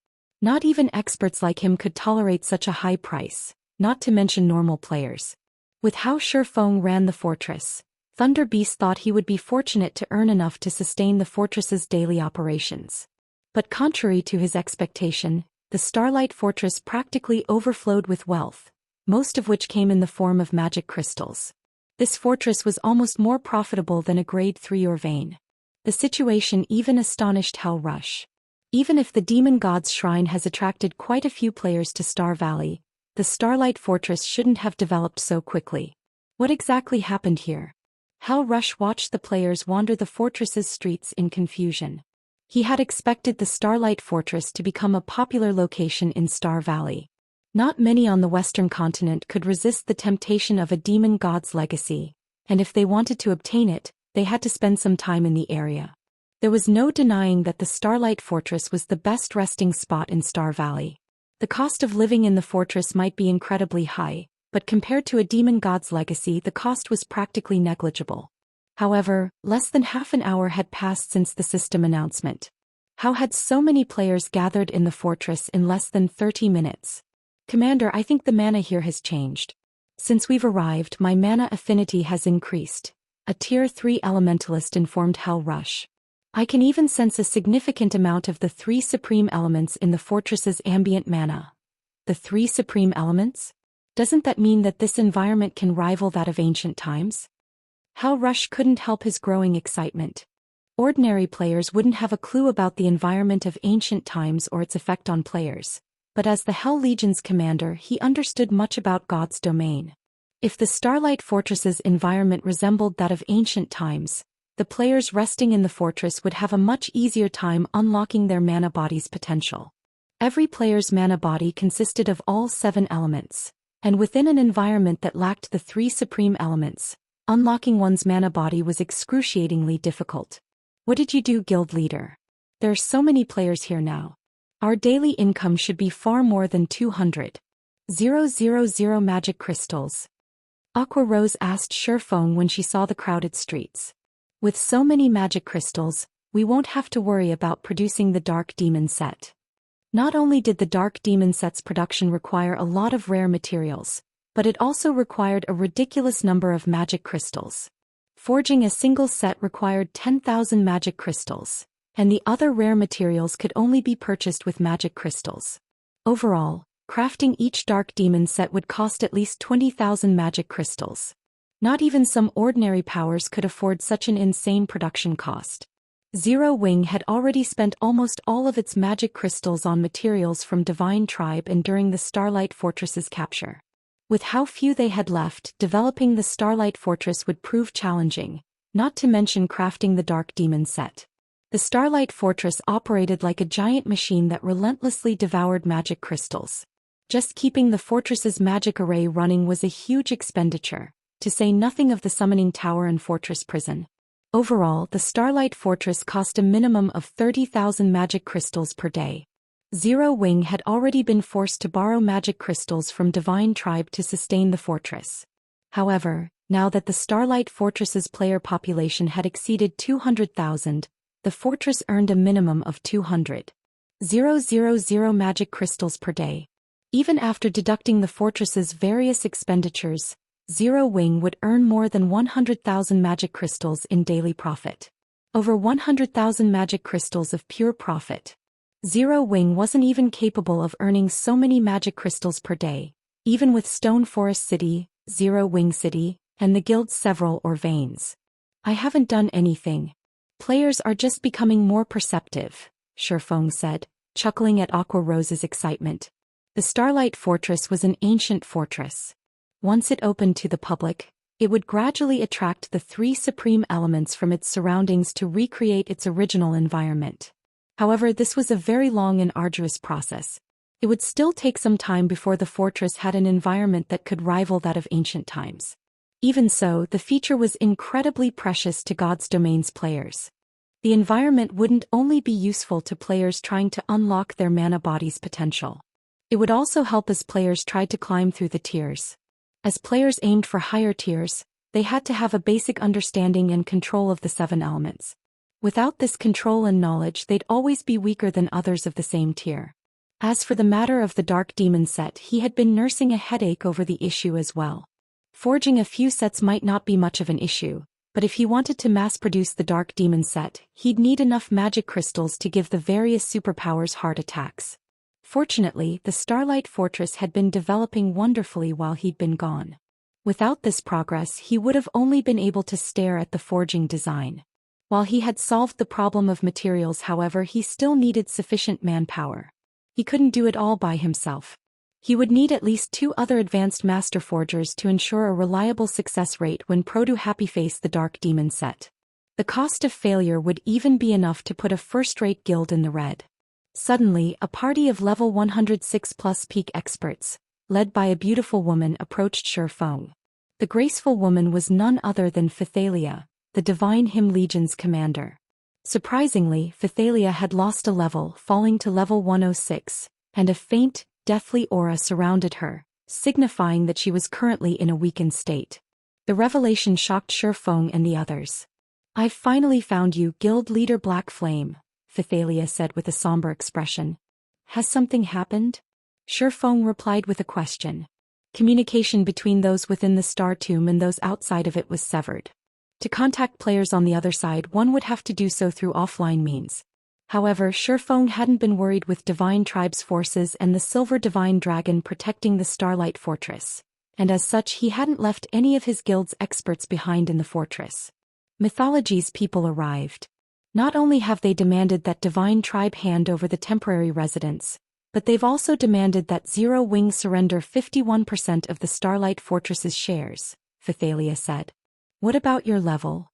Not even experts like him could tolerate such a high price, not to mention normal players. With how Shifeng ran the fortress, Thunder Beast thought he would be fortunate to earn enough to sustain the fortress's daily operations. But contrary to his expectation, the Starlight Fortress practically overflowed with wealth, most of which came in the form of magic crystals. This fortress was almost more profitable than a grade 3 or vein. The situation even astonished Hal Rush. Even if the Demon God's Shrine has attracted quite a few players to Star Valley, the Starlight Fortress shouldn't have developed so quickly. What exactly happened here? Hal Rush watched the players wander the fortress's streets in confusion. He had expected the Starlight Fortress to become a popular location in Star Valley. Not many on the Western continent could resist the temptation of a demon god's legacy, and if they wanted to obtain it, they had to spend some time in the area. There was no denying that the Starlight Fortress was the best resting spot in Star Valley. The cost of living in the fortress might be incredibly high, but compared to a demon god's legacy, the cost was practically negligible. However, less than half an hour had passed since the system announcement. How had so many players gathered in the fortress in less than 30 minutes? Commander, I think the mana here has changed. Since we've arrived, my mana affinity has increased, a Tier 3 elementalist informed Hell Rush. I can even sense a significant amount of the 3 supreme elements in the fortress's ambient mana. The 3 supreme elements? Doesn't that mean that this environment can rival that of ancient times? Hell Rush couldn't help his growing excitement. Ordinary players wouldn't have a clue about the environment of ancient times or its effect on players, but as the Hell Legion's commander he understood much about God's domain. If the Starlight Fortress's environment resembled that of ancient times, the players resting in the fortress would have a much easier time unlocking their mana body's potential. Every player's mana body consisted of all 7 elements, and within an environment that lacked the 3 supreme elements, unlocking one's mana body was excruciatingly difficult. What did you do, guild leader? There are so many players here now. Our daily income should be far more than 200,000 magic crystals. Aqua Rose asked Shurfeng when she saw the crowded streets. With so many magic crystals, we won't have to worry about producing the Dark Demon set. Not only did the Dark Demon set's production require a lot of rare materials, but it also required a ridiculous number of magic crystals. Forging a single set required 10,000 magic crystals, and the other rare materials could only be purchased with magic crystals. Overall, crafting each Dark Demon set would cost at least 20,000 magic crystals. Not even some ordinary powers could afford such an insane production cost. Zero Wing had already spent almost all of its magic crystals on materials from Divine Tribe and during the Starlight Fortress's capture. With how few they had left, developing the Starlight Fortress would prove challenging, not to mention crafting the Dark Demon set. The Starlight Fortress operated like a giant machine that relentlessly devoured magic crystals. Just keeping the fortress's magic array running was a huge expenditure, to say nothing of the summoning tower and fortress prison. Overall, the Starlight Fortress cost a minimum of 30,000 magic crystals per day. Zero Wing had already been forced to borrow magic crystals from Divine Tribe to sustain the fortress. However, now that the Starlight Fortress's player population had exceeded 200,000, the fortress earned a minimum of 200,000 magic crystals per day. Even after deducting the fortress's various expenditures, Zero Wing would earn more than 100,000 magic crystals in daily profit. Over 100,000 magic crystals of pure profit. Zero Wing wasn't even capable of earning so many magic crystals per day, even with Stone Forest City, Zero Wing City, and the guild's several or veins. I haven't done anything. Players are just becoming more perceptive, Shurfeng said, chuckling at Aqua Rose's excitement. The Starlight Fortress was an ancient fortress. Once it opened to the public, it would gradually attract the 3 supreme elements from its surroundings to recreate its original environment. However, this was a very long and arduous process. It would still take some time before the fortress had an environment that could rival that of ancient times. Even so, the feature was incredibly precious to God's Domain's players. The environment wouldn't only be useful to players trying to unlock their mana body's potential. It would also help as players tried to climb through the tiers. As players aimed for higher tiers, they had to have a basic understanding and control of the 7 elements. Without this control and knowledge, they'd always be weaker than others of the same tier. As for the matter of the Dark Demon set, he had been nursing a headache over the issue as well. Forging a few sets might not be much of an issue, but if he wanted to mass-produce the Dark Demon set, he'd need enough magic crystals to give the various superpowers heart attacks. Fortunately, the Starlight Fortress had been developing wonderfully while he'd been gone. Without this progress, he would have only been able to stare at the forging design. While he had solved the problem of materials, however, he still needed sufficient manpower. He couldn't do it all by himself. He would need at least 2 other advanced master forgers to ensure a reliable success rate when Happyface the Dark Demon set. The cost of failure would even be enough to put a first-rate guild in the red. Suddenly, a party of level 106+ peak experts, led by a beautiful woman, approached Shurfeng. The graceful woman was none other than Phythalia, the Divine Hymn Legion's commander. Surprisingly, Phythalia had lost a level, falling to level 106, and a faint, deathly aura surrounded her, signifying that she was currently in a weakened state. The revelation shocked Shurfeng and the others. "I've finally found you, Guild Leader Black Flame," Phythalia said with a somber expression. "Has something happened?" Shifeng replied with a question. Communication between those within the Star Tomb and those outside of it was severed. To contact players on the other side, one would have to do so through offline means. However, Shifeng hadn't been worried with Divine Tribe's forces and the Silver Divine Dragon protecting the Starlight Fortress, and as such he hadn't left any of his guild's experts behind in the fortress. Mythology's people arrived. Not only have they demanded that Divine Tribe hand over the temporary residents, but they've also demanded that Zero Wing surrender 51% of the Starlight Fortress's shares, Phythalia said. "What about your level?"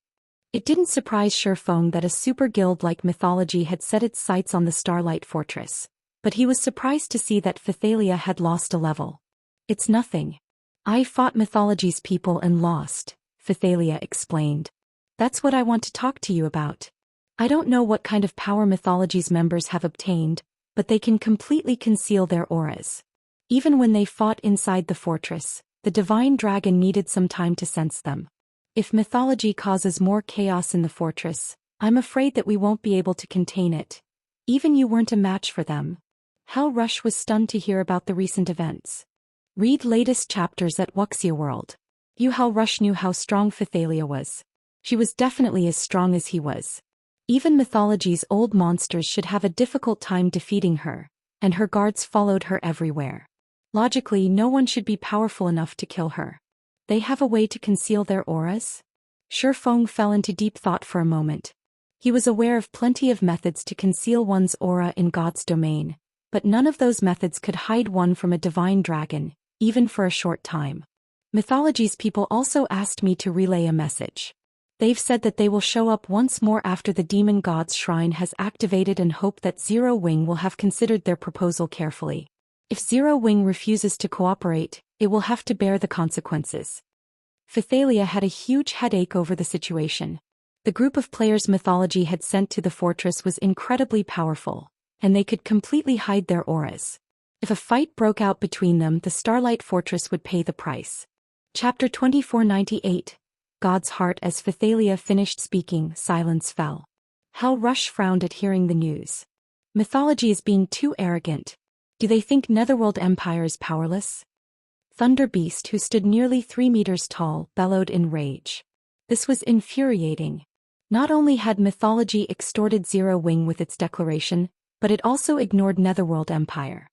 It didn't surprise Shifeng that a super guild like Mythology had set its sights on the Starlight Fortress, but he was surprised to see that Phythalia had lost a level. "It's nothing. I fought Mythology's people and lost," Phythalia explained. "That's what I want to talk to you about. I don't know what kind of power Mythology's members have obtained, but they can completely conceal their auras. Even when they fought inside the fortress, the Divine Dragon needed some time to sense them. If Mythology causes more chaos in the fortress, I'm afraid that we won't be able to contain it. Even you weren't a match for them." Hal Rush was stunned to hear about the recent events. Read latest chapters at Wuxia World. Hal Rush knew how strong Phythalia was. She was definitely as strong as he was. Even Mythology's old monsters should have a difficult time defeating her, and her guards followed her everywhere. Logically, no one should be powerful enough to kill her. They have a way to conceal their auras? Shifeng fell into deep thought for a moment. He was aware of plenty of methods to conceal one's aura in God's domain, but none of those methods could hide one from a divine dragon, even for a short time. Mythology's people also asked me to relay a message. They've said that they will show up once more after the demon god's shrine has activated and hope that Zero Wing will have considered their proposal carefully. If Zero Wing refuses to cooperate, it will have to bear the consequences. Phythalia had a huge headache over the situation. The group of players Mythology had sent to the fortress was incredibly powerful, and they could completely hide their auras. If a fight broke out between them, the Starlight Fortress would pay the price. Chapter 2498. God's Heart. As Phythalia finished speaking, silence fell. Hal Rush frowned at hearing the news. Mythology is being too arrogant. Do they think Netherworld Empire is powerless? Thunder Beast, who stood nearly 3 meters tall, bellowed in rage. This was infuriating. Not only had Mythology extorted Zero Wing with its declaration, but it also ignored Netherworld Empire.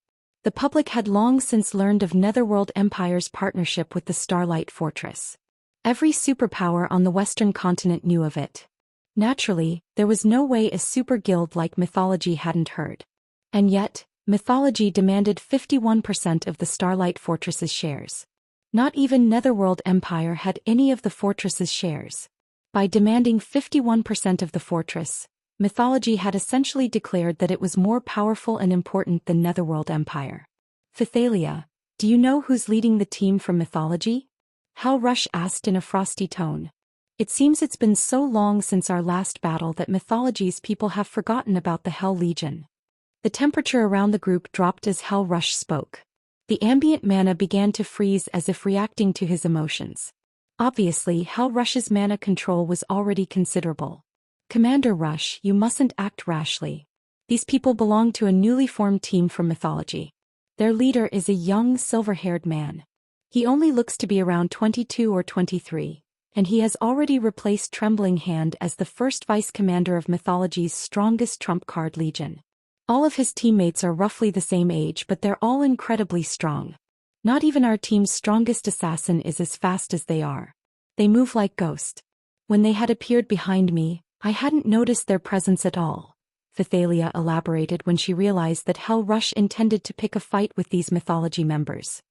The public had long since learned of Netherworld Empire's partnership with the Starlight Fortress. Every superpower on the Western continent knew of it. Naturally, there was no way a super guild like Mythology hadn't heard. And yet, Mythology demanded 51% of the Starlight Fortress's shares. Not even Netherworld Empire had any of the fortress's shares. By demanding 51% of the fortress, Mythology had essentially declared that it was more powerful and important than Netherworld Empire. Phythalia, do you know who's leading the team from Mythology? Hal Rush asked in a frosty tone. It seems it's been so long since our last battle that Mythology's people have forgotten about the Hell Legion. The temperature around the group dropped as Hal Rush spoke. The ambient mana began to freeze as if reacting to his emotions. Obviously, Hal Rush's mana control was already considerable. Commander Rush, you mustn't act rashly. These people belong to a newly formed team from Mythology. Their leader is a young, silver-haired man. He only looks to be around 22 or 23, and he has already replaced Trembling Hand as the first vice-commander of Mythology's strongest trump card legion. All of his teammates are roughly the same age, but they're all incredibly strong. Not even our team's strongest assassin is as fast as they are. They move like ghosts. When they had appeared behind me, I hadn't noticed their presence at all, Phythalia elaborated when she realized that Hal Rush intended to pick a fight with these Mythology members.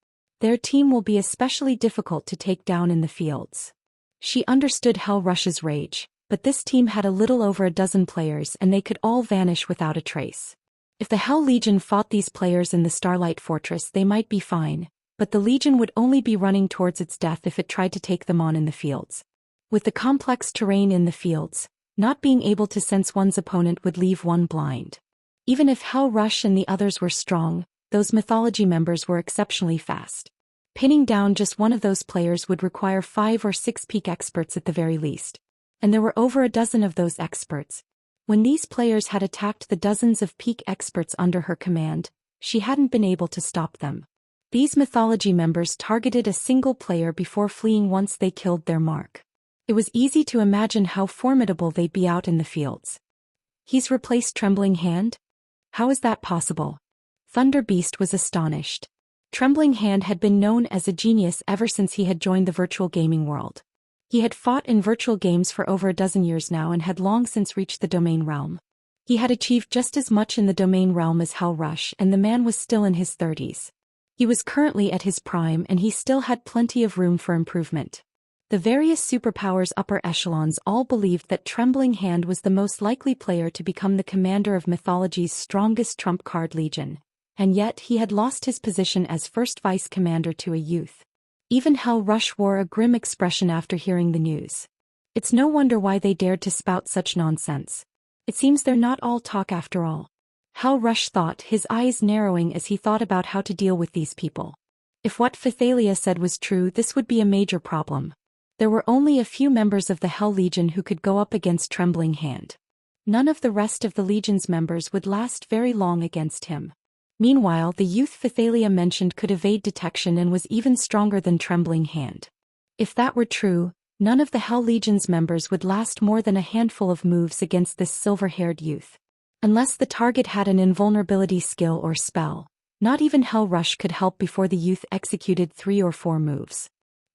Their team will be especially difficult to take down in the fields. She understood Hal Rush's rage, but this team had a little over a dozen players and they could all vanish without a trace. If the Hell Legion fought these players in the Starlight Fortress, they might be fine, but the Legion would only be running towards its death if it tried to take them on in the fields. With the complex terrain in the fields, not being able to sense one's opponent would leave one blind. Even if Hal Rush and the others were strong, those Mythology members were exceptionally fast. Pinning down just one of those players would require 5 or 6 peak experts at the very least. And there were over a dozen of those experts. When these players had attacked the dozens of peak experts under her command, she hadn't been able to stop them. These mythology members targeted a single player before fleeing once they killed their mark. It was easy to imagine how formidable they'd be out in the fields. He's replaced Trembling Hand? How is that possible? Thunder Beast was astonished. Trembling Hand had been known as a genius ever since he had joined the virtual gaming world. He had fought in virtual games for over a dozen years now and had long since reached the domain realm. He had achieved just as much in the domain realm as Hell Rush, and the man was still in his 30s. He was currently at his prime and he still had plenty of room for improvement. The various superpowers upper echelons all believed that Trembling Hand was the most likely player to become the commander of Mythology's strongest trump card legion, and yet he had lost his position as first vice commander to a youth. Even Hell Rush wore a grim expression after hearing the news. It's no wonder why they dared to spout such nonsense. It seems they're not all talk after all. Hell Rush thought, his eyes narrowing as he thought about how to deal with these people. If what Phythalia said was true, this would be a major problem. There were only a few members of the Hell Legion who could go up against Trembling Hand. None of the rest of the Legion's members would last very long against him. Meanwhile, the youth Phythalia mentioned could evade detection and was even stronger than Trembling Hand. If that were true, none of the Hell Legion's members would last more than a handful of moves against this silver-haired youth. Unless the target had an invulnerability skill or spell, not even Hell Rush could help before the youth executed 3 or 4 moves.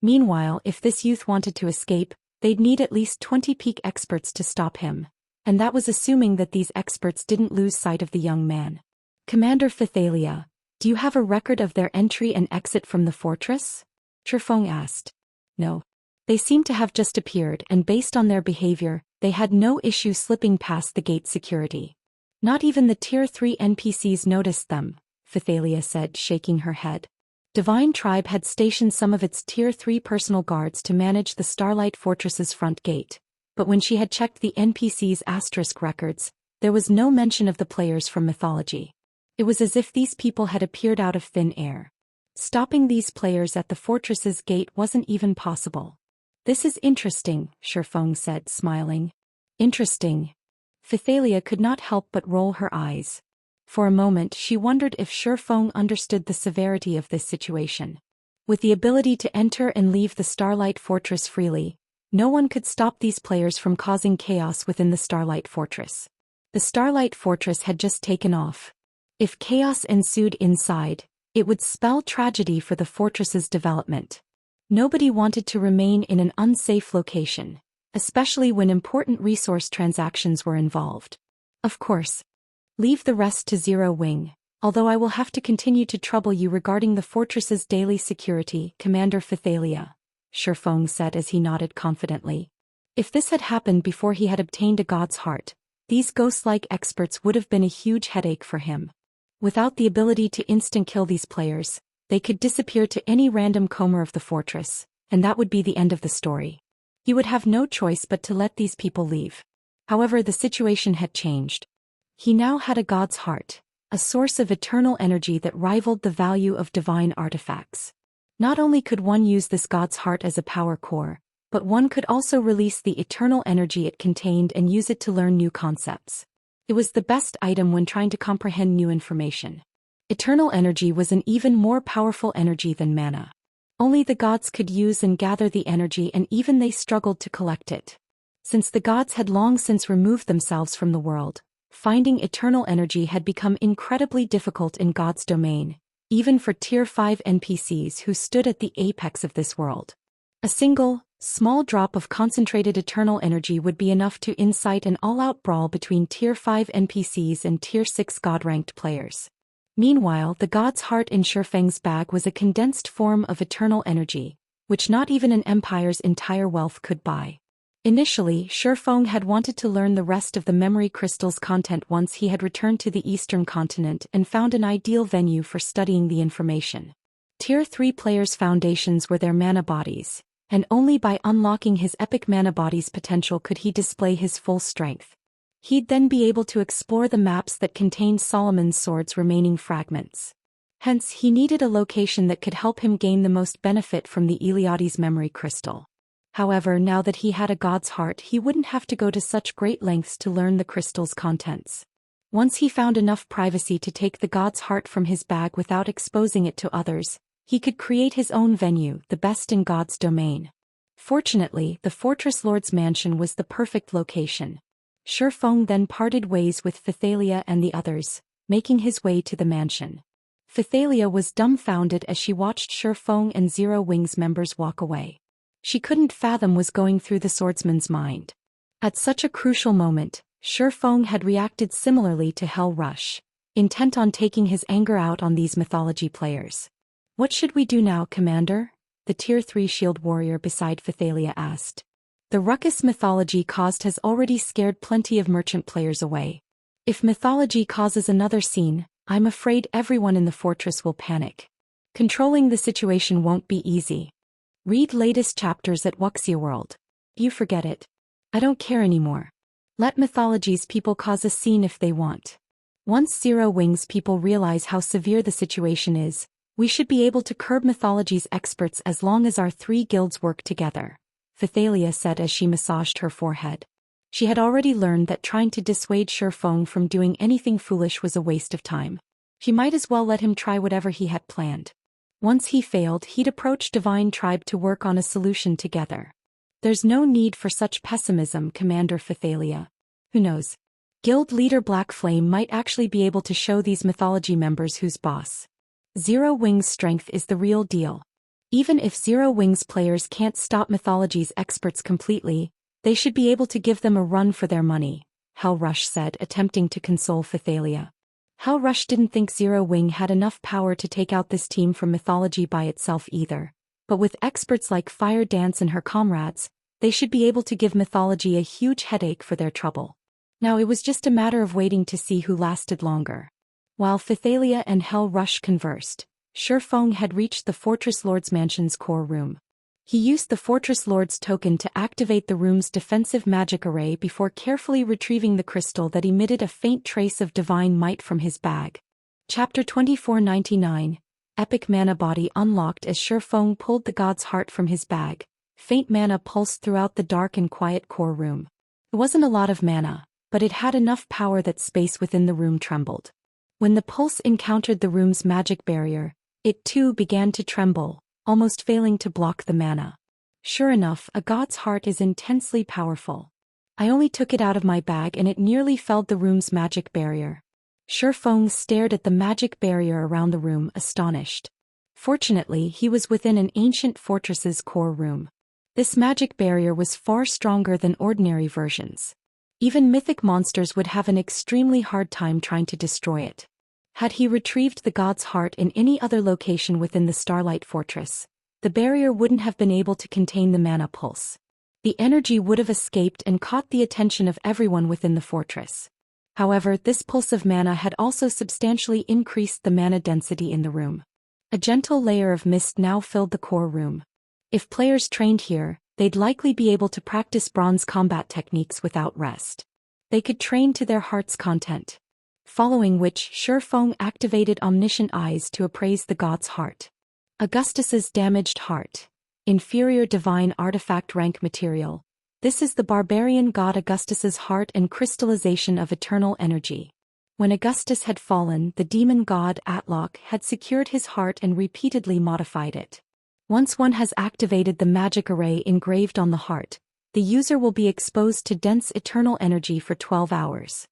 Meanwhile, if this youth wanted to escape, they'd need at least 20 peak experts to stop him, and that was assuming that these experts didn't lose sight of the young man. Commander Phythalia, do you have a record of their entry and exit from the fortress? Chirfeng asked. No. They seemed to have just appeared, and based on their behavior, they had no issue slipping past the gate security. Not even the Tier 3 NPCs noticed them, Phythalia said, shaking her head. Divine Tribe had stationed some of its Tier 3 personal guards to manage the Starlight Fortress's front gate, but when she had checked the NPC's asterisk records, there was no mention of the players from Mythology. It was as if these people had appeared out of thin air. Stopping these players at the fortress's gate wasn't even possible. This is interesting, Chirfeng said, smiling. Interesting. Phythalia could not help but roll her eyes. For a moment she wondered if Chirfeng understood the severity of this situation. With the ability to enter and leave the Starlight Fortress freely, no one could stop these players from causing chaos within the Starlight Fortress. The Starlight Fortress had just taken off. If chaos ensued inside, it would spell tragedy for the fortress's development. Nobody wanted to remain in an unsafe location, especially when important resource transactions were involved. Of course. Leave the rest to Zero Wing, although I will have to continue to trouble you regarding the fortress's daily security, Commander Phythalia, Chirfeng said as he nodded confidently. If this had happened before he had obtained a god's heart, these ghost-like experts would have been a huge headache for him. Without the ability to instant-kill these players, they could disappear to any random comer of the fortress, and that would be the end of the story. He would have no choice but to let these people leave. However, the situation had changed. He now had a god's heart, a source of eternal energy that rivaled the value of divine artifacts. Not only could one use this god's heart as a power core, but one could also release the eternal energy it contained and use it to learn new concepts. It was the best item when trying to comprehend new information. Eternal energy was an even more powerful energy than mana. Only the gods could use and gather the energy, and even they struggled to collect it. Since the gods had long since removed themselves from the world, finding eternal energy had become incredibly difficult in God's domain, even for Tier 5 NPCs who stood at the apex of this world. A single, small drop of concentrated eternal energy would be enough to incite an all-out brawl between Tier 5 NPCs and Tier 6 God-ranked players. Meanwhile, the god's heart in Chirfeng's bag was a condensed form of eternal energy, which not even an empire's entire wealth could buy. Initially, Chirfeng had wanted to learn the rest of the memory crystal's content once he had returned to the eastern continent and found an ideal venue for studying the information. Tier 3 players' foundations were their mana bodies, and only by unlocking his epic mana body's potential could he display his full strength. He'd then be able to explore the maps that contained Solomon's sword's remaining fragments. Hence, he needed a location that could help him gain the most benefit from the Eliades memory crystal. However, now that he had a god's heart, he wouldn't have to go to such great lengths to learn the crystal's contents. Once he found enough privacy to take the god's heart from his bag without exposing it to others, he could create his own venue, the best in God's domain. Fortunately, the Fortress Lord's mansion was the perfect location. Shifeng then parted ways with Phythalia and the others, making his way to the mansion. Phythalia was dumbfounded as she watched Shifeng and Zero Wing's members walk away. She couldn't fathom what was going through the swordsman's mind. At such a crucial moment, Shifeng had reacted similarly to Hell Rush, intent on taking his anger out on these mythology players. "What should we do now, Commander?" the Tier 3 shield warrior beside Phythalia asked. "The ruckus mythology caused has already scared plenty of merchant players away. If mythology causes another scene, I'm afraid everyone in the fortress will panic. Controlling the situation won't be easy. Read latest chapters at Wuxia World. You forget it. I don't care anymore. Let mythology's people cause a scene if they want. Once Zero Wing's people realize how severe the situation is, we should be able to curb mythology's experts as long as our 3 guilds work together," Phythalia said as she massaged her forehead. She had already learned that trying to dissuade Shifeng from doing anything foolish was a waste of time. She might as well let him try whatever he had planned. Once he failed, he'd approach Divine Tribe to work on a solution together. "There's no need for such pessimism, Commander Phythalia. Who knows? Guild leader Black Flame might actually be able to show these mythology members who's boss. Zero Wing's strength is the real deal. Even if Zero Wing's players can't stop mythology's experts completely, they should be able to give them a run for their money," Hell Rush said, attempting to console Phythalia. Hell Rush didn't think Zero Wing had enough power to take out this team from mythology by itself either, but with experts like Fire Dance and her comrades, they should be able to give mythology a huge headache for their trouble. Now it was just a matter of waiting to see who lasted longer. While Phythalia and Hell Rush conversed, Shifeng had reached the Fortress Lord's mansion's core room. He used the Fortress Lord's token to activate the room's defensive magic array before carefully retrieving the crystal that emitted a faint trace of divine might from his bag. Chapter 2499, Epic Mana Body unlocked. As Shifeng pulled the god's heart from his bag, faint mana pulsed throughout the dark and quiet core room. It wasn't a lot of mana, but it had enough power that space within the room trembled. When the pulse encountered the room's magic barrier, it too began to tremble, almost failing to block the mana. Sure enough, a god's heart is intensely powerful. I only took it out of my bag and it nearly felled the room's magic barrier. Shifeng stared at the magic barrier around the room, astonished. Fortunately, he was within an ancient fortress's core room. This magic barrier was far stronger than ordinary versions. Even mythic monsters would have an extremely hard time trying to destroy it. Had he retrieved the god's heart in any other location within the Starlight Fortress, the barrier wouldn't have been able to contain the mana pulse. The energy would have escaped and caught the attention of everyone within the fortress. However, this pulse of mana had also substantially increased the mana density in the room. A gentle layer of mist now filled the core room. If players trained here, they'd likely be able to practice bronze combat techniques without rest. They could train to their heart's content. Following which, Shifeng activated Omniscient Eyes to appraise the god's heart. Augustus's damaged heart. Inferior divine artifact rank material. This is the barbarian god Augustus's heart and crystallization of eternal energy. When Augustus had fallen, the demon god Atlock had secured his heart and repeatedly modified it. Once one has activated the magic array engraved on the heart, the user will be exposed to dense eternal energy for 12 hours.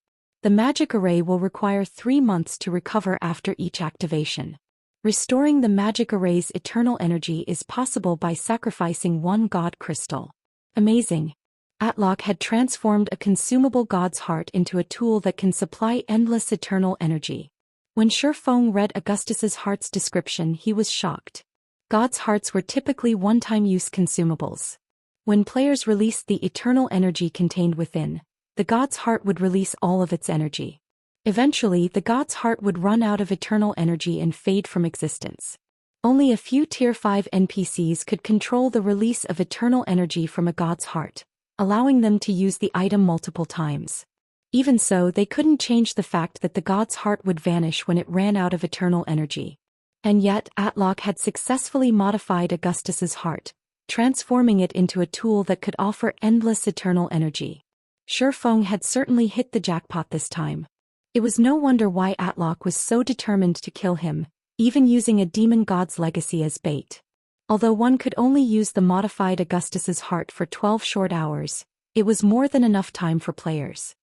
The magic array will require 3 months to recover after each activation. Restoring the magic array's eternal energy is possible by sacrificing 1 god crystal. Amazing! Atlock had transformed a consumable god's heart into a tool that can supply endless eternal energy. When Shifeng read Augustus's heart's description, he was shocked. God's hearts were typically one-time use consumables. When players released the eternal energy contained within, the god's heart would release all of its energy. Eventually, the god's heart would run out of eternal energy and fade from existence. Only a few Tier 5 NPCs could control the release of eternal energy from a god's heart, allowing them to use the item multiple times. Even so, they couldn't change the fact that the god's heart would vanish when it ran out of eternal energy. And yet, Atlock had successfully modified Augustus's heart, transforming it into a tool that could offer endless eternal energy. Shifeng had certainly hit the jackpot this time. It was no wonder why Atlock was so determined to kill him, even using a demon god's legacy as bait. Although one could only use the modified Augustus's heart for 12 short hours, it was more than enough time for players.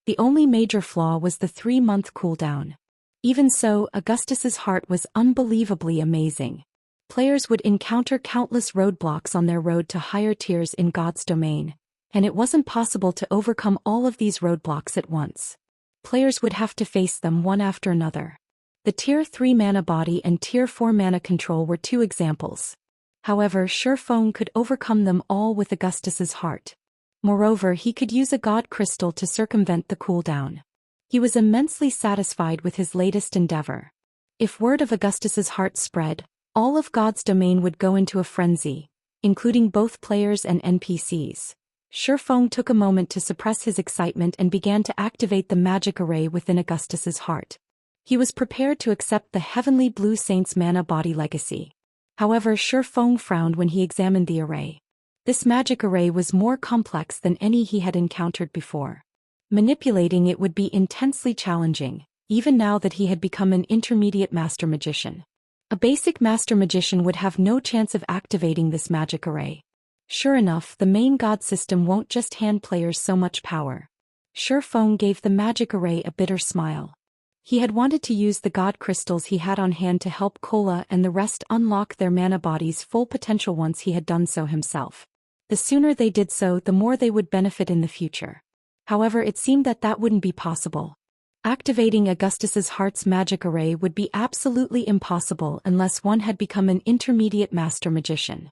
The only major flaw was the 3-month cooldown. Even so, Augustus's heart was unbelievably amazing. Players would encounter countless roadblocks on their road to higher tiers in God's domain, and it wasn't possible to overcome all of these roadblocks at once. Players would have to face them one after another. The Tier 3 mana body and Tier 4 mana control were 2 examples. However, Shifeng could overcome them all with Augustus's heart. Moreover, he could use a god crystal to circumvent the cooldown. He was immensely satisfied with his latest endeavor. If word of Augustus's heart spread, all of God's domain would go into a frenzy, including both players and NPCs. Shifeng took a moment to suppress his excitement and began to activate the magic array within Augustus's heart. He was prepared to accept the Heavenly Blue Saint's mana body legacy. However, Shifeng frowned when he examined the array. This magic array was more complex than any he had encountered before. Manipulating it would be intensely challenging, even now that he had become an intermediate master magician. A basic master magician would have no chance of activating this magic array. Sure enough, the main god system won't just hand players so much power. Shifeng gave the magic array a bitter smile. He had wanted to use the god crystals he had on hand to help Kola and the rest unlock their mana body's full potential once he had done so himself. The sooner they did so, the more they would benefit in the future. However, it seemed that wouldn't be possible. Activating Augustus's heart's magic array would be absolutely impossible unless one had become an intermediate master magician.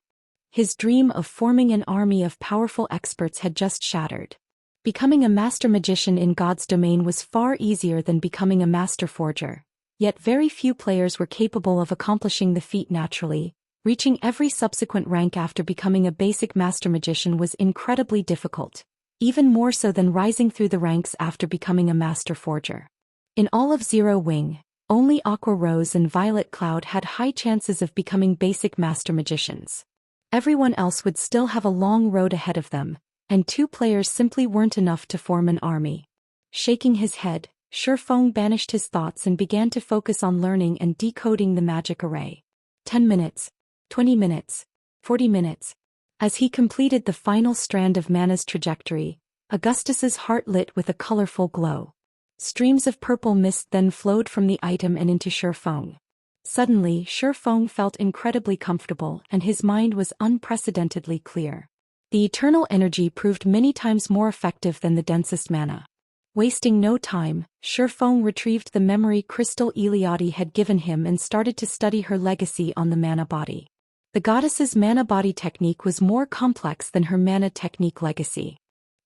His dream of forming an army of powerful experts had just shattered. Becoming a master magician in God's domain was far easier than becoming a master forger, yet very few players were capable of accomplishing the feat naturally. Reaching every subsequent rank after becoming a basic master magician was incredibly difficult, even more so than rising through the ranks after becoming a master forger. In all of Zero Wing, only Aqua Rose and Violet Cloud had high chances of becoming basic master magicians. Everyone else would still have a long road ahead of them, and 2 players simply weren't enough to form an army. Shaking his head, Shifeng banished his thoughts and began to focus on learning and decoding the magic array. 10 minutes. 20 minutes, 40 minutes. As he completed the final strand of mana's trajectory, Augustus's heart lit with a colorful glow. Streams of purple mist then flowed from the item and into Shifeng. Suddenly, Shifeng felt incredibly comfortable and his mind was unprecedentedly clear. The eternal energy proved many times more effective than the densest mana. Wasting no time, Shifeng retrieved the memory crystal Eliade had given him and started to study her legacy on the mana body. The goddess's mana body technique was more complex than her mana technique legacy.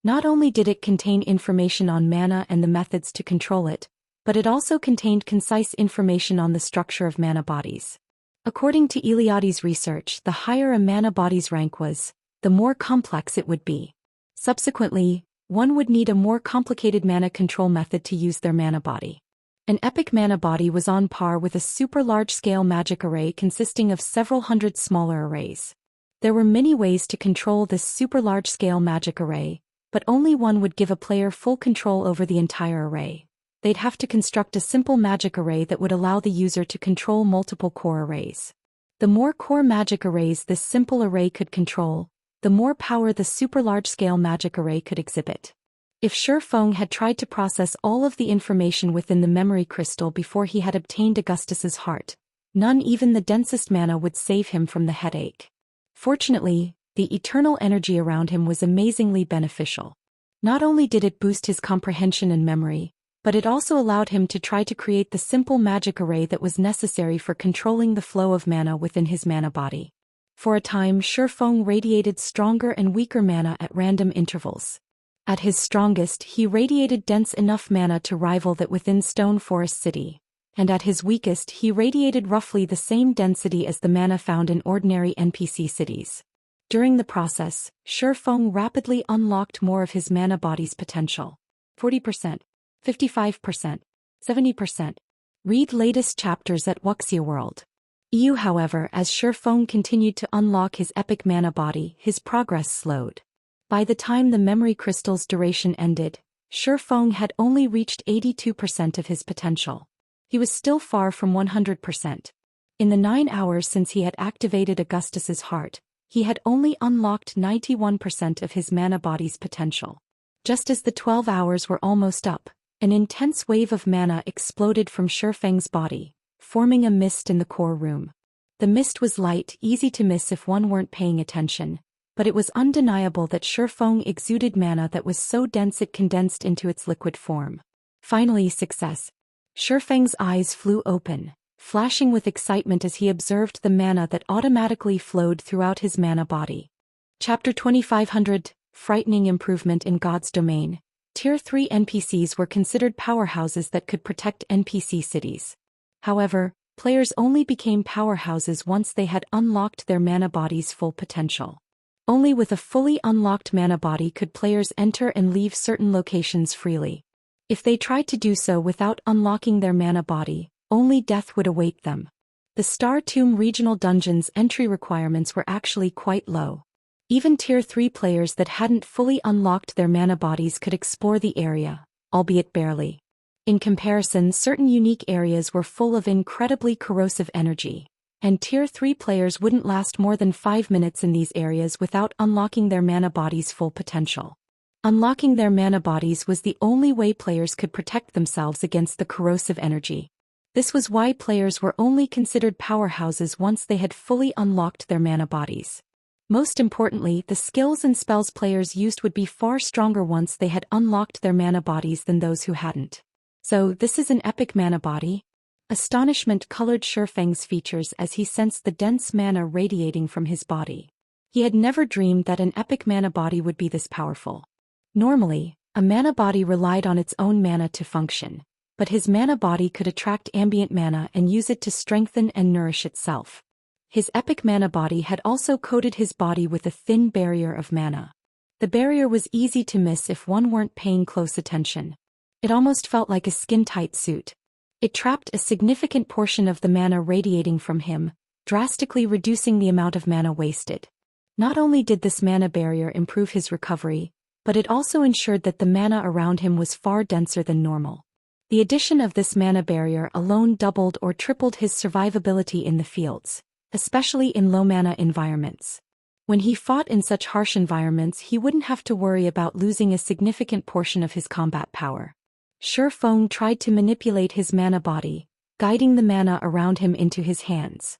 Not only did it contain information on mana and the methods to control it, but it also contained concise information on the structure of mana bodies. According to Eliade's research, the higher a mana body's rank was, the more complex it would be. Subsequently, one would need a more complicated mana control method to use their mana body. An epic mana body was on par with a super large-scale magic array consisting of several hundred smaller arrays. There were many ways to control this super large-scale magic array, but only one would give a player full control over the entire array. They'd have to construct a simple magic array that would allow the user to control multiple core arrays. The more core magic arrays this simple array could control, the more power the super large-scale magic array could exhibit. If Shifeng had tried to process all of the information within the memory crystal before he had obtained Augustus's heart, none even the densest mana would save him from the headache. Fortunately, the eternal energy around him was amazingly beneficial. Not only did it boost his comprehension and memory, but it also allowed him to try to create the simple magic array that was necessary for controlling the flow of mana within his mana body. For a time, Shifeng radiated stronger and weaker mana at random intervals. At his strongest, he radiated dense enough mana to rival that within Stone Forest City, and at his weakest he radiated roughly the same density as the mana found in ordinary NPC cities. During the process, Shifeng rapidly unlocked more of his mana body's potential. 40%, 55%, 70%. Read latest chapters at Wuxia World. However, as Shifeng continued to unlock his epic mana body, his progress slowed. By the time the memory crystal's duration ended, Shifeng had only reached 82% of his potential. He was still far from 100%. In the 9 hours since he had activated Augustus's heart, he had only unlocked 91% of his mana body's potential. Just as the 12 hours were almost up, an intense wave of mana exploded from Shifeng's body, forming a mist in the core room. The mist was light, easy to miss if one weren't paying attention, but it was undeniable that Shifeng exuded mana that was so dense it condensed into its liquid form. Finally, success. Shifeng's eyes flew open, flashing with excitement as he observed the mana that automatically flowed throughout his mana body. Chapter 2500, Frightening Improvement in God's Domain. Tier 3 NPCs were considered powerhouses that could protect NPC cities. However, players only became powerhouses once they had unlocked their mana body's full potential. Only with a fully unlocked mana body could players enter and leave certain locations freely. If they tried to do so without unlocking their mana body, only death would await them. The Star Tomb regional dungeon's entry requirements were actually quite low. Even Tier 3 players that hadn't fully unlocked their mana bodies could explore the area, albeit barely. In comparison, certain unique areas were full of incredibly corrosive energy, and Tier 3 players wouldn't last more than 5 minutes in these areas without unlocking their mana body's full potential. Unlocking their mana bodies was the only way players could protect themselves against the corrosive energy. This was why players were only considered powerhouses once they had fully unlocked their mana bodies. Most importantly, the skills and spells players used would be far stronger once they had unlocked their mana bodies than those who hadn't. So, this is an epic mana body? Astonishment colored Shifeng's features as he sensed the dense mana radiating from his body. He had never dreamed that an epic mana body would be this powerful. Normally, a mana body relied on its own mana to function, but his mana body could attract ambient mana and use it to strengthen and nourish itself. His epic mana body had also coated his body with a thin barrier of mana. The barrier was easy to miss if one weren't paying close attention. It almost felt like a skin-tight suit. It trapped a significant portion of the mana radiating from him, drastically reducing the amount of mana wasted. Not only did this mana barrier improve his recovery, but it also ensured that the mana around him was far denser than normal. The addition of this mana barrier alone doubled or tripled his survivability in the fields, especially in low-mana environments. When he fought in such harsh environments, he wouldn't have to worry about losing a significant portion of his combat power. Shifeng tried to manipulate his mana body, guiding the mana around him into his hands.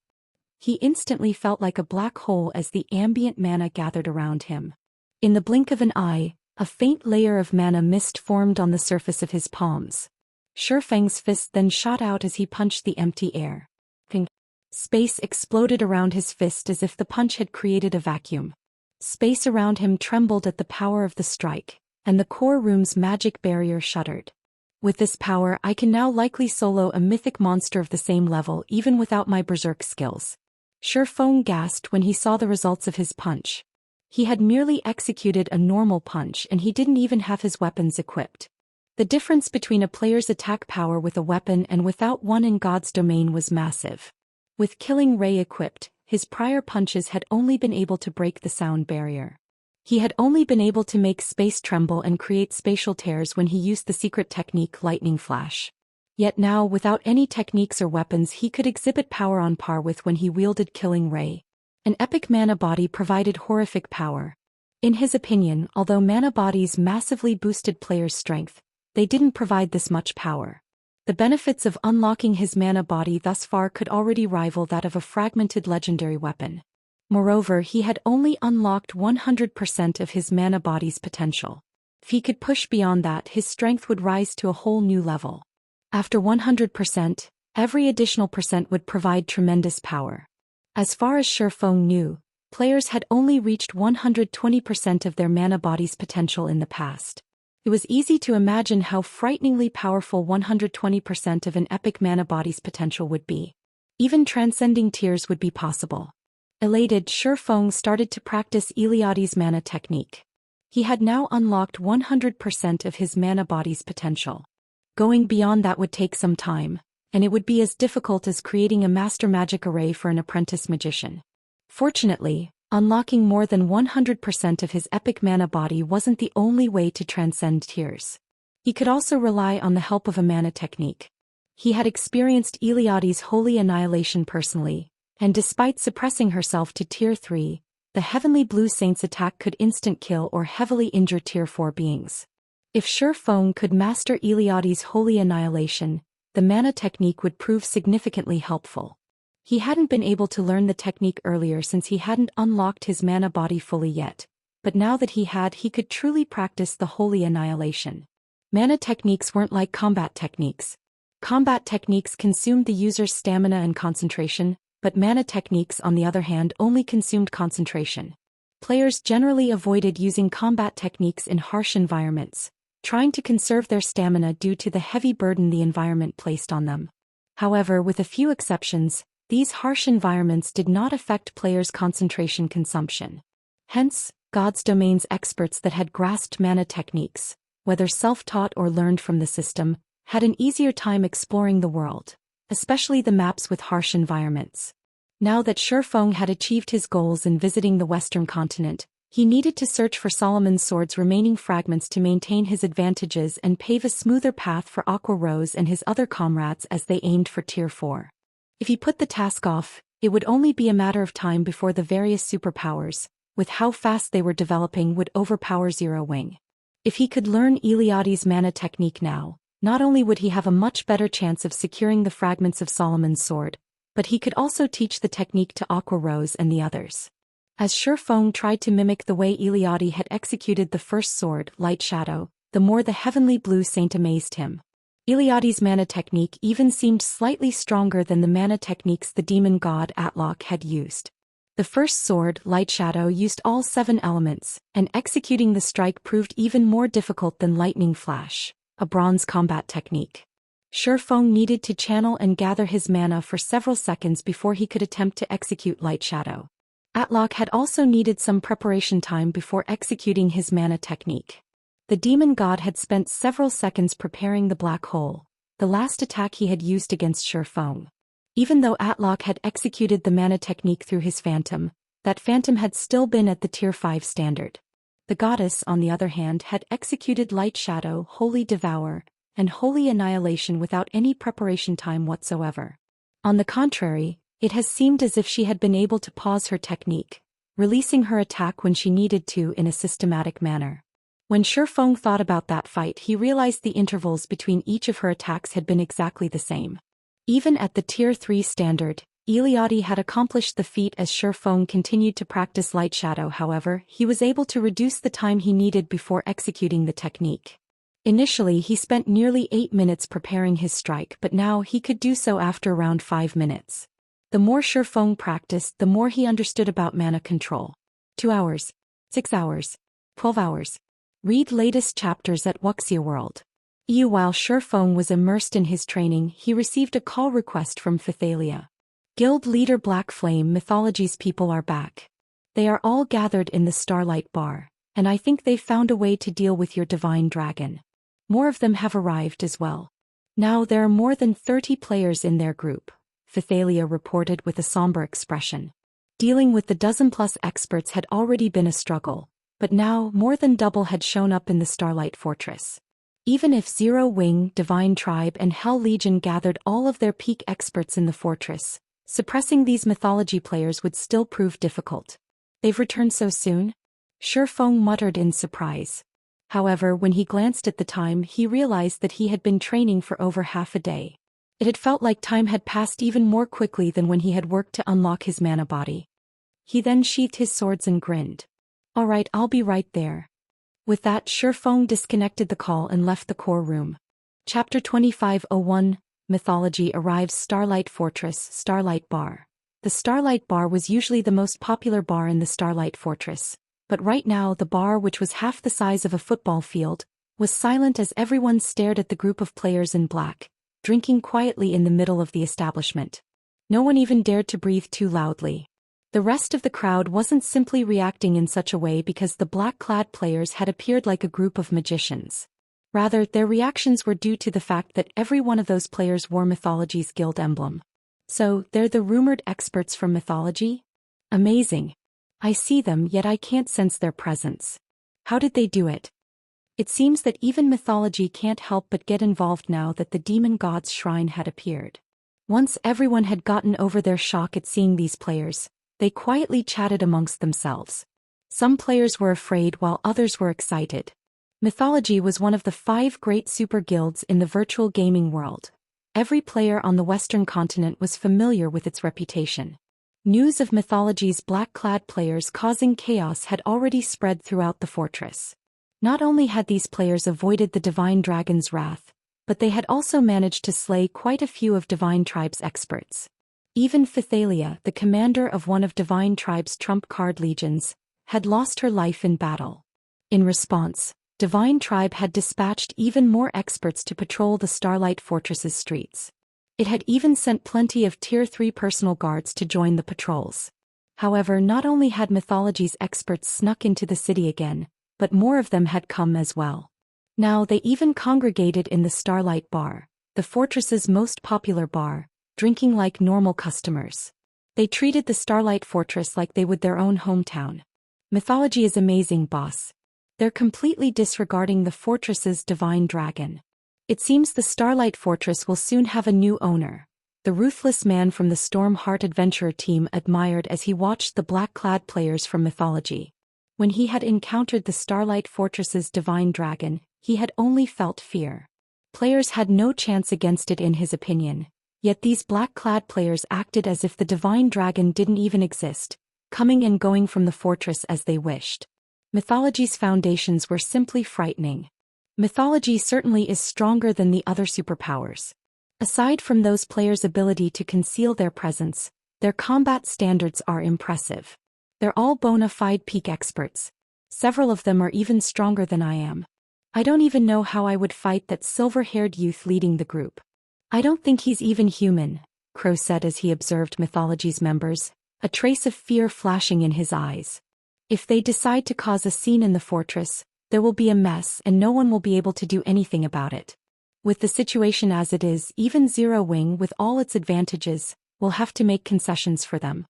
He instantly felt like a black hole as the ambient mana gathered around him. In the blink of an eye, a faint layer of mana mist formed on the surface of his palms. Shifeng's fist then shot out as he punched the empty air. Space exploded around his fist as if the punch had created a vacuum. Space around him trembled at the power of the strike, and the core room's magic barrier shuddered. With this power, I can now likely solo a mythic monster of the same level even without my berserk skills. Shifeng gasped when he saw the results of his punch. He had merely executed a normal punch and he didn't even have his weapons equipped. The difference between a player's attack power with a weapon and without one in God's domain was massive. With Killing Ray equipped, his prior punches had only been able to break the sound barrier. He had only been able to make space tremble and create spatial tears when he used the secret technique Lightning Flash. Yet now, without any techniques or weapons, he could exhibit power on par with when he wielded Killing Ray. An epic mana body provided horrific power. In his opinion, although mana bodies massively boosted players' strength, they didn't provide this much power. The benefits of unlocking his mana body thus far could already rival that of a fragmented legendary weapon. Moreover, he had only unlocked 100% of his mana body's potential. If he could push beyond that, his strength would rise to a whole new level. After 100%, every additional percent would provide tremendous power. As far as Shifeng knew, players had only reached 120% of their mana body's potential in the past. It was easy to imagine how frighteningly powerful 120% of an epic mana body's potential would be. Even transcending tiers would be possible. Elated, Shifeng started to practice Eliade's mana technique. He had now unlocked 100% of his mana body's potential. Going beyond that would take some time, and it would be as difficult as creating a master magic array for an apprentice magician. Fortunately, unlocking more than 100% of his epic mana body wasn't the only way to transcend tiers. He could also rely on the help of a mana technique. He had experienced Eliade's holy annihilation personally, and despite suppressing herself to tier 3, the Heavenly Blue Saint's attack could instant kill or heavily injure tier 4 beings. If Shifeng could master Eliade's holy annihilation, the mana technique would prove significantly helpful. He hadn't been able to learn the technique earlier since he hadn't unlocked his mana body fully yet, but now that he had, he could truly practice the holy annihilation. Mana techniques weren't like combat techniques. Combat techniques consumed the user's stamina and concentration, but mana techniques on the other hand only consumed concentration. Players generally avoided using combat techniques in harsh environments, trying to conserve their stamina due to the heavy burden the environment placed on them. However, with a few exceptions, these harsh environments did not affect players' concentration consumption. Hence, God's Domain's experts that had grasped mana techniques, whether self-taught or learned from the system, had an easier time exploring the world, especially the maps with harsh environments. Now that Shifeng had achieved his goals in visiting the Western continent, he needed to search for Solomon's Sword's remaining fragments to maintain his advantages and pave a smoother path for Aqua Rose and his other comrades as they aimed for Tier 4. If he put the task off, it would only be a matter of time before the various superpowers, with how fast they were developing, would overpower Zero Wing. If he could learn Eliade's mana technique now, not only would he have a much better chance of securing the fragments of Solomon's Sword, but he could also teach the technique to Aqua Rose and the others. As Shifeng tried to mimic the way Eliade had executed the first sword, Lightshadow, the more the Heavenly Blue Saint amazed him. Eliade's mana technique even seemed slightly stronger than the mana techniques the demon god Atlok had used. The first sword, Lightshadow, used all 7 elements, and executing the strike proved even more difficult than Lightning Flash, a bronze combat technique. Shifeng needed to channel and gather his mana for several seconds before he could attempt to execute Lightshadow. Atlok had also needed some preparation time before executing his mana technique. The demon god had spent several seconds preparing the black hole, the last attack he had used against Shifeng. Even though Atlok had executed the mana technique through his phantom, that phantom had still been at the tier 5 standard. The goddess, on the other hand, had executed Lightshadow, Holy Devour, and Holy Annihilation without any preparation time whatsoever. On the contrary, it has seemed as if she had been able to pause her technique, releasing her attack when she needed to in a systematic manner. When Shifeng thought about that fight, he realized the intervals between each of her attacks had been exactly the same. Even at the tier 3 standard, Eliade had accomplished the feat. As Shifeng continued to practice Lightshadow, however, he was able to reduce the time he needed before executing the technique. Initially, he spent nearly 8 minutes preparing his strike, but now he could do so after around 5 minutes. The more Shifeng practiced, the more he understood about mana control. 2 hours, 6 hours, 12 hours. Read latest chapters at Wuxia World. While Shifeng was immersed in his training, he received a call request from Pythalia. Guild leader Black Flame, Mythology's people are back. They are all gathered in the Starlight bar, and I think they've found a way to deal with your divine dragon. More of them have arrived as well. Now there are more than 30 players in their group, Pythalia reported with a somber expression. Dealing with the dozen-plus experts had already been a struggle, but now more than double had shown up in the Starlight Fortress. Even if Zero Wing, Divine Tribe and Hell Legion gathered all of their peak experts in the fortress, suppressing these mythology players would still prove difficult. They've returned so soon? Shifeng muttered in surprise. However, when he glanced at the time, he realized that he had been training for over half a day. It had felt like time had passed even more quickly than when he had worked to unlock his mana body. He then sheathed his swords and grinned. "All right, I'll be right there." With that, Shifeng disconnected the call and left the core room. Chapter 2501, Mythology arrives. Starlight Fortress, Starlight Bar. The Starlight Bar was usually the most popular bar in the Starlight Fortress, but right now the bar, which was half the size of a football field, was silent as everyone stared at the group of players in black, drinking quietly in the middle of the establishment. No one even dared to breathe too loudly. The rest of the crowd wasn't simply reacting in such a way because the black-clad players had appeared like a group of magicians. Rather, their reactions were due to the fact that every one of those players wore Mythology's guild emblem. So, they're the rumored experts from Mythology? Amazing. I see them, yet I can't sense their presence. How did they do it? It seems that even Mythology can't help but get involved now that the demon god's shrine had appeared. Once everyone had gotten over their shock at seeing these players, they quietly chatted amongst themselves. Some players were afraid while others were excited. Mythology was one of the 5 great super guilds in the virtual gaming world. Every player on the Western continent was familiar with its reputation. News of Mythology's black-clad players causing chaos had already spread throughout the fortress. Not only had these players avoided the Divine Dragon's wrath, but they had also managed to slay quite a few of Divine Tribe's experts. Even Phythalia, the commander of one of Divine Tribe's trump card legions, had lost her life in battle. In response, Divine Tribe had dispatched even more experts to patrol the Starlight Fortress's streets. It had even sent plenty of Tier 3 personal guards to join the patrols. However, not only had Mythology's experts snuck into the city again, but more of them had come as well. Now they even congregated in the Starlight Bar, the fortress's most popular bar, drinking like normal customers. They treated the Starlight Fortress like they would their own hometown. Mythology is amazing, boss. They're completely disregarding the fortress's divine dragon. It seems the Starlight Fortress will soon have a new owner. The ruthless man from the Stormheart Adventurer team admired as he watched the black-clad players from Mythology. When he had encountered the Starlight Fortress's divine dragon, he had only felt fear. Players had no chance against it in his opinion, yet these black-clad players acted as if the divine dragon didn't even exist, coming and going from the fortress as they wished. Mythology's foundations were simply frightening. Mythology certainly is stronger than the other superpowers. Aside from those players' ability to conceal their presence, their combat standards are impressive. They're all bona fide peak experts. Several of them are even stronger than I am. I don't even know how I would fight that silver-haired youth leading the group. I don't think he's even human, Crow said as he observed Mythology's members, a trace of fear flashing in his eyes. If they decide to cause a scene in the fortress, there will be a mess and no one will be able to do anything about it. With the situation as it is, even Zero Wing with all its advantages, will have to make concessions for them.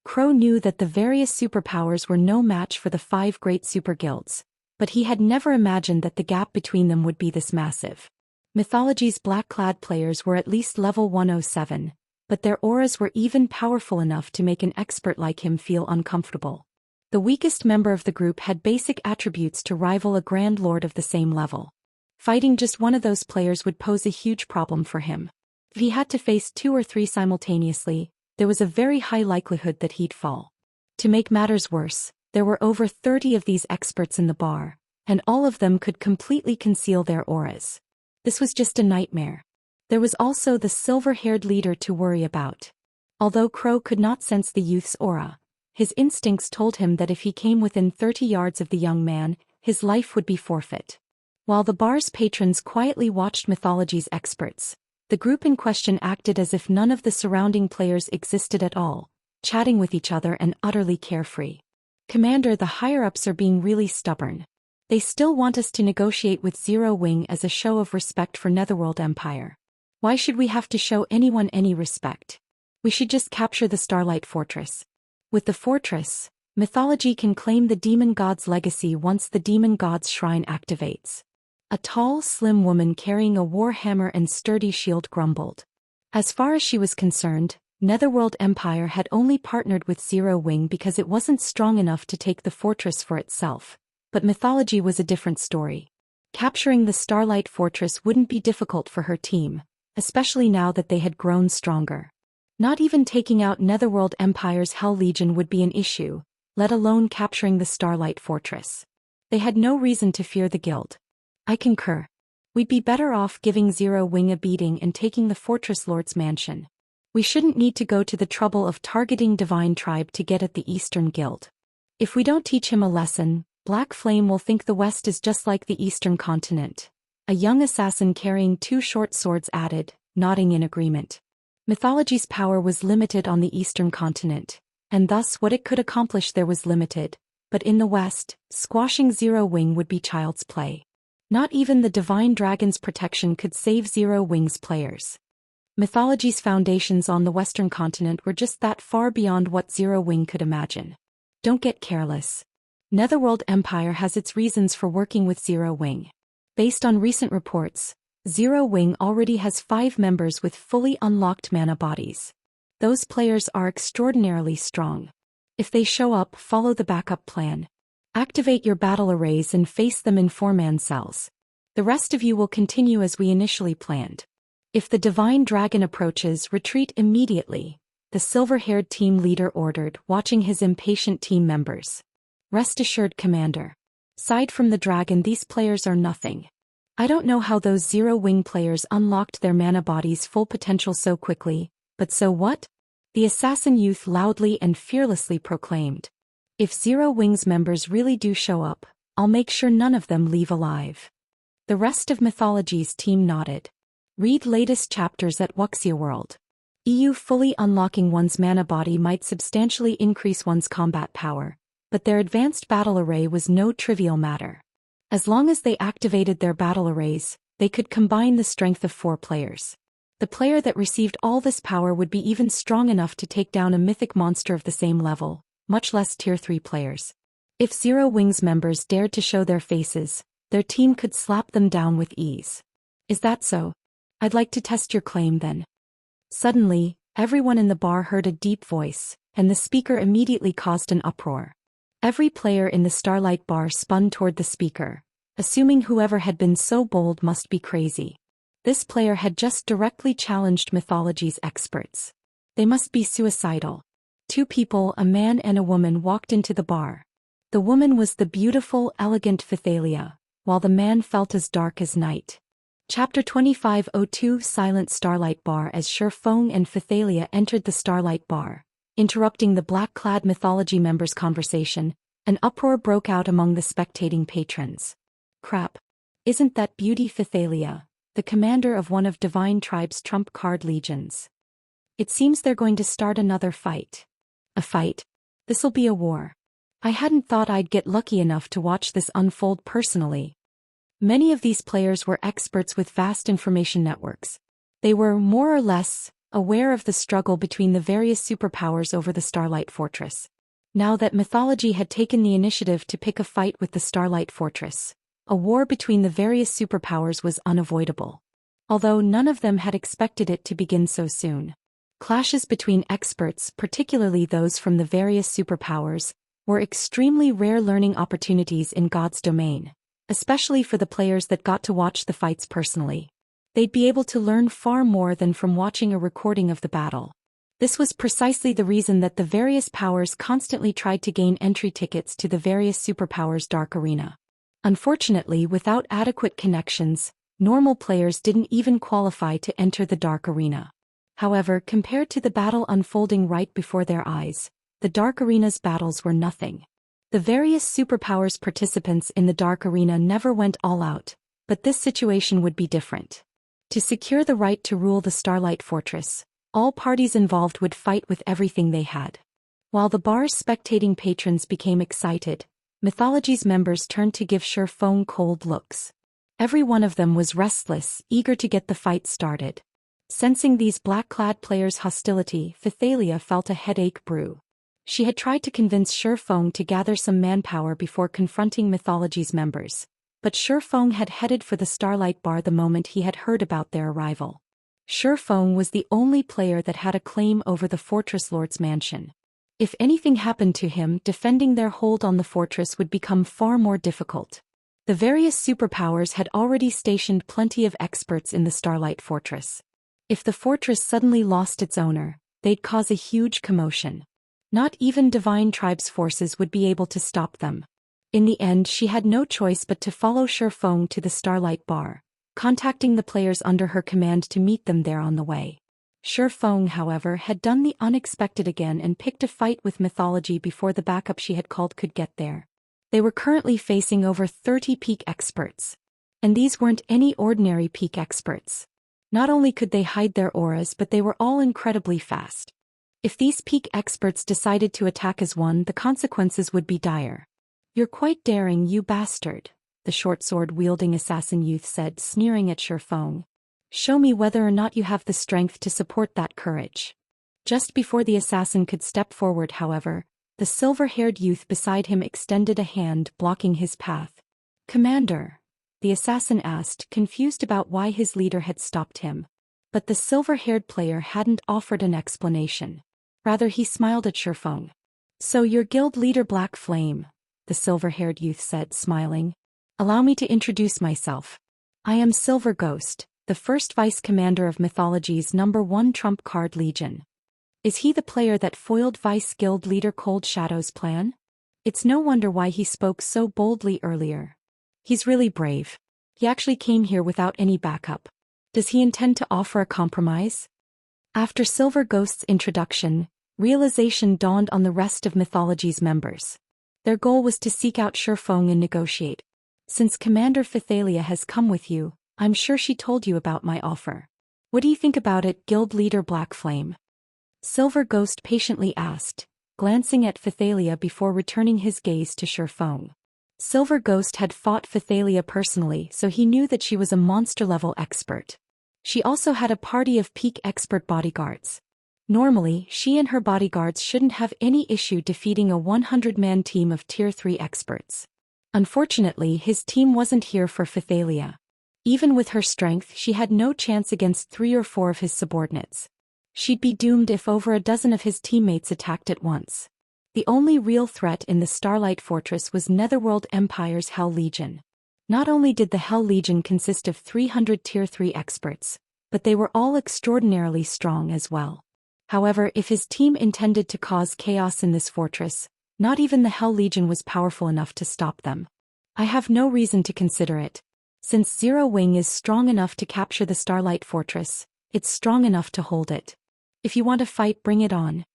Crow knew that the various superpowers were no match for the 5 great super guilds, but he had never imagined that the gap between them would be this massive. Mythology's black-clad players were at least level 107, but their auras were even powerful enough to make an expert like him feel uncomfortable. The weakest member of the group had basic attributes to rival a Grand Lord of the same level. Fighting just one of those players would pose a huge problem for him. If he had to face 2 or 3 simultaneously, there was a very high likelihood that he'd fall. To make matters worse, there were over 30 of these experts in the bar, and all of them could completely conceal their auras. This was just a nightmare. There was also the silver-haired leader to worry about. Although Crow could not sense the youth's aura, his instincts told him that if he came within 30 yards of the young man, his life would be forfeit. While the bar's patrons quietly watched Mythology's experts, the group in question acted as if none of the surrounding players existed at all, chatting with each other and utterly carefree. Commander, the higher-ups are being really stubborn. They still want us to negotiate with Zero Wing as a show of respect for Netherworld Empire. Why should we have to show anyone any respect? We should just capture the Starlight Fortress. With the fortress, Mythology can claim the demon god's legacy once the demon god's shrine activates. A tall, slim woman carrying a warhammer and sturdy shield grumbled. As far as she was concerned, Netherworld Empire had only partnered with Zero Wing because it wasn't strong enough to take the fortress for itself, but Mythology was a different story. Capturing the Starlight Fortress wouldn't be difficult for her team, especially now that they had grown stronger. Not even taking out Netherworld Empire's Hell Legion would be an issue, let alone capturing the Starlight Fortress. They had no reason to fear the guild. I concur. We'd be better off giving Zero Wing a beating and taking the Fortress Lord's mansion. We shouldn't need to go to the trouble of targeting Divine Tribe to get at the Eastern Guild. If we don't teach him a lesson, Black Flame will think the West is just like the Eastern continent. A young assassin carrying 2 short swords added, nodding in agreement. Mythology's power was limited on the Eastern continent, and thus what it could accomplish there was limited, but in the West, squashing Zero Wing would be child's play. Not even the Divine Dragon's protection could save Zero Wings players. Mythology's foundations on the Western continent were just that far beyond what Zero Wing could imagine. Don't get careless. Netherworld Empire has its reasons for working with Zero Wing. Based on recent reports, Zero Wing already has 5 members with fully unlocked mana bodies. Those players are extraordinarily strong. If they show up, follow the backup plan. Activate your battle arrays and face them in 4-man cells. The rest of you will continue as we initially planned. If the Divine Dragon approaches, retreat immediately, the silver-haired team leader ordered, watching his impatient team members. Rest assured, Commander. Aside from the dragon, these players are nothing. I don't know how those Zero Wing players unlocked their mana body's full potential so quickly, but so what? The assassin youth loudly and fearlessly proclaimed. If Zero Wing's members really do show up, I'll make sure none of them leave alive. The rest of Mythology's team nodded. Read latest chapters at Wuxia World. EU fully unlocking one's mana body might substantially increase one's combat power, but their advanced battle array was no trivial matter. As long as they activated their battle arrays, they could combine the strength of 4 players. The player that received all this power would be even strong enough to take down a mythic monster of the same level, much less Tier 3 players. If Zero Wing's members dared to show their faces, their team could slap them down with ease. Is that so? I'd like to test your claim then. Suddenly, everyone in the bar heard a deep voice, and the speaker immediately caused an uproar. Every player in the Starlight bar spun toward the speaker, assuming whoever had been so bold must be crazy. This player had just directly challenged Mythology's experts. They must be suicidal. 2 people, a man and a woman, walked into the bar. The woman was the beautiful, elegant Pythalia, while the man felt as dark as night. Chapter 2502 Silent Starlight Bar. As Shifeng and Pythalia entered the Starlight Bar, interrupting the black-clad Mythology members' conversation, an uproar broke out among the spectating patrons. Crap. Isn't that beauty Pythalia, the commander of one of Divine Tribe's trump card legions? It seems they're going to start another fight. A fight? This'll be a war. I hadn't thought I'd get lucky enough to watch this unfold personally. Many of these players were experts with vast information networks. They were, more or less, aware of the struggle between the various superpowers over the Starlight Fortress. Now that Mythology had taken the initiative to pick a fight with the Starlight Fortress, a war between the various superpowers was unavoidable. Although none of them had expected it to begin so soon. Clashes between experts, particularly those from the various superpowers, were extremely rare learning opportunities in God's domain, especially for the players that got to watch the fights personally. They'd be able to learn far more than from watching a recording of the battle. This was precisely the reason that the various powers constantly tried to gain entry tickets to the various superpowers' Dark Arena. Unfortunately, without adequate connections, normal players didn't even qualify to enter the Dark Arena. However, compared to the battle unfolding right before their eyes, the Dark Arena's battles were nothing. The various superpowers participants in the Dark Arena never went all out, but this situation would be different. To secure the right to rule the Starlight Fortress, all parties involved would fight with everything they had. While the bar's spectating patrons became excited, Mythology's members turned to give Shifeng cold looks. Every one of them was restless, eager to get the fight started. Sensing these black-clad players' hostility, Pythalia felt a headache brew. She had tried to convince Shifeng to gather some manpower before confronting Mythology's members, but Shifeng had headed for the Starlight Bar the moment he had heard about their arrival. Shifeng was the only player that had a claim over the Fortress Lord's mansion. If anything happened to him, defending their hold on the fortress would become far more difficult. The various superpowers had already stationed plenty of experts in the Starlight Fortress. If the fortress suddenly lost its owner, they'd cause a huge commotion. Not even Divine Tribe's forces would be able to stop them. In the end, she had no choice but to follow Shifeng to the Starlight Bar, contacting the players under her command to meet them there on the way. Shifeng, however, had done the unexpected again and picked a fight with Mythology before the backup she had called could get there. They were currently facing over 30 peak experts. And these weren't any ordinary peak experts. Not only could they hide their auras, but they were all incredibly fast. If these peak experts decided to attack as one, the consequences would be dire. "You're quite daring, you bastard," the short sword-wielding assassin youth said, sneering at Shifeng. Show me whether or not you have the strength to support that courage. Just before the assassin could step forward, however, the silver-haired youth beside him extended a hand, blocking his path. Commander, the assassin asked, confused about why his leader had stopped him. But the silver-haired player hadn't offered an explanation. Rather, he smiled at Shifeng. So your guild leader Black Flame, the silver-haired youth said, smiling. Allow me to introduce myself. I am Silver Ghost, the first vice-commander of Mythology's #1 trump card Legion. Is he the player that foiled vice-guild leader Cold Shadow's plan? It's no wonder why he spoke so boldly earlier. He's really brave. He actually came here without any backup. Does he intend to offer a compromise? After Silver Ghost's introduction, realization dawned on the rest of Mythology's members. Their goal was to seek out Shifeng and negotiate. Since Commander Phythalia has come with you, I'm sure she told you about my offer. What do you think about it, Guild Leader Black Flame? Silver Ghost patiently asked, glancing at Phythalia before returning his gaze to Shifeng. Silver Ghost had fought Phythalia personally, so he knew that she was a monster-level expert. She also had a party of peak expert bodyguards. Normally, she and her bodyguards shouldn't have any issue defeating a 100-man team of Tier 3 experts. Unfortunately, his team wasn't here for Phythalia. Even with her strength, she had no chance against 3 or 4 of his subordinates. She'd be doomed if over a dozen of his teammates attacked at once. The only real threat in the Starlight Fortress was Netherworld Empire's Hell Legion. Not only did the Hell Legion consist of 300 Tier 3 experts, but they were all extraordinarily strong as well. However, if his team intended to cause chaos in this fortress, not even the Hell Legion was powerful enough to stop them. I have no reason to consider it. Since Zero Wing is strong enough to capture the Starlight Fortress, it's strong enough to hold it. If you want to fight, bring it on.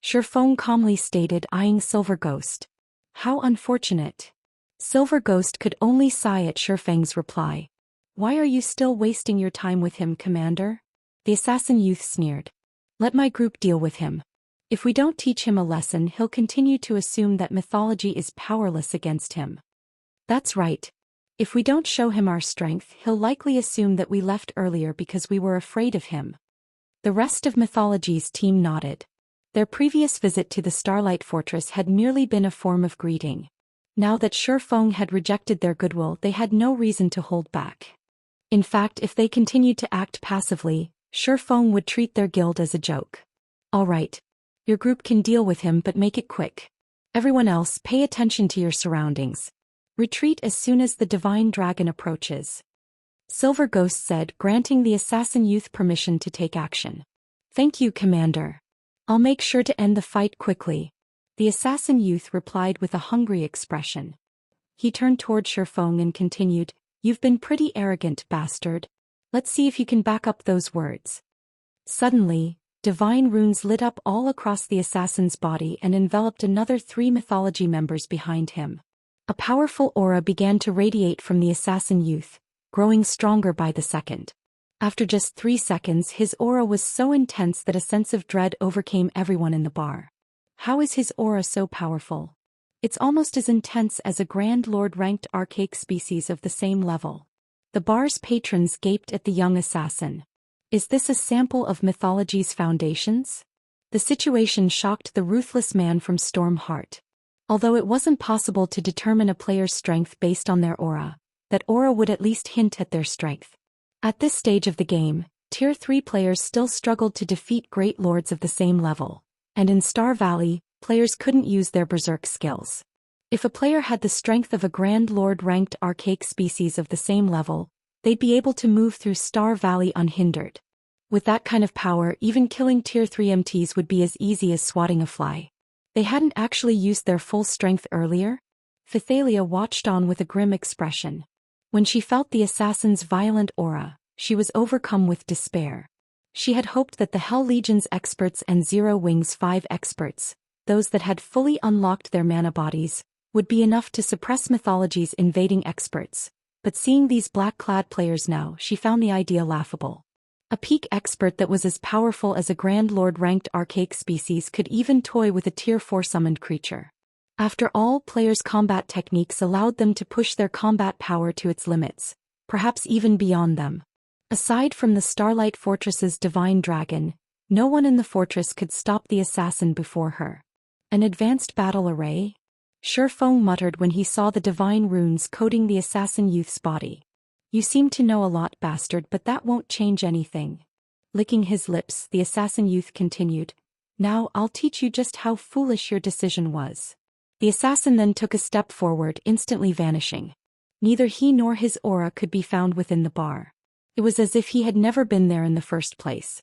Shifeng calmly stated, eyeing Silver Ghost. How unfortunate. Silver Ghost could only sigh at Shifeng's reply. Why are you still wasting your time with him, Commander? The assassin youth sneered. Let my group deal with him. If we don't teach him a lesson, he'll continue to assume that Mythology is powerless against him. That's right. If we don't show him our strength, he'll likely assume that we left earlier because we were afraid of him. The rest of Mythology's team nodded. Their previous visit to the Starlight Fortress had merely been a form of greeting. Now that Shifeng had rejected their goodwill, they had no reason to hold back. In fact, if they continued to act passively, Shifeng would treat their guild as a joke. All right. Your group can deal with him, but make it quick. Everyone else, pay attention to your surroundings. Retreat as soon as the Divine Dragon approaches. Silver Ghost said, granting the assassin youth permission to take action. Thank you, Commander. I'll make sure to end the fight quickly. The assassin youth replied with a hungry expression. He turned toward Shifeng and continued, You've been pretty arrogant, bastard. Let's see if you can back up those words. Suddenly, divine runes lit up all across the assassin's body and enveloped another 3 Mythology members behind him. A powerful aura began to radiate from the assassin youth, growing stronger by the second. After just 3 seconds, his aura was so intense that a sense of dread overcame everyone in the bar. How is his aura so powerful? It's almost as intense as a Grand Lord ranked archaic species of the same level. The bar's patrons gaped at the young assassin. Is this a sample of Mythology's foundations? The situation shocked the ruthless man from Stormheart. Although it wasn't possible to determine a player's strength based on their aura, that aura would at least hint at their strength. At this stage of the game, Tier 3 players still struggled to defeat great lords of the same level, and in Star Valley, players couldn't use their berserk skills. If a player had the strength of a Grand Lord ranked archaic species of the same level, they'd be able to move through Star Valley unhindered. With that kind of power, even killing Tier 3 MTs would be as easy as swatting a fly. They hadn't actually used their full strength earlier? Phythalia watched on with a grim expression. When she felt the assassin's violent aura, she was overcome with despair. She had hoped that the Hell Legion's experts and Zero Wing's 5 experts, those that had fully unlocked their mana bodies, would be enough to suppress Mythology's invading experts, but seeing these black-clad players now, she found the idea laughable. A peak expert that was as powerful as a Grand Lord ranked archaic species could even toy with a Tier 4 summoned creature. After all, players' combat techniques allowed them to push their combat power to its limits, perhaps even beyond them. Aside from the Starlight Fortress's divine dragon, no one in the fortress could stop the assassin before her. An advanced battle array? Shifeng muttered when he saw the divine runes coating the assassin youth's body. You seem to know a lot, bastard, but that won't change anything. Licking his lips, the assassin youth continued, Now I'll teach you just how foolish your decision was. The assassin then took a step forward, instantly vanishing. Neither he nor his aura could be found within the bar. It was as if he had never been there in the first place.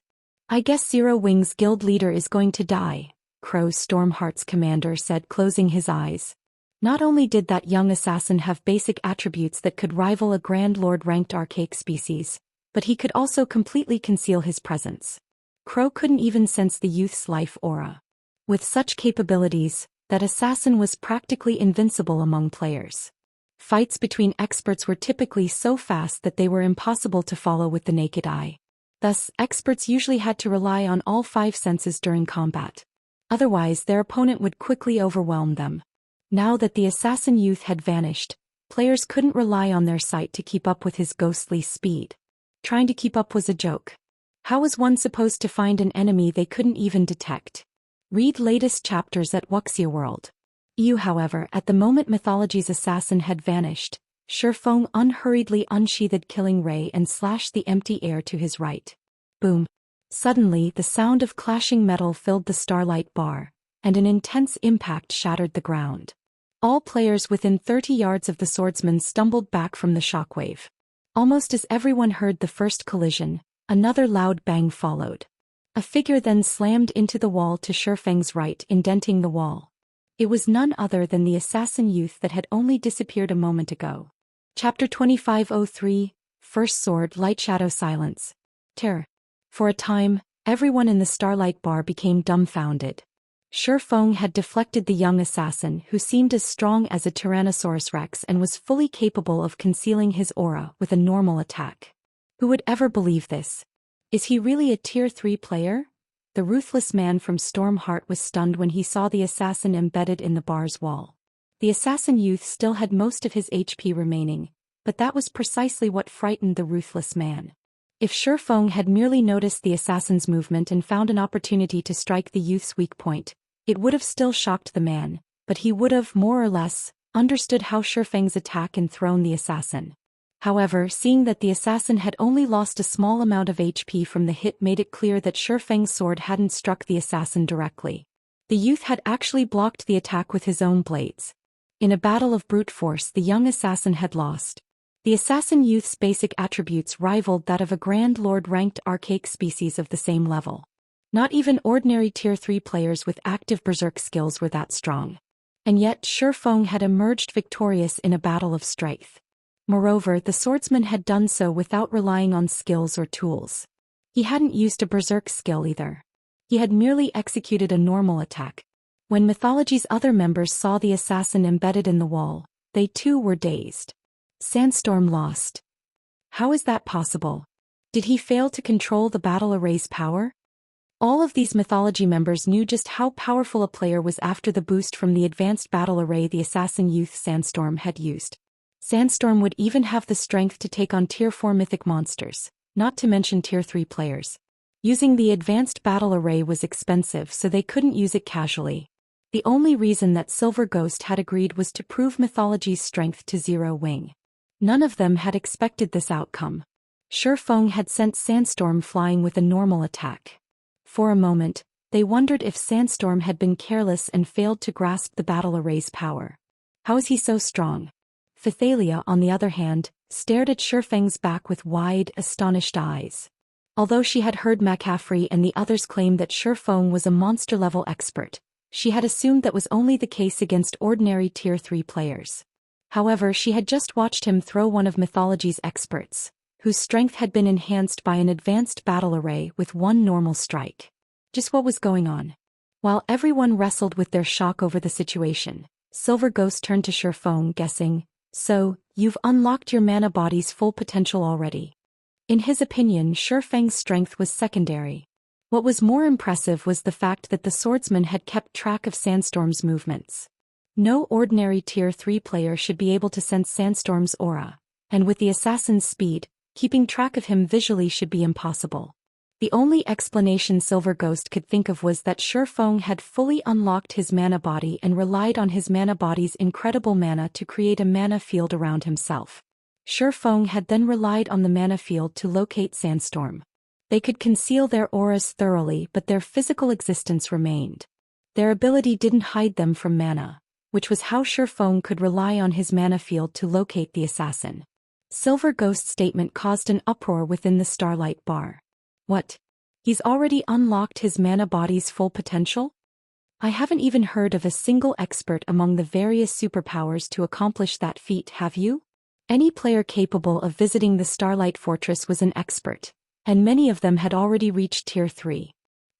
I guess Zero Wing's guild leader is going to die, Crow's Stormheart's commander said, closing his eyes. Not only did that young assassin have basic attributes that could rival a Grand Lord-ranked archaic species, but he could also completely conceal his presence. Crow couldn't even sense the youth's life aura. With such capabilities, that assassin was practically invincible among players. Fights between experts were typically so fast that they were impossible to follow with the naked eye. Thus, experts usually had to rely on all five senses during combat. Otherwise, their opponent would quickly overwhelm them. Now that the assassin youth had vanished, players couldn't rely on their sight to keep up with his ghostly speed. Trying to keep up was a joke. How was one supposed to find an enemy they couldn't even detect? Read latest chapters at Wuxia World. However, at the moment Mythology's assassin had vanished, Shifeng unhurriedly unsheathed Killing Ray and slashed the empty air to his right. Boom. Suddenly, the sound of clashing metal filled the Starlight bar, and an intense impact shattered the ground. All players within 30 yards of the swordsman stumbled back from the shockwave. Almost as everyone heard the first collision, another loud bang followed. A figure then slammed into the wall to Shifeng's right, indenting the wall. It was none other than the assassin youth that had only disappeared a moment ago. Chapter 2503, First Sword, Lightshadow. Silence. Terror. For a time, everyone in the Starlight bar became dumbfounded. Shifeng had deflected the young assassin, who seemed as strong as a Tyrannosaurus Rex and was fully capable of concealing his aura with a normal attack. Who would ever believe this? Is he really a Tier 3 player? The ruthless man from Stormheart was stunned when he saw the assassin embedded in the bar's wall. The assassin youth still had most of his HP remaining, but that was precisely what frightened the ruthless man. If Shifeng had merely noticed the assassin's movement and found an opportunity to strike the youth's weak point, it would have still shocked the man, but he would have, more or less, understood how Shifeng's attack and thrown the assassin. However, seeing that the assassin had only lost a small amount of HP from the hit made it clear that Shifeng's sword hadn't struck the assassin directly. The youth had actually blocked the attack with his own blades. In a battle of brute force, the young assassin had lost. The assassin youth's basic attributes rivaled that of a Grand Lord-ranked archaic species of the same level. Not even ordinary Tier 3 players with active berserk skills were that strong. And yet Shifeng had emerged victorious in a battle of strength. Moreover, the swordsman had done so without relying on skills or tools. He hadn't used a berserk skill either. He had merely executed a normal attack. When Mythology's other members saw the assassin embedded in the wall, they too were dazed. Sandstorm lost. How is that possible? Did he fail to control the battle array's power? All of these Mythology members knew just how powerful a player was after the boost from the advanced battle array the assassin youth Sandstorm had used. Sandstorm would even have the strength to take on Tier 4 mythic monsters, not to mention Tier 3 players. Using the advanced battle array was expensive, so they couldn't use it casually. The only reason that Silver Ghost had agreed was to prove Mythology's strength to Zero Wing. None of them had expected this outcome. Shifeng had sent Sandstorm flying with a normal attack. For a moment, they wondered if Sandstorm had been careless and failed to grasp the battle array's power. How is he so strong? Phythalia, on the other hand, stared at Shifeng's back with wide, astonished eyes. Although she had heard McCaffrey and the others claim that Shifeng was a monster-level expert, she had assumed that was only the case against ordinary Tier 3 players. However, she had just watched him throw one of Mythology's experts, whose strength had been enhanced by an advanced battle array with one normal strike. Just what was going on? While everyone wrestled with their shock over the situation, Silver Ghost turned to Shifeng, guessing, "So, you've unlocked your mana body's full potential already." In his opinion, Shifeng's strength was secondary. What was more impressive was the fact that the swordsman had kept track of Sandstorm's movements. No ordinary Tier 3 player should be able to sense Sandstorm's aura, and with the assassin's speed, keeping track of him visually should be impossible. The only explanation Silver Ghost could think of was that Shifeng had fully unlocked his mana body and relied on his mana body's incredible mana to create a mana field around himself. Shifeng had then relied on the mana field to locate Sandstorm. They could conceal their auras thoroughly, but their physical existence remained. Their ability didn't hide them from mana, which was how Shifeng could rely on his mana field to locate the assassin. Silver Ghost's statement caused an uproar within the Starlight bar. What? He's already unlocked his mana body's full potential? I haven't even heard of a single expert among the various superpowers to accomplish that feat, have you? Any player capable of visiting the Starlight Fortress was an expert, and many of them had already reached Tier 3.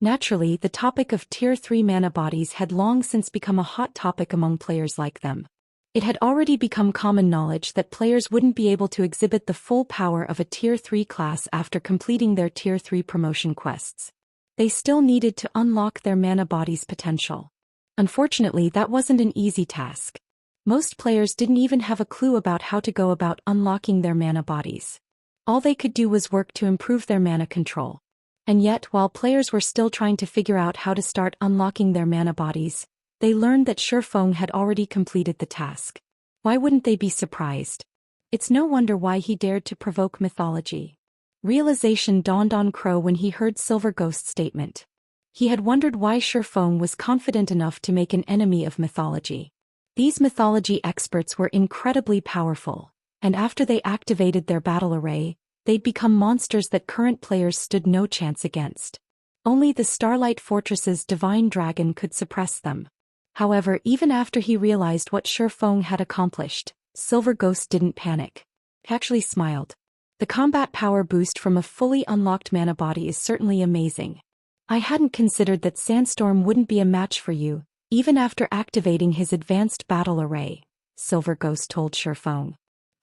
Naturally, the topic of Tier 3 mana bodies had long since become a hot topic among players like them. It had already become common knowledge that players wouldn't be able to exhibit the full power of a Tier 3 class after completing their Tier 3 promotion quests. They still needed to unlock their mana body's potential. Unfortunately, that wasn't an easy task. Most players didn't even have a clue about how to go about unlocking their mana bodies. All they could do was work to improve their mana control. And yet, while players were still trying to figure out how to start unlocking their mana bodies, they learned that Shifeng had already completed the task. Why wouldn't they be surprised? It's no wonder why he dared to provoke Mythology. Realization dawned on Crow when he heard Silver Ghost's statement. He had wondered why Shifeng was confident enough to make an enemy of Mythology. These Mythology experts were incredibly powerful, and after they activated their battle array, they'd become monsters that current players stood no chance against. Only the Starlight Fortress's divine dragon could suppress them. However, even after he realized what Shifeng had accomplished, Silver Ghost didn't panic. He actually smiled. The combat power boost from a fully unlocked mana body is certainly amazing. I hadn't considered that Sandstorm wouldn't be a match for you, even after activating his advanced battle array, Silver Ghost told Shifeng.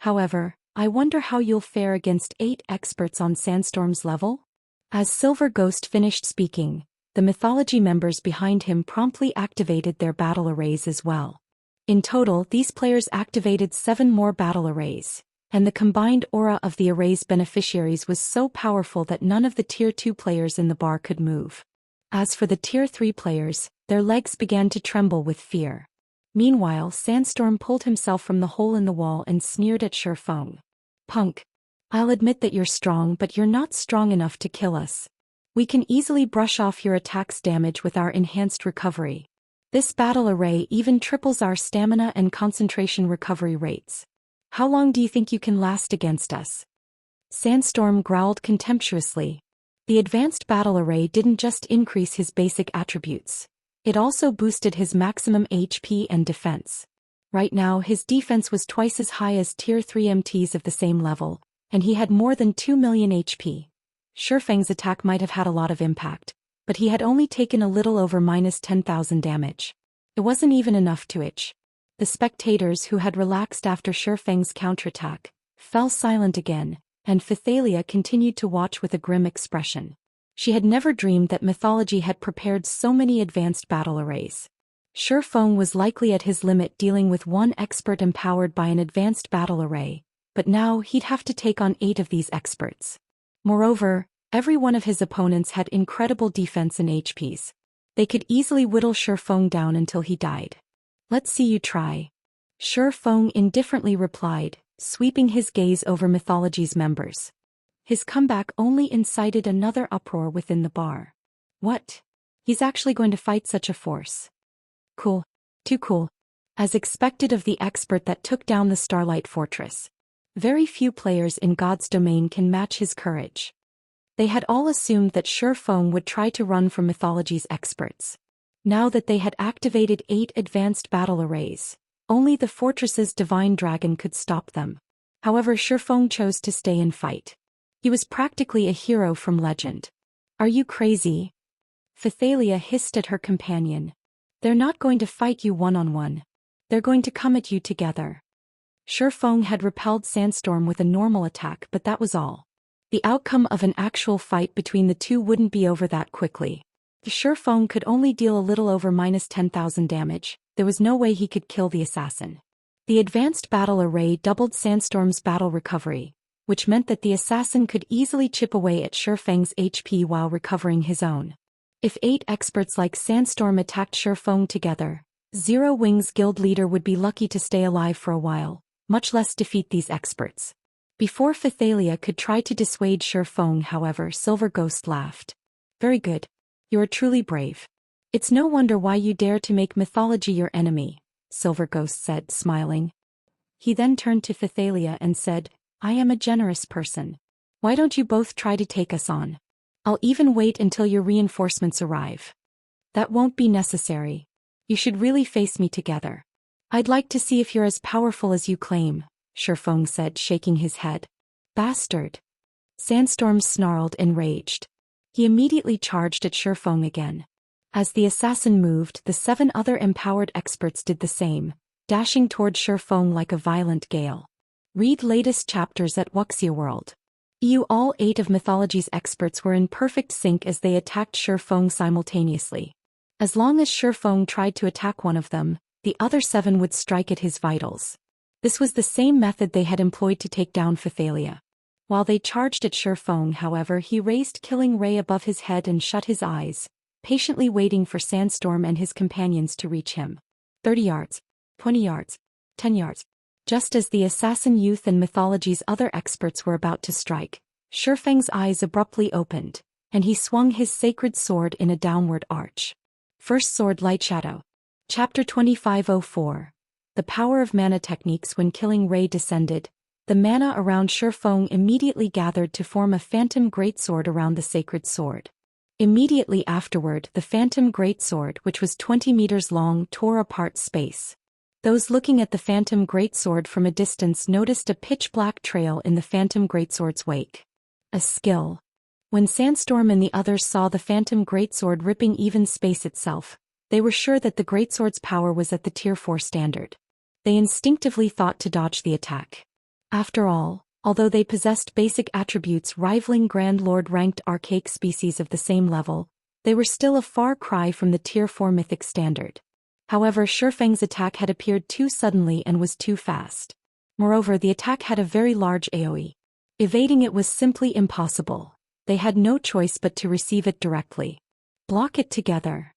However, I wonder how you'll fare against 8 experts on Sandstorm's level? As Silver Ghost finished speaking, the Mythology members behind him promptly activated their battle arrays as well. In total, these players activated 7 more battle arrays, and the combined aura of the array's beneficiaries was so powerful that none of the Tier 2 players in the bar could move. As for the Tier 3 players, their legs began to tremble with fear. Meanwhile, Sandstorm pulled himself from the hole in the wall and sneered at Shifeng. Punk. I'll admit that you're strong, but you're not strong enough to kill us. We can easily brush off your attack's damage with our enhanced recovery. This battle array even triples our stamina and concentration recovery rates. How long do you think you can last against us? Sandstorm growled contemptuously. The advanced battle array didn't just increase his basic attributes. It also boosted his maximum HP and defense. Right now, his defense was twice as high as Tier 3 MTs of the same level, and he had more than 2 million HP. Shifeng's attack might have had a lot of impact, but he had only taken a little over minus 10,000 damage. It wasn't even enough to itch. The spectators who had relaxed after Shifeng's counterattack fell silent again, and Phythalia continued to watch with a grim expression. She had never dreamed that Mythology had prepared so many advanced battle arrays. Shifeng was likely at his limit dealing with 1 expert empowered by an advanced battle array, but now he'd have to take on 8 of these experts. Moreover, every one of his opponents had incredible defense and HPs. They could easily whittle Shifeng down until he died. Let's see you try. Shifeng indifferently replied, sweeping his gaze over Mythology's members. His comeback only incited another uproar within the bar. What? He's actually going to fight such a force? Cool. Too cool. As expected of the expert that took down the Starlight Fortress. Very few players in God's domain can match his courage. They had all assumed that Shifeng would try to run from Mythology's experts. Now that they had activated 8 advanced battle arrays, only the fortress's divine dragon could stop them. However, Shifeng chose to stay and fight. He was practically a hero from legend. Are you crazy? Phythalia hissed at her companion. They're not going to fight you one-on-one. They're going to come at you together. Shifeng had repelled Sandstorm with a normal attack, but that was all. The outcome of an actual fight between the two wouldn't be over that quickly. Shifeng could only deal a little over minus 10,000 damage, there was no way he could kill the assassin. The advanced battle array doubled Sandstorm's battle recovery, which meant that the assassin could easily chip away at Shifeng's HP while recovering his own. If 8 experts like Sandstorm attacked Shifeng together, Zero Wings guild leader would be lucky to stay alive for a while, much less defeat these experts. Before Phythalia could try to dissuade Shifeng, however, Silver Ghost laughed. Very good. You are truly brave. It's no wonder why you dare to make mythology your enemy, Silver Ghost said, smiling. He then turned to Phythalia and said, I am a generous person. Why don't you both try to take us on? I'll even wait until your reinforcements arrive. That won't be necessary. You should really face me together. I'd like to see if you're as powerful as you claim, Shifeng said, shaking his head. Bastard. Sandstorm snarled, enraged. He immediately charged at Shifeng again. As the assassin moved, the 7 other empowered experts did the same, dashing toward Shifeng like a violent gale. Read latest chapters at Wuxia World. All 8 of Mythology's experts were in perfect sync as they attacked Shifeng simultaneously. As long as Shifeng tried to attack one of them, the other 7 would strike at his vitals. This was the same method they had employed to take down Phythalia. While they charged at Shifeng, however, he raised Killing Ray above his head and shut his eyes, patiently waiting for Sandstorm and his companions to reach him. 30 yards, 20 yards, 10 yards. Just as the assassin youth and Mythology's other experts were about to strike, Shifeng's eyes abruptly opened, and he swung his sacred sword in a downward arch. First Sword Lightshadow. Chapter 2504. The Power of Mana Techniques. When Killing Ray descended, the mana around Shifeng immediately gathered to form a phantom greatsword around the sacred sword. Immediately afterward, the phantom greatsword, which was 20 meters long, tore apart space. Those looking at the phantom greatsword from a distance noticed a pitch-black trail in the phantom greatsword's wake. A skill. When Sandstorm and the others saw the phantom greatsword ripping even space itself, they were sure that the greatsword's power was at the Tier 4 standard. They instinctively thought to dodge the attack. After all, although they possessed basic attributes rivaling Grand Lord-ranked archaic species of the same level, they were still a far cry from the Tier 4 mythic standard. However, Shifeng's attack had appeared too suddenly and was too fast. Moreover, the attack had a very large AoE. Evading it was simply impossible. They had no choice but to receive it directly. Block it together,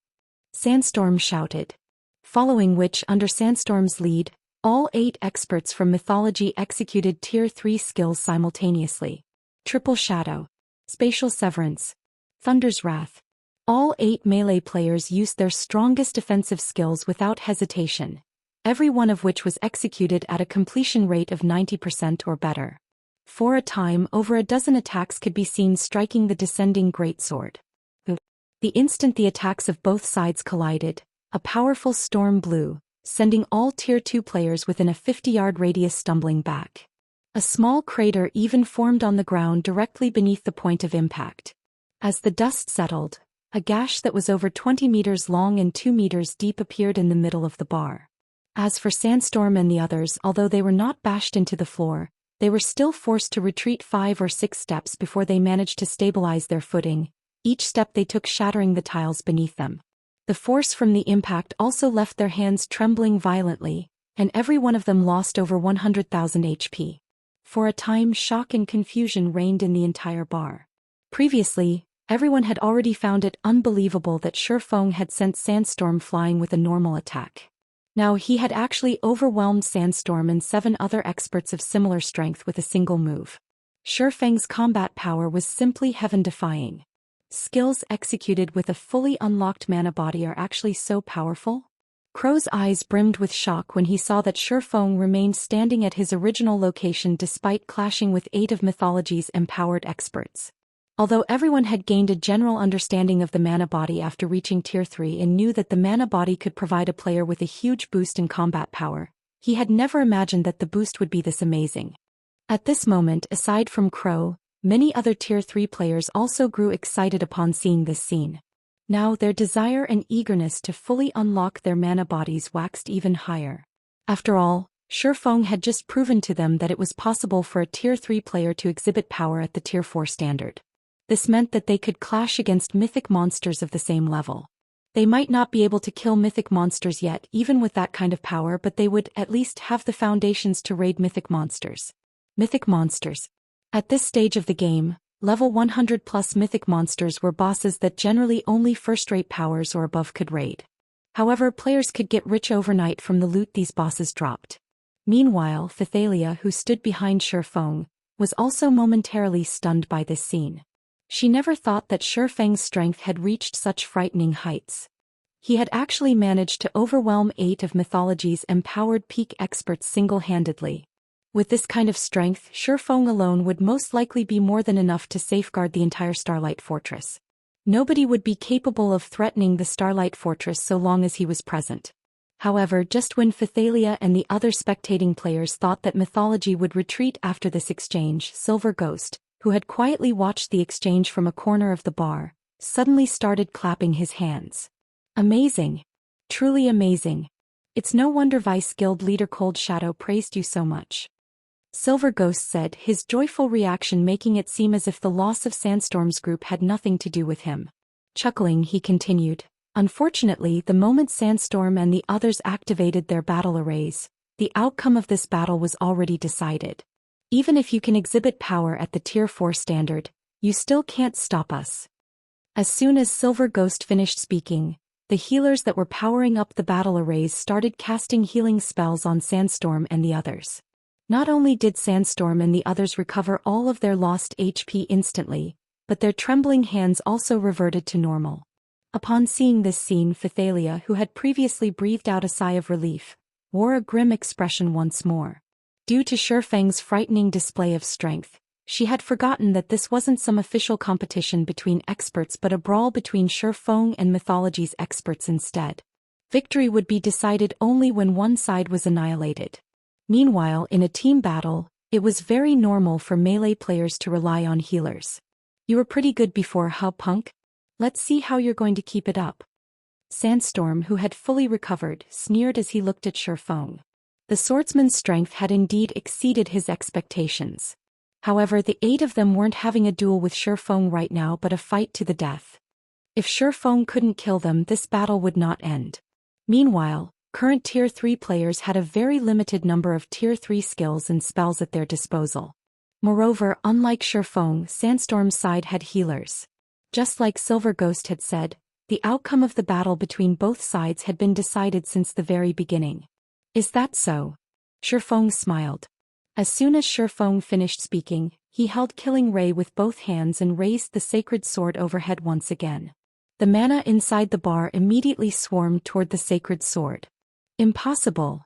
Sandstorm shouted. Following which, under Sandstorm's lead, all 8 experts from Mythology executed Tier 3 skills simultaneously. Triple Shadow, Spatial Severance, Thunder's Wrath. All 8 melee players used their strongest defensive skills without hesitation, every one of which was executed at a completion rate of 90% or better. For a time, over a dozen attacks could be seen striking the descending greatsword. The instant the attacks of both sides collided, a powerful storm blew, sending all Tier 2 players within a 50-yard radius stumbling back. A small crater even formed on the ground directly beneath the point of impact. As the dust settled, a gash that was over 20 meters long and 2 meters deep appeared in the middle of the bar. As for Sandstorm and the others, although they were not bashed into the floor, they were still forced to retreat 5 or 6 steps before they managed to stabilize their footing, each step they took shattering the tiles beneath them. The force from the impact also left their hands trembling violently, and every one of them lost over 100,000 HP. For a time, shock and confusion reigned in the entire bar. Previously, everyone had already found it unbelievable that Shifeng had sent Sandstorm flying with a normal attack. Now he had actually overwhelmed Sandstorm and 7 other experts of similar strength with a single move. Shifeng's combat power was simply heaven-defying. Skills executed with a fully unlocked mana body are actually so powerful? Crow's eyes brimmed with shock when he saw that Shifeng remained standing at his original location despite clashing with 8 of Mythology's empowered experts. Although everyone had gained a general understanding of the mana body after reaching Tier 3 and knew that the mana body could provide a player with a huge boost in combat power, he had never imagined that the boost would be this amazing. At this moment, aside from Crow, many other Tier 3 players also grew excited upon seeing this scene. Now their desire and eagerness to fully unlock their mana bodies waxed even higher. After all, Shifeng had just proven to them that it was possible for a Tier 3 player to exhibit power at the Tier 4 standard. This meant that they could clash against mythic monsters of the same level. They might not be able to kill mythic monsters yet even with that kind of power, but they would at least have the foundations to raid mythic monsters. Mythic monsters. At this stage of the game, level 100 plus mythic monsters were bosses that generally only first-rate powers or above could raid. However, players could get rich overnight from the loot these bosses dropped. Meanwhile, Phythalia, who stood behind Shifeng, was also momentarily stunned by this scene. She never thought that Shifeng's strength had reached such frightening heights. He had actually managed to overwhelm 8 of Mythology's empowered peak experts single-handedly. With this kind of strength, Shifeng alone would most likely be more than enough to safeguard the entire Starlight Fortress. Nobody would be capable of threatening the Starlight Fortress so long as he was present. However, just when Phythalia and the other spectating players thought that Mythology would retreat after this exchange, Silver Ghost, who had quietly watched the exchange from a corner of the bar, suddenly started clapping his hands. Amazing! Truly amazing! It's no wonder Vice Guild leader Cold Shadow praised you so much. Silver Ghost said, his joyful reaction making it seem as if the loss of Sandstorm's group had nothing to do with him. Chuckling, he continued, unfortunately, the moment Sandstorm and the others activated their battle arrays, the outcome of this battle was already decided. Even if you can exhibit power at the Tier 4 standard, you still can't stop us. As soon as Silver Ghost finished speaking, the healers that were powering up the battle arrays started casting healing spells on Sandstorm and the others. Not only did Sandstorm and the others recover all of their lost HP instantly, but their trembling hands also reverted to normal. Upon seeing this scene, Phythalia, who had previously breathed out a sigh of relief, wore a grim expression once more. Due to Shifeng's frightening display of strength, she had forgotten that this wasn't some official competition between experts but a brawl between Shifeng and Mythology's experts instead. Victory would be decided only when one side was annihilated. Meanwhile, in a team battle, it was very normal for melee players to rely on healers. You were pretty good before, huh, punk? Let's see how you're going to keep it up. Sandstorm, who had fully recovered, sneered as he looked at Shifeng. The swordsman's strength had indeed exceeded his expectations. However, the 8 of them weren't having a duel with Shifeng right now but a fight to the death. If Shifeng couldn't kill them, this battle would not end. Meanwhile, current Tier 3 players had a very limited number of Tier 3 skills and spells at their disposal. Moreover, unlike Shifeng, Sandstorm's side had healers. Just like Silver Ghost had said, the outcome of the battle between both sides had been decided since the very beginning. Is that so? Shifeng smiled. As soon as Shifeng finished speaking, he held Killing Ray with both hands and raised the sacred sword overhead once again. The mana inside the bar immediately swarmed toward the sacred sword. Impossible!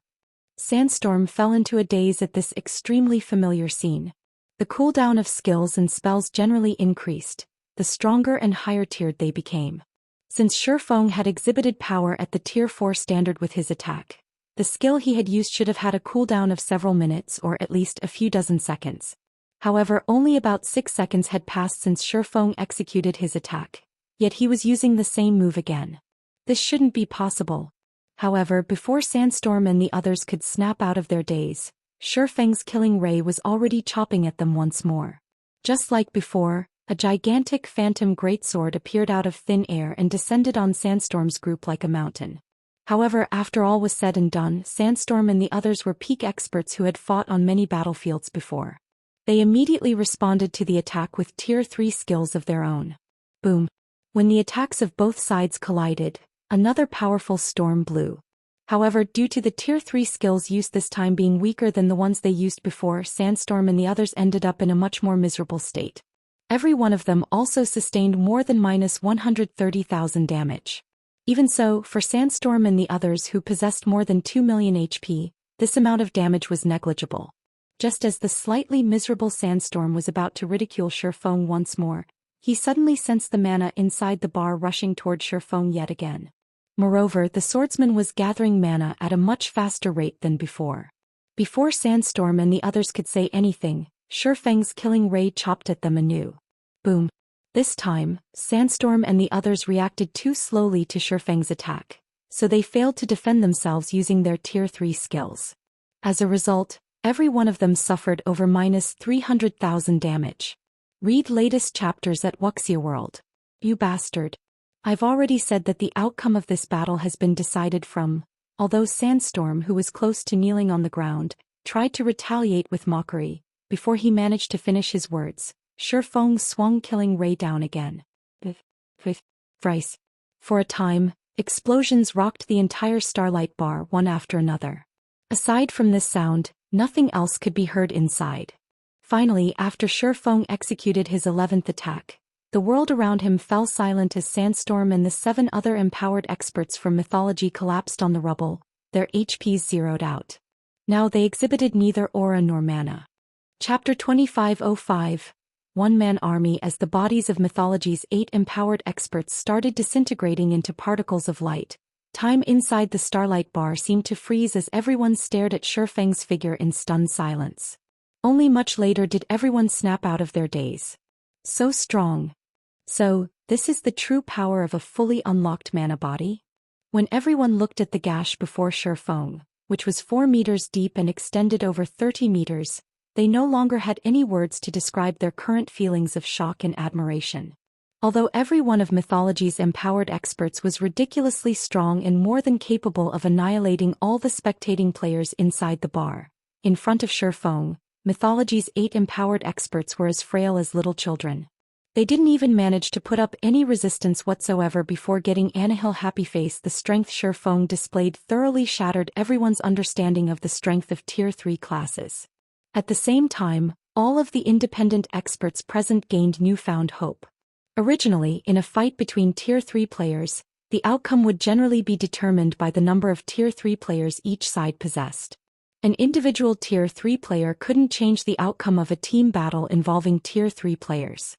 Sandstorm fell into a daze at this extremely familiar scene. The cooldown of skills and spells generally increased, the stronger and higher-tiered they became. Since Shifeng had exhibited power at the Tier 4 standard with his attack, the skill he had used should have had a cooldown of several minutes or at least a few dozen seconds. However, only about 6 seconds had passed since Shifeng executed his attack, yet he was using the same move again. This shouldn't be possible. However, before Sandstorm and the others could snap out of their daze, Shifeng's Killing Ray was already chopping at them once more. Just like before, a gigantic phantom greatsword appeared out of thin air and descended on Sandstorm's group like a mountain. However, after all was said and done, Sandstorm and the others were peak experts who had fought on many battlefields before. They immediately responded to the attack with Tier 3 skills of their own. Boom! When the attacks of both sides collided, another powerful storm blew. However, due to the Tier 3 skills used this time being weaker than the ones they used before, Sandstorm and the others ended up in a much more miserable state. Every one of them also sustained more than minus 130,000 damage. Even so, for Sandstorm and the others who possessed more than 2 million HP, this amount of damage was negligible. Just as the slightly miserable Sandstorm was about to ridicule Shifeng once more, he suddenly sensed the mana inside the bar rushing toward Shifeng yet again. Moreover, the swordsman was gathering mana at a much faster rate than before. Before Sandstorm and the others could say anything, Shifeng's Killing Ray chopped at them anew. Boom! This time, Sandstorm and the others reacted too slowly to Shifeng's attack, so they failed to defend themselves using their Tier 3 skills. As a result, every one of them suffered over minus 300,000 damage. Read latest chapters at Wuxia World. You bastard. I've already said that the outcome of this battle has been decided from, although Sandstorm, who was close to kneeling on the ground, tried to retaliate with mockery. Before he managed to finish his words, Shifeng swung Killing Ray down again. Thrice. For a time, explosions rocked the entire Starlight bar one after another. Aside from this sound, nothing else could be heard inside. Finally, after Shifeng executed his 11th attack, the world around him fell silent as Sandstorm and the 7 other empowered experts from Mythology collapsed on the rubble, their HPs zeroed out. Now they exhibited neither aura nor mana. Chapter 2505. One-man army. As the bodies of Mythology's 8 empowered experts started disintegrating into particles of light, time inside the Starlight bar seemed to freeze as everyone stared at Shifeng's figure in stunned silence. Only much later did everyone snap out of their daze. So strong. So, this is the true power of a fully unlocked mana body? When everyone looked at the gash before Shifeng, which was 4 meters deep and extended over 30 meters, they no longer had any words to describe their current feelings of shock and admiration. Although every one of Mythology's empowered experts was ridiculously strong and more than capable of annihilating all the spectating players inside the bar, in front of Shifeng, Mythology's 8 empowered experts were as frail as little children. They didn't even manage to put up any resistance whatsoever before getting Anahil Happyface. The strength Shifeng displayed thoroughly shattered everyone's understanding of the strength of Tier 3 classes. At the same time, all of the independent experts present gained newfound hope. Originally, in a fight between Tier 3 players, the outcome would generally be determined by the number of Tier 3 players each side possessed. An individual Tier 3 player couldn't change the outcome of a team battle involving Tier 3 players.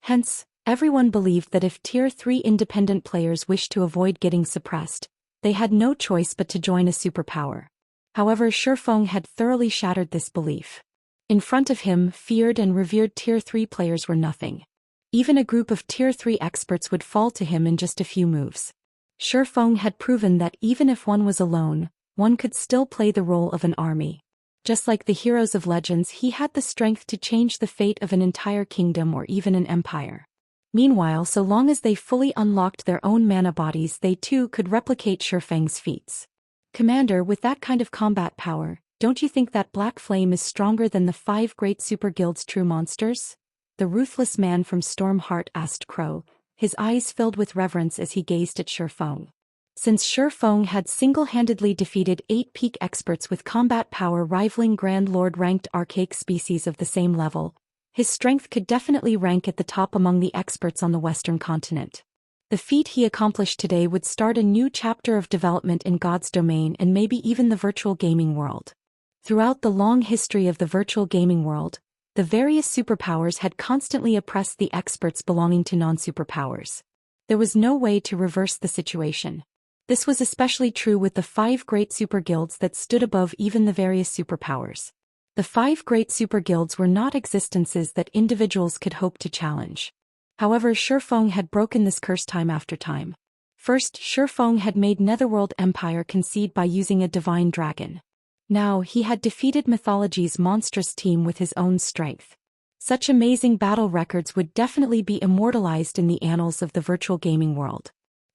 Hence, everyone believed that if Tier 3 independent players wished to avoid getting suppressed, they had no choice but to join a superpower. However, Shifeng had thoroughly shattered this belief. In front of him, feared and revered Tier 3 players were nothing. Even a group of Tier 3 experts would fall to him in just a few moves. Shifeng had proven that even if one was alone, one could still play the role of an army. Just like the heroes of legends, he had the strength to change the fate of an entire kingdom or even an empire. Meanwhile, so long as they fully unlocked their own mana bodies, they too could replicate Shifeng's feats. Commander, with that kind of combat power, don't you think that Black Flame is stronger than the 5 great super guild's true monsters? The ruthless man from Stormheart asked Crow, his eyes filled with reverence as he gazed at Shifeng. Since Shifeng had single-handedly defeated 8 peak experts with combat power rivaling Grand Lord-ranked archaic species of the same level, his strength could definitely rank at the top among the experts on the Western continent. The feat he accomplished today would start a new chapter of development in God's domain and maybe even the virtual gaming world. Throughout the long history of the virtual gaming world, the various superpowers had constantly oppressed the experts belonging to non-superpowers. There was no way to reverse the situation. This was especially true with the 5 great super guilds that stood above even the various superpowers. The 5 great super guilds were not existences that individuals could hope to challenge. However, Shifeng had broken this curse time after time. First, Shifeng had made Netherworld Empire concede by using a divine dragon. Now, he had defeated Mythology's monstrous team with his own strength. Such amazing battle records would definitely be immortalized in the annals of the virtual gaming world.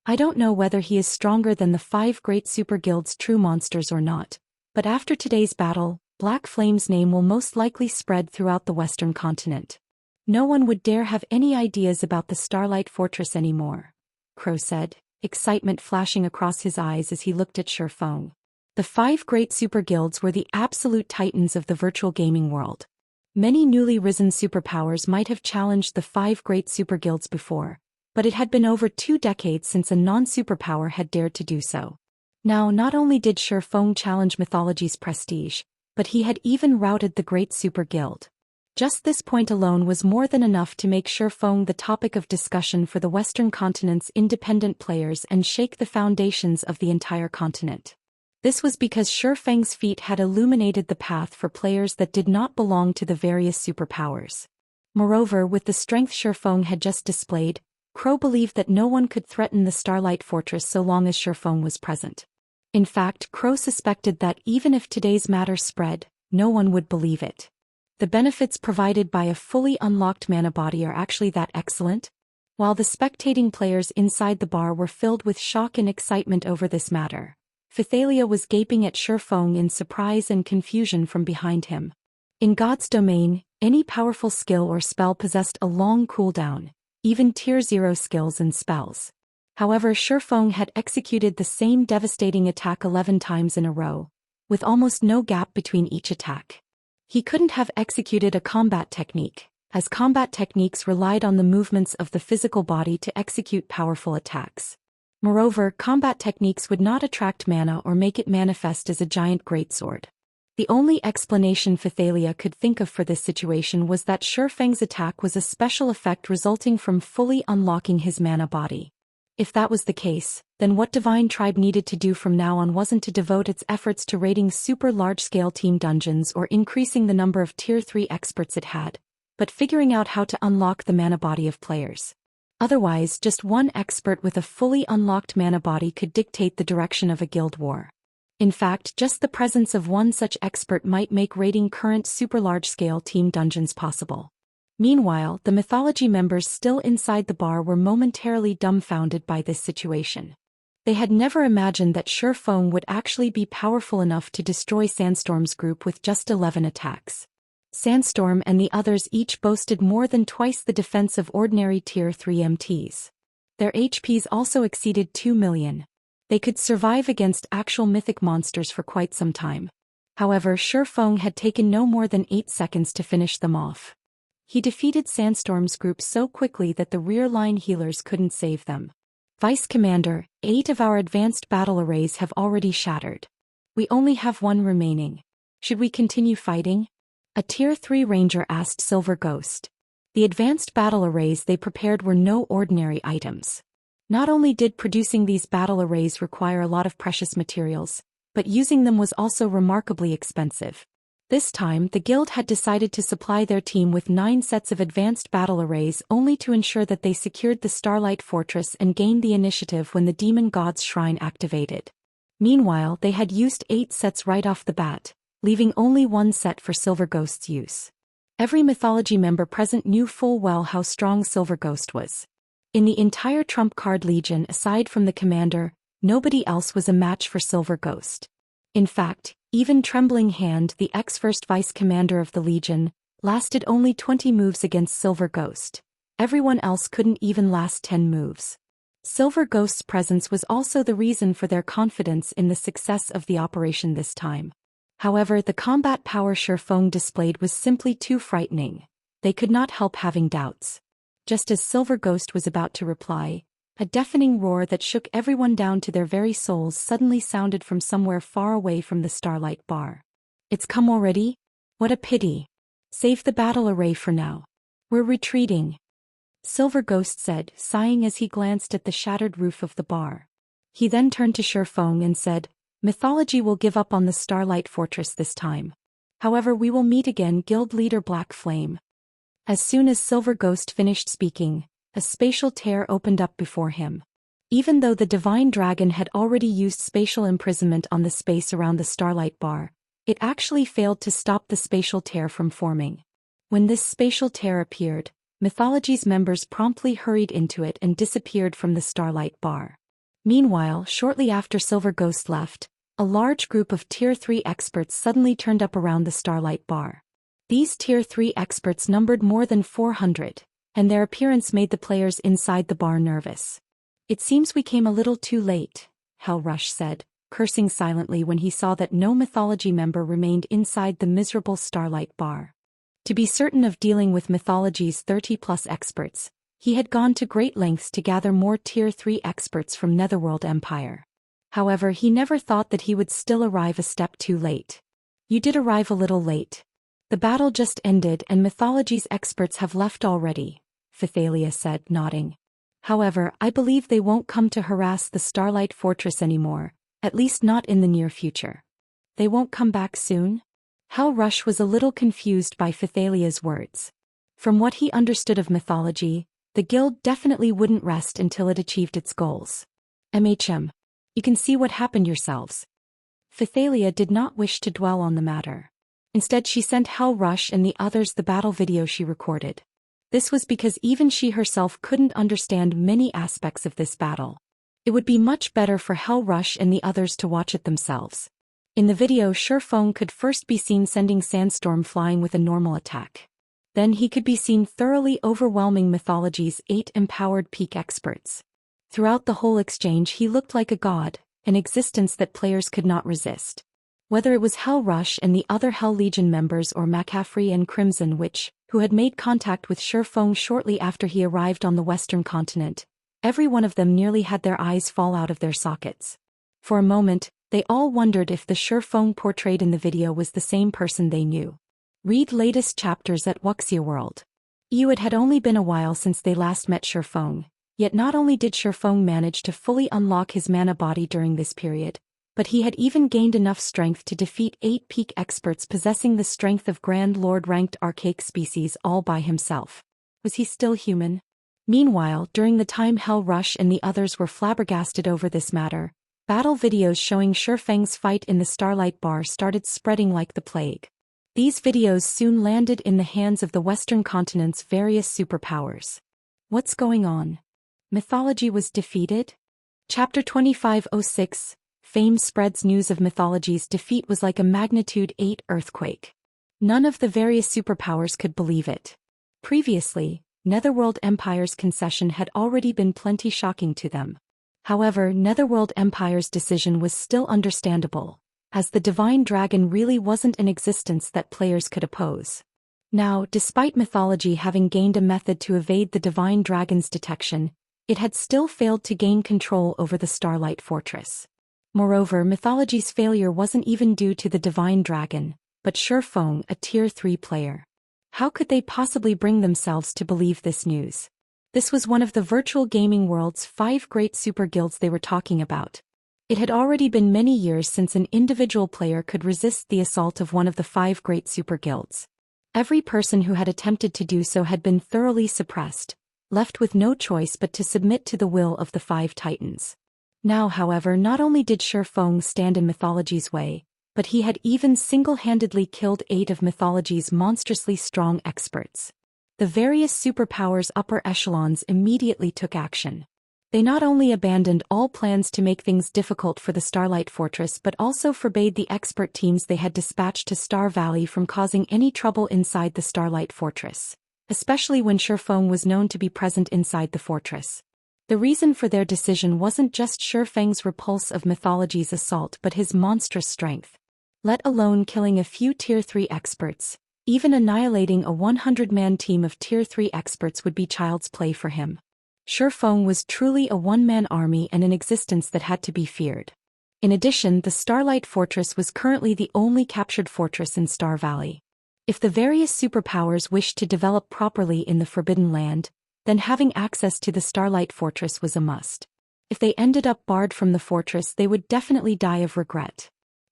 I don't know whether he is stronger than the 5 great super guilds' true monsters or not, but after today's battle, Black Flame's name will most likely spread throughout the Western continent. No one would dare have any ideas about the Starlight Fortress anymore, Crow said, excitement flashing across his eyes as he looked at Shifeng. The 5 great super guilds were the absolute titans of the virtual gaming world. Many newly risen superpowers might have challenged the 5 great super guilds before, but it had been over 2 decades since a non-superpower had dared to do so. Now, not only did Shifeng challenge Mythology's prestige, but he had even routed the Great Super Guild. Just this point alone was more than enough to make Shifeng the topic of discussion for the Western continent's independent players and shake the foundations of the entire continent. This was because Shifeng's feat had illuminated the path for players that did not belong to the various superpowers. Moreover, with the strength Shifeng had just displayed, Crow believed that no one could threaten the Starlight Fortress so long as Shifeng was present. In fact, Crow suspected that even if today's matter spread, no one would believe it. The benefits provided by a fully unlocked mana body are actually that excellent? While the spectating players inside the bar were filled with shock and excitement over this matter, Phythalia was gaping at Shifeng in surprise and confusion from behind him. In God's domain, any powerful skill or spell possessed a long cooldown, even Tier 0 skills and spells. However, Shifeng had executed the same devastating attack 11 times in a row, with almost no gap between each attack. He couldn't have executed a combat technique, as combat techniques relied on the movements of the physical body to execute powerful attacks. Moreover, combat techniques would not attract mana or make it manifest as a giant greatsword. The only explanation Phythalia could think of for this situation was that Shifeng's attack was a special effect resulting from fully unlocking his mana body. If that was the case, then what Divine Tribe needed to do from now on wasn't to devote its efforts to raiding super large-scale team dungeons or increasing the number of Tier 3 experts it had, but figuring out how to unlock the mana body of players. Otherwise, just one expert with a fully unlocked mana body could dictate the direction of a guild war. In fact, just the presence of one such expert might make raiding current super large-scale team dungeons possible. Meanwhile, the Mythology members still inside the bar were momentarily dumbfounded by this situation. They had never imagined that Shifeng would actually be powerful enough to destroy Sandstorm's group with just 11 attacks. Sandstorm and the others each boasted more than twice the defense of ordinary Tier 3 MTs. Their HPs also exceeded 2 million. They could survive against actual mythic monsters for quite some time. However, Shifeng had taken no more than 8 seconds to finish them off. He defeated Sandstorm's group so quickly that the rear-line healers couldn't save them. Vice Commander, 8 of our advanced battle arrays have already shattered. We only have 1 remaining. Should we continue fighting? A Tier 3 Ranger asked Silver Ghost. The advanced battle arrays they prepared were no ordinary items. Not only did producing these battle arrays require a lot of precious materials, but using them was also remarkably expensive. This time, the guild had decided to supply their team with 9 sets of advanced battle arrays only to ensure that they secured the Starlight Fortress and gained the initiative when the Demon God's Shrine activated. Meanwhile, they had used 8 sets right off the bat, leaving only 1 set for Silver Ghost's use. Every Mythology member present knew full well how strong Silver Ghost was. In the entire Trump Card Legion aside from the commander, nobody else was a match for Silver Ghost. In fact, even Trembling Hand, the ex-first vice commander of the Legion, lasted only 20 moves against Silver Ghost. Everyone else couldn't even last 10 moves. Silver Ghost's presence was also the reason for their confidence in the success of the operation this time. However, the combat power Shifeng displayed was simply too frightening. They could not help having doubts. Just as Silver Ghost was about to reply, a deafening roar that shook everyone down to their very souls suddenly sounded from somewhere far away from the Starlight Bar. It's come already? What a pity. Save the battle array for now. We're retreating. Silver Ghost said, sighing as he glanced at the shattered roof of the bar. He then turned to Shifeng and said, Mythology will give up on the Starlight Fortress this time. However, we will meet again, Guild Leader Black Flame. As soon as Silver Ghost finished speaking, a spatial tear opened up before him. Even though the Divine Dragon had already used spatial imprisonment on the space around the Starlight Bar, it actually failed to stop the spatial tear from forming. When this spatial tear appeared, Mythology's members promptly hurried into it and disappeared from the Starlight Bar. Meanwhile, shortly after Silver Ghost left, a large group of Tier 3 experts suddenly turned up around the Starlight Bar. These Tier 3 experts numbered more than 400, and their appearance made the players inside the bar nervous. It seems we came a little too late, Hell Rush said, cursing silently when he saw that no Mythology member remained inside the miserable Starlight Bar. To be certain of dealing with Mythology's 30-plus experts, he had gone to great lengths to gather more Tier 3 experts from Netherworld Empire. However, he never thought that he would still arrive a step too late. You did arrive a little late. The battle just ended and Mythology's experts have left already, Phythalia said, nodding. However, I believe they won't come to harass the Starlight Fortress anymore, at least not in the near future. They won't come back soon? Hell Rush was a little confused by Phythalia's words. From what he understood of Mythology, the guild definitely wouldn't rest until it achieved its goals. You can see what happened yourselves. Phythalia did not wish to dwell on the matter. Instead, she sent Hell Rush and the others the battle video she recorded. This was because even she herself couldn't understand many aspects of this battle. It would be much better for Hell Rush and the others to watch it themselves. In the video, Shifeng could first be seen sending Sandstorm flying with a normal attack. Then he could be seen thoroughly overwhelming Mythology's 8 empowered peak experts. Throughout the whole exchange he looked like a god, an existence that players could not resist. Whether it was Hell Rush and the other Hell Legion members or McCaffrey and Crimson Witch, who had made contact with Shifeng shortly after he arrived on the Western continent, every one of them nearly had their eyes fall out of their sockets. For a moment, they all wondered if the Shifeng portrayed in the video was the same person they knew. Read latest chapters at Wuxia World. It had only been a while since they last met Shifeng, yet not only did Shifeng manage to fully unlock his mana body during this period, but he had even gained enough strength to defeat 8 peak experts possessing the strength of Grand Lord ranked archaic species all by himself. Was he still human? Meanwhile, during the time Hell Rush and the others were flabbergasted over this matter, battle videos showing Shifeng's fight in the Starlight bar started spreading like the plague. These videos soon landed in the hands of the Western continent's various superpowers. What's going on? Mythology was defeated? Chapter 2506. Fame spreads. News of Mythology's defeat was like a magnitude 8 earthquake. None of the various superpowers could believe it. Previously, Netherworld Empire's concession had already been plenty shocking to them. However, Netherworld Empire's decision was still understandable, as the Divine Dragon really wasn't an existence that players could oppose. Now, despite Mythology having gained a method to evade the Divine Dragon's detection, it had still failed to gain control over the Starlight Fortress. Moreover, Mythology's failure wasn't even due to the Divine Dragon, but Shifeng, a Tier 3 player. How could they possibly bring themselves to believe this news? This was one of the virtual gaming world's 5 great super guilds they were talking about. It had already been many years since an individual player could resist the assault of one of the 5 great super guilds. Every person who had attempted to do so had been thoroughly suppressed, left with no choice but to submit to the will of the 5 titans. Now, however, not only did Shifeng stand in Mythology's way, but he had even single-handedly killed 8 of Mythology's monstrously strong experts. The various superpowers' upper echelons immediately took action. They not only abandoned all plans to make things difficult for the Starlight Fortress but also forbade the expert teams they had dispatched to Star Valley from causing any trouble inside the Starlight Fortress, especially when Shifeng was known to be present inside the fortress. The reason for their decision wasn't just Shifeng's repulse of Mythology's assault but his monstrous strength. Let alone killing a few Tier 3 experts, even annihilating a 100-man team of Tier 3 experts would be child's play for him. Shifeng was truly a one-man army and an existence that had to be feared. In addition, the Starlight Fortress was currently the only captured fortress in Star Valley. If the various superpowers wished to develop properly in the Forbidden Land, then having access to the Starlight Fortress was a must. If they ended up barred from the fortress, they would definitely die of regret.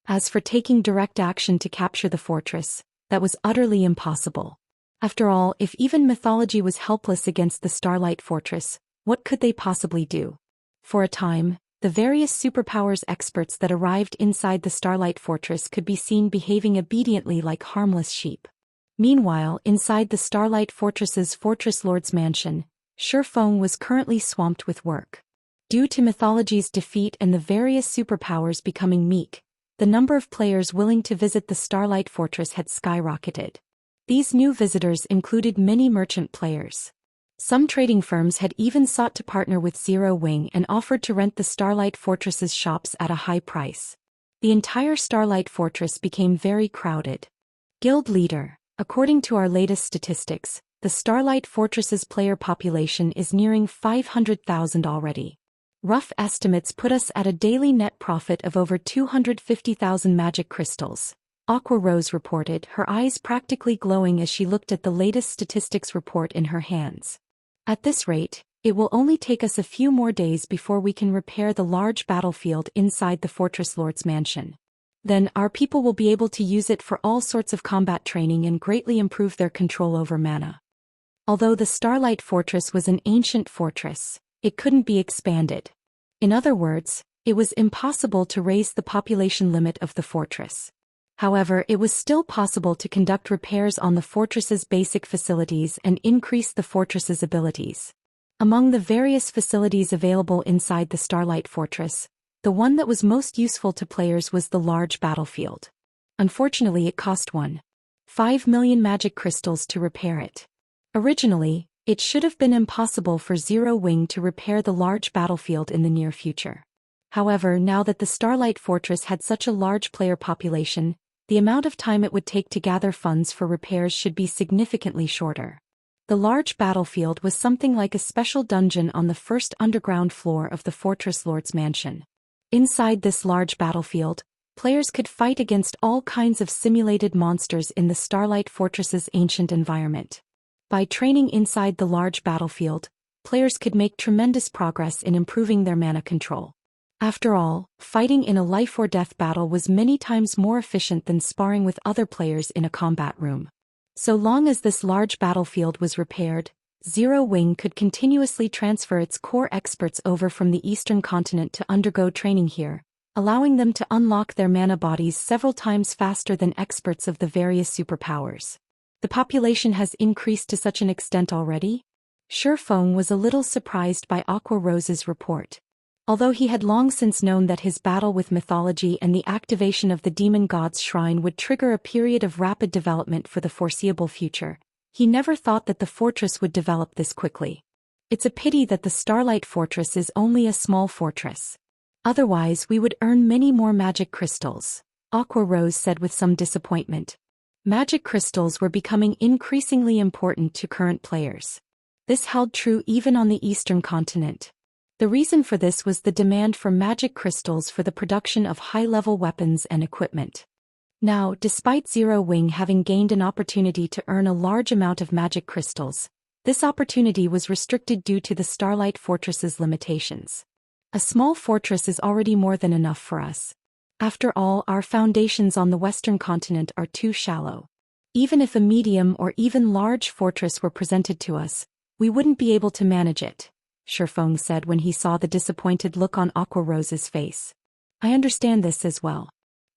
As for taking direct action to capture the fortress, that was utterly impossible. After all, if even Mythology was helpless against the Starlight Fortress, what could they possibly do? For a time, the various superpowers experts that arrived inside the Starlight Fortress could be seen behaving obediently like harmless sheep. Meanwhile, inside the Starlight Fortress's Fortress Lord's mansion, Shifeng was currently swamped with work. Due to Mythology's defeat and the various superpowers becoming meek, the number of players willing to visit the Starlight Fortress had skyrocketed. These new visitors included many merchant players. Some trading firms had even sought to partner with Zero Wing and offered to rent the Starlight Fortress's shops at a high price. The entire Starlight Fortress became very crowded. Guild Leader. According to our latest statistics, the Starlight Fortress's player population is nearing 500,000 already. Rough estimates put us at a daily net profit of over 250,000 magic crystals. Aqua Rose reported, her eyes practically glowing as she looked at the latest statistics report in her hands. At this rate, it will only take us a few more days before we can repair the large battlefield inside the Fortress Lord's mansion. Then our people will be able to use it for all sorts of combat training and greatly improve their control over mana. Although the Starlight Fortress was an ancient fortress, it couldn't be expanded. In other words, it was impossible to raise the population limit of the fortress. However, it was still possible to conduct repairs on the fortress's basic facilities and increase the fortress's abilities. Among the various facilities available inside the Starlight Fortress, the one that was most useful to players was the large battlefield. Unfortunately, it cost 1.5 million magic crystals to repair it. Originally, it should have been impossible for Zero Wing to repair the large battlefield in the near future. However, now that the Starlight Fortress had such a large player population, the amount of time it would take to gather funds for repairs should be significantly shorter. The large battlefield was something like a special dungeon on the first underground floor of the Fortress Lord's mansion. Inside this large battlefield, players could fight against all kinds of simulated monsters in the Starlight Fortress's ancient environment. By training inside the large battlefield, players could make tremendous progress in improving their mana control. After all, fighting in a life-or-death battle was many times more efficient than sparring with other players in a combat room. So long as this large battlefield was repaired, Zero Wing could continuously transfer its core experts over from the Eastern continent to undergo training here, allowing them to unlock their mana bodies several times faster than experts of the various superpowers. The population has increased to such an extent already? Shifeng was a little surprised by Aqua Rose's report. Although he had long since known that his battle with Mythology and the activation of the Demon God's Shrine would trigger a period of rapid development for the foreseeable future, he never thought that the fortress would develop this quickly. It's a pity that the Starlight Fortress is only a small fortress. Otherwise we would earn many more magic crystals, Aqua Rose said with some disappointment. Magic crystals were becoming increasingly important to current players. This held true even on the Eastern continent. The reason for this was the demand for magic crystals for the production of high-level weapons and equipment. Now, despite Zero Wing having gained an opportunity to earn a large amount of magic crystals, this opportunity was restricted due to the Starlight Fortress's limitations. A small fortress is already more than enough for us. After all, our foundations on the Western continent are too shallow. Even if a medium or even large fortress were presented to us, we wouldn't be able to manage it, Shifeng said when he saw the disappointed look on Aqua Rose's face. I understand this as well.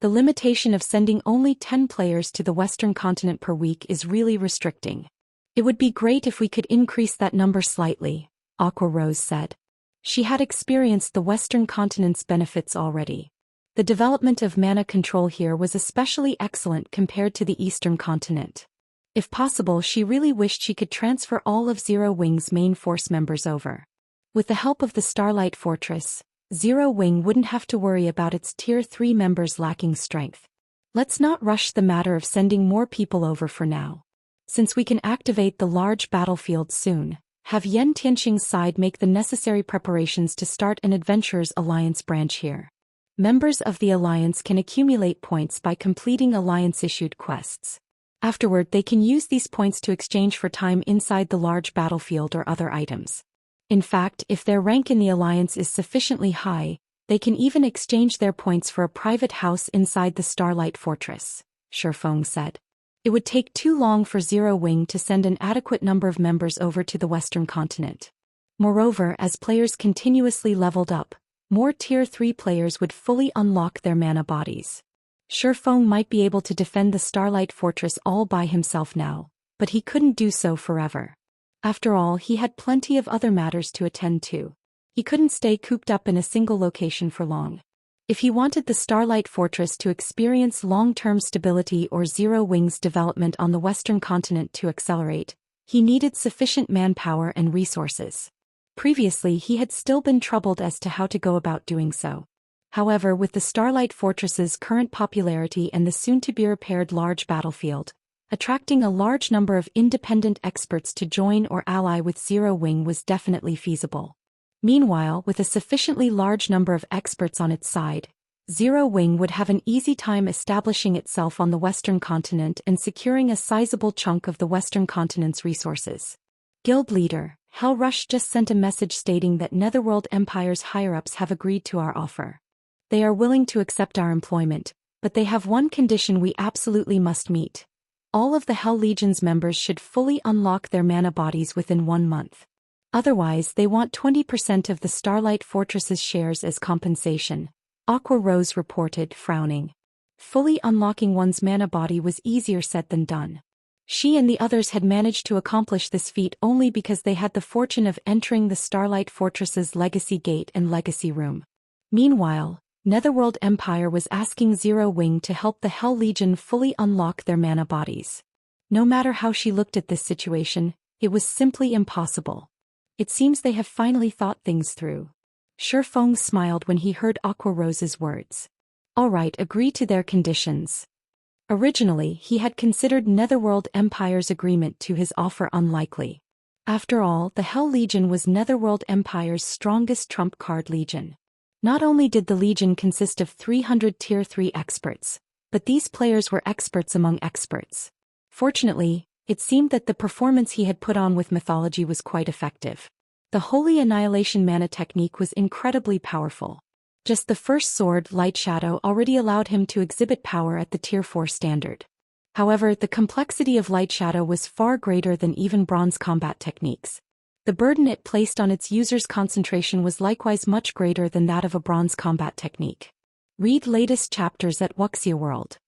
The limitation of sending only 10 players to the Western continent per week is really restricting. It would be great if we could increase that number slightly, Aqua Rose said. She had experienced the Western continent's benefits already. The development of mana control here was especially excellent compared to the Eastern continent. If possible, she really wished she could transfer all of Zero Wing's main force members over. With the help of the Starlight Fortress, Zero Wing wouldn't have to worry about its Tier 3 members lacking strength. Let's not rush the matter of sending more people over for now. Since we can activate the large battlefield soon, have Yen Tianxing's side make the necessary preparations to start an Adventurers Alliance branch here. Members of the Alliance can accumulate points by completing Alliance-issued quests. Afterward, they can use these points to exchange for time inside the large battlefield or other items. In fact, if their rank in the Alliance is sufficiently high, they can even exchange their points for a private house inside the Starlight Fortress, Shifeng said. It would take too long for Zero Wing to send an adequate number of members over to the Western continent. Moreover, as players continuously leveled up, more Tier 3 players would fully unlock their mana bodies. Shifeng might be able to defend the Starlight Fortress all by himself now, but he couldn't do so forever. After all, he had plenty of other matters to attend to. He couldn't stay cooped up in a single location for long. If he wanted the Starlight Fortress to experience long-term stability or Zero Wing's development on the Western continent to accelerate, he needed sufficient manpower and resources. Previously, he had still been troubled as to how to go about doing so. However, with the Starlight Fortress's current popularity and the soon-to-be-repaired large battlefield, attracting a large number of independent experts to join or ally with Zero Wing was definitely feasible. Meanwhile, with a sufficiently large number of experts on its side, Zero Wing would have an easy time establishing itself on the Western continent and securing a sizable chunk of the Western continent's resources. Guild leader, Hell Rush just sent a message stating that Netherworld Empire's higher-ups have agreed to our offer. They are willing to accept our employment, but they have one condition we absolutely must meet. All of the Hell Legion's members should fully unlock their mana bodies within 1 month. Otherwise, they want 20% of the Starlight Fortress's shares as compensation, Aqua Rose reported, frowning. Fully unlocking one's mana body was easier said than done. She and the others had managed to accomplish this feat only because they had the fortune of entering the Starlight Fortress's Legacy Gate and Legacy Room. Meanwhile, Netherworld Empire was asking Zero Wing to help the Hell Legion fully unlock their mana bodies. No matter how she looked at this situation, it was simply impossible. It seems they have finally thought things through. Shifeng smiled when he heard Aqua Rose's words. All right, agree to their conditions. Originally, he had considered Netherworld Empire's agreement to his offer unlikely. After all, the Hell Legion was Netherworld Empire's strongest trump card legion. Not only did the legion consist of 300 Tier 3 experts, but these players were experts among experts. Fortunately, it seemed that the performance he had put on with Mythology was quite effective. The Holy Annihilation mana technique was incredibly powerful. Just the first sword, Lightshadow, already allowed him to exhibit power at the Tier 4 standard. However, the complexity of Lightshadow was far greater than even bronze combat techniques. The burden it placed on its user's concentration was likewise much greater than that of a bronze combat technique. Read latest chapters at Wuxia World.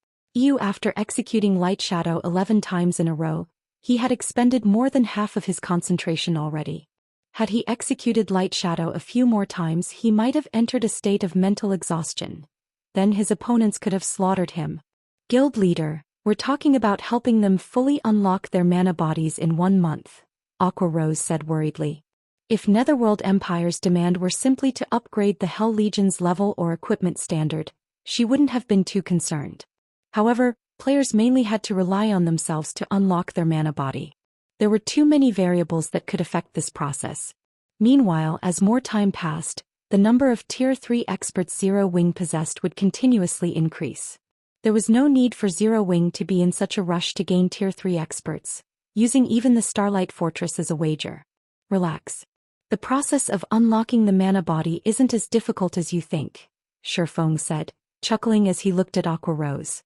After executing Lightshadow 11 times in a row, he had expended more than half of his concentration already. Had he executed Lightshadow a few more times, he might have entered a state of mental exhaustion. Then his opponents could have slaughtered him. Guild leader, we're talking about helping them fully unlock their mana bodies in 1 month, Aqua Rose said worriedly. If Netherworld Empire's demand were simply to upgrade the Hell Legion's level or equipment standard, she wouldn't have been too concerned. However, players mainly had to rely on themselves to unlock their mana body. There were too many variables that could affect this process. Meanwhile, as more time passed, the number of Tier 3 experts Zero Wing possessed would continuously increase. There was no need for Zero Wing to be in such a rush to gain Tier 3 experts, using even the Starlight Fortress as a wager. Relax. The process of unlocking the mana body isn't as difficult as you think, Shifeng said, chuckling as he looked at Aqua Rose.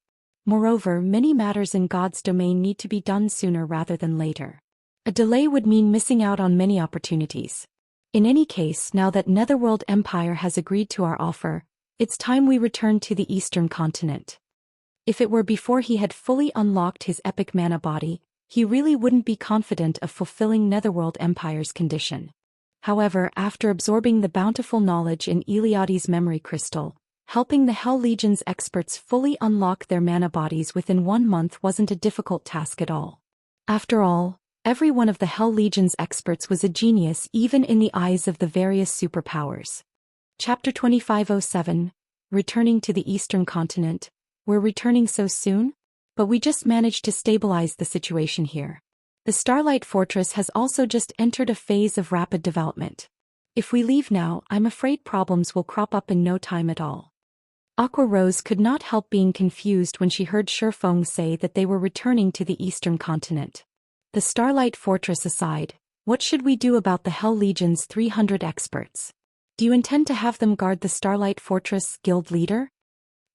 Moreover, many matters in God's domain need to be done sooner rather than later. A delay would mean missing out on many opportunities. In any case, now that Netherworld Empire has agreed to our offer, it's time we return to the Eastern continent. If it were before he had fully unlocked his epic mana body, he really wouldn't be confident of fulfilling Netherworld Empire's condition. However, after absorbing the bountiful knowledge in Eliade's memory crystal, helping the Hell Legion's experts fully unlock their mana bodies within 1 month wasn't a difficult task at all. After all, every one of the Hell Legion's experts was a genius even in the eyes of the various superpowers. Chapter 2507, Returning to the Eastern Continent. We're returning so soon? But we just managed to stabilize the situation here. The Starlight Fortress has also just entered a phase of rapid development. If we leave now, I'm afraid problems will crop up in no time at all. Aqua Rose could not help being confused when she heard Shifeng say that they were returning to the Eastern Continent. The Starlight Fortress aside, what should we do about the Hell Legion's 300 experts? Do you intend to have them guard the Starlight Fortress, guild leader?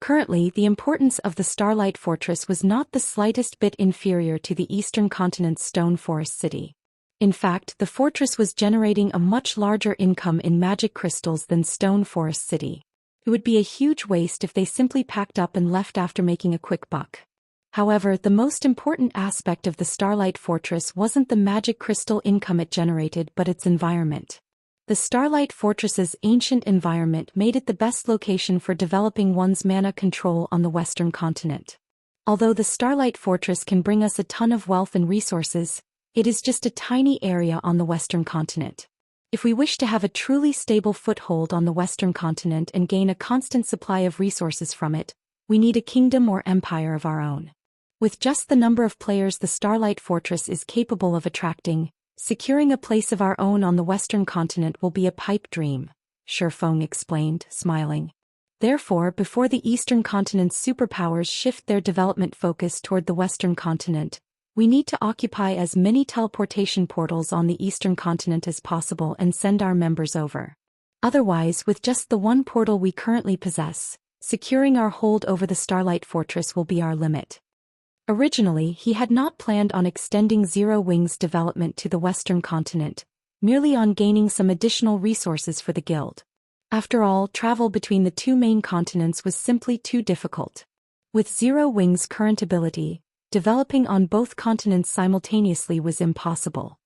Currently, the importance of the Starlight Fortress was not the slightest bit inferior to the Eastern Continent's Stone Forest City. In fact, the fortress was generating a much larger income in magic crystals than Stone Forest City. It would be a huge waste if they simply packed up and left after making a quick buck. However, the most important aspect of the Starlight Fortress wasn't the magic crystal income it generated but its environment. The Starlight Fortress's ancient environment made it the best location for developing one's mana control on the Western continent. Although the Starlight Fortress can bring us a ton of wealth and resources, it is just a tiny area on the Western continent. If we wish to have a truly stable foothold on the Western continent and gain a constant supply of resources from it, we need a kingdom or empire of our own. With just the number of players the Starlight Fortress is capable of attracting, securing a place of our own on the Western continent will be a pipe dream, Shifeng explained, smiling. Therefore, before the Eastern continent's superpowers shift their development focus toward the Western continent, we need to occupy as many teleportation portals on the Eastern continent as possible and send our members over. Otherwise, with just the one portal we currently possess, securing our hold over the Starlight Fortress will be our limit. Originally, he had not planned on extending Zero Wing's development to the Western continent, merely on gaining some additional resources for the guild. After all, travel between the two main continents was simply too difficult. With Zero Wing's current ability, developing on both continents simultaneously was impossible.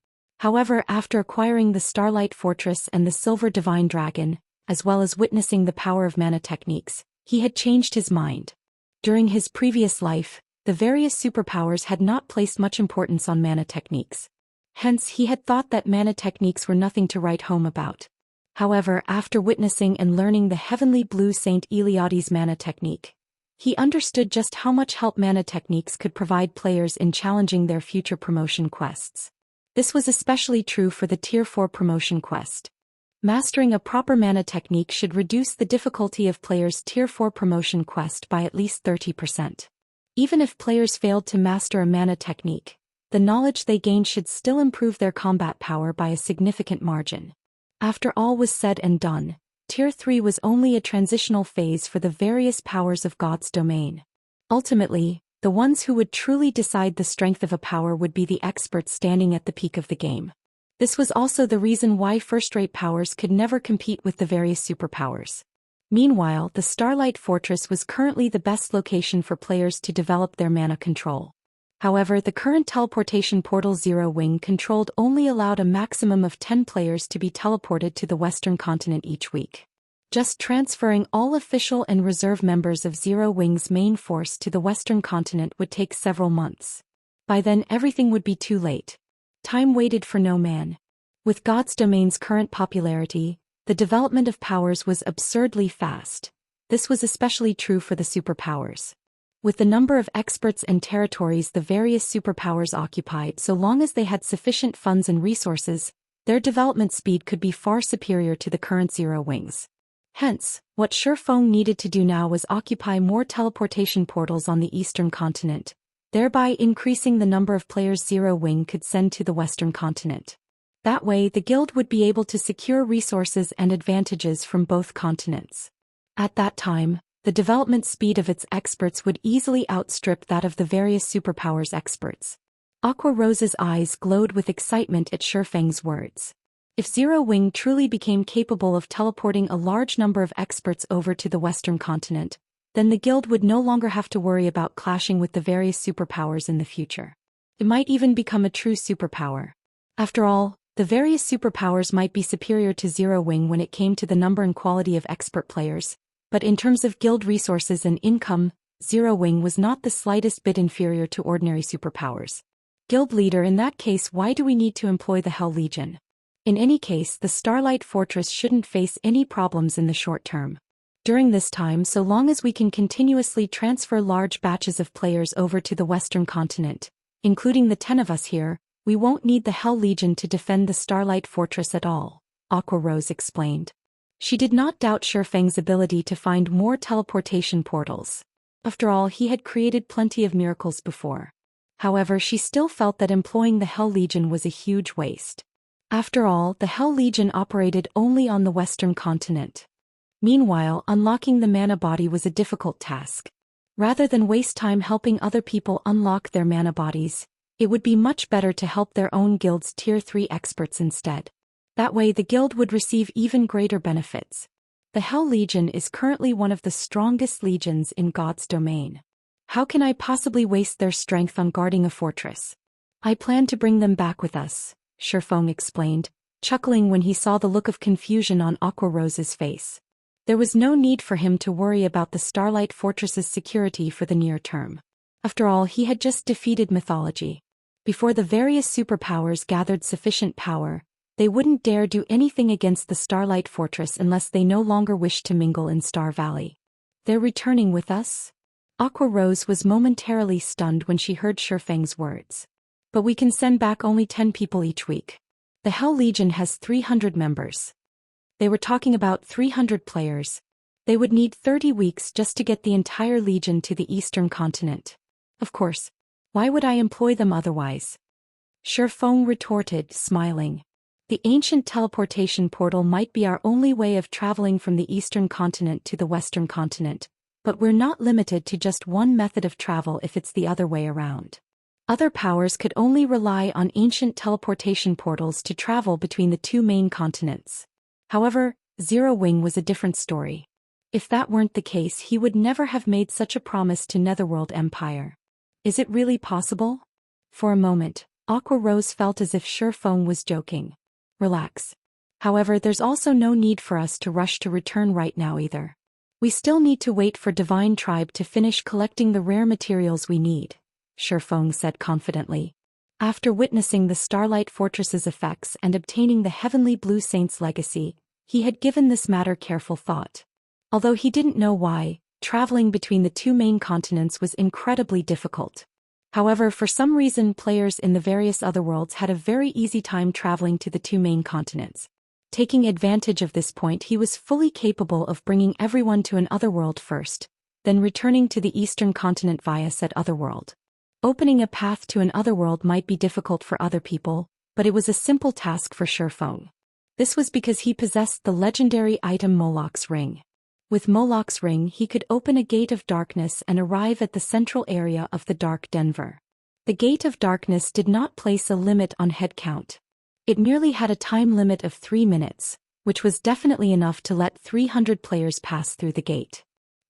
However, after acquiring the Starlight Fortress and the Silver Divine Dragon, as well as witnessing the power of mana techniques, he had changed his mind. During his previous life, the various superpowers had not placed much importance on mana techniques. Hence, he had thought that mana techniques were nothing to write home about. However, after witnessing and learning the Heavenly Blue Saint Eliade's mana technique, he understood just how much help mana techniques could provide players in challenging their future promotion quests. This was especially true for the Tier 4 promotion quest. Mastering a proper mana technique should reduce the difficulty of players' Tier 4 promotion quest by at least 30%. Even if players failed to master a mana technique, the knowledge they gained should still improve their combat power by a significant margin. After all was said and done, Tier 3 was only a transitional phase for the various powers of God's domain. Ultimately, the ones who would truly decide the strength of a power would be the experts standing at the peak of the game. This was also the reason why first-rate powers could never compete with the various superpowers. Meanwhile, the Starlight Fortress was currently the best location for players to develop their mana control. However, the current teleportation portal Zero Wing controlled only allowed a maximum of 10 players to be teleported to the Western continent each week. Just transferring all official and reserve members of Zero Wing's main force to the Western continent would take several months. By then everything would be too late. Time waited for no man. With God's domain's current popularity, the development of powers was absurdly fast. This was especially true for the superpowers. With the number of experts and territories the various superpowers occupied, so long as they had sufficient funds and resources, their development speed could be far superior to the current Zero Wings. Hence, what Shifeng needed to do now was occupy more teleportation portals on the eastern continent, thereby increasing the number of players Zero Wing could send to the western continent. That way, the guild would be able to secure resources and advantages from both continents. At that time, the development speed of its experts would easily outstrip that of the various superpowers experts. Aqua Rose's eyes glowed with excitement at Shifeng's words. If Zero Wing truly became capable of teleporting a large number of experts over to the western continent, then the guild would no longer have to worry about clashing with the various superpowers in the future. It might even become a true superpower. After all, the various superpowers might be superior to Zero Wing when it came to the number and quality of expert players, but in terms of guild resources and income, Zero Wing was not the slightest bit inferior to ordinary superpowers. Guild leader, in that case, why do we need to employ the Hell Legion? In any case, the Starlight Fortress shouldn't face any problems in the short term. During this time, so long as we can continuously transfer large batches of players over to the Western continent, including the 10 of us here, we won't need the Hell Legion to defend the Starlight Fortress at all, Aqua Rose explained. She did not doubt Shifeng's ability to find more teleportation portals. After all, he had created plenty of miracles before. However, she still felt that employing the Hell Legion was a huge waste. After all, the Hell Legion operated only on the Western continent. Meanwhile, unlocking the mana body was a difficult task. Rather than waste time helping other people unlock their mana bodies, it would be much better to help their own guild's Tier 3 experts instead. That way the guild would receive even greater benefits. The Hell Legion is currently one of the strongest legions in God's domain. How can I possibly waste their strength on guarding a fortress? I plan to bring them back with us, Shifeng explained, chuckling when he saw the look of confusion on Aqua Rose's face. There was no need for him to worry about the Starlight Fortress's security for the near term. After all, he had just defeated Mythology. Before the various superpowers gathered sufficient power, they wouldn't dare do anything against the Starlight Fortress unless they no longer wished to mingle in Star Valley. They're returning with us? Aqua Rose was momentarily stunned when she heard Shifeng's words. But we can send back only 10 people each week. The Hell Legion has 300 members. They were talking about 300 players. They would need 30 weeks just to get the entire legion to the eastern continent. Of course. Why would I employ them otherwise? Shifeng retorted, smiling. The ancient teleportation portal might be our only way of traveling from the eastern continent to the western continent, but we're not limited to just one method of travel if it's the other way around. Other powers could only rely on ancient teleportation portals to travel between the two main continents. However, Zero Wing was a different story. If that weren't the case, he would never have made such a promise to Netherworld Empire. Is it really possible? For a moment, Aqua Rose felt as if Shifeng was joking. Relax. However, there's also no need for us to rush to return right now either. We still need to wait for Divine Tribe to finish collecting the rare materials we need, Shifeng said confidently. After witnessing the Starlight Fortress's effects and obtaining the Heavenly Blue Saint's legacy, he had given this matter careful thought. Although he didn't know why, traveling between the two main continents was incredibly difficult. However, for some reason players in the various other worlds had a very easy time traveling to the two main continents. Taking advantage of this point, he was fully capable of bringing everyone to an otherworld first, then returning to the eastern continent via said otherworld. Opening a path to an otherworld might be difficult for other people, but it was a simple task for Shifeng. This was because he possessed the legendary item Moloch's Ring. With Moloch's Ring, he could open a gate of darkness and arrive at the central area of the Dark Denver. The Gate of Darkness did not place a limit on head count. It merely had a time limit of 3 minutes, which was definitely enough to let 300 players pass through the gate.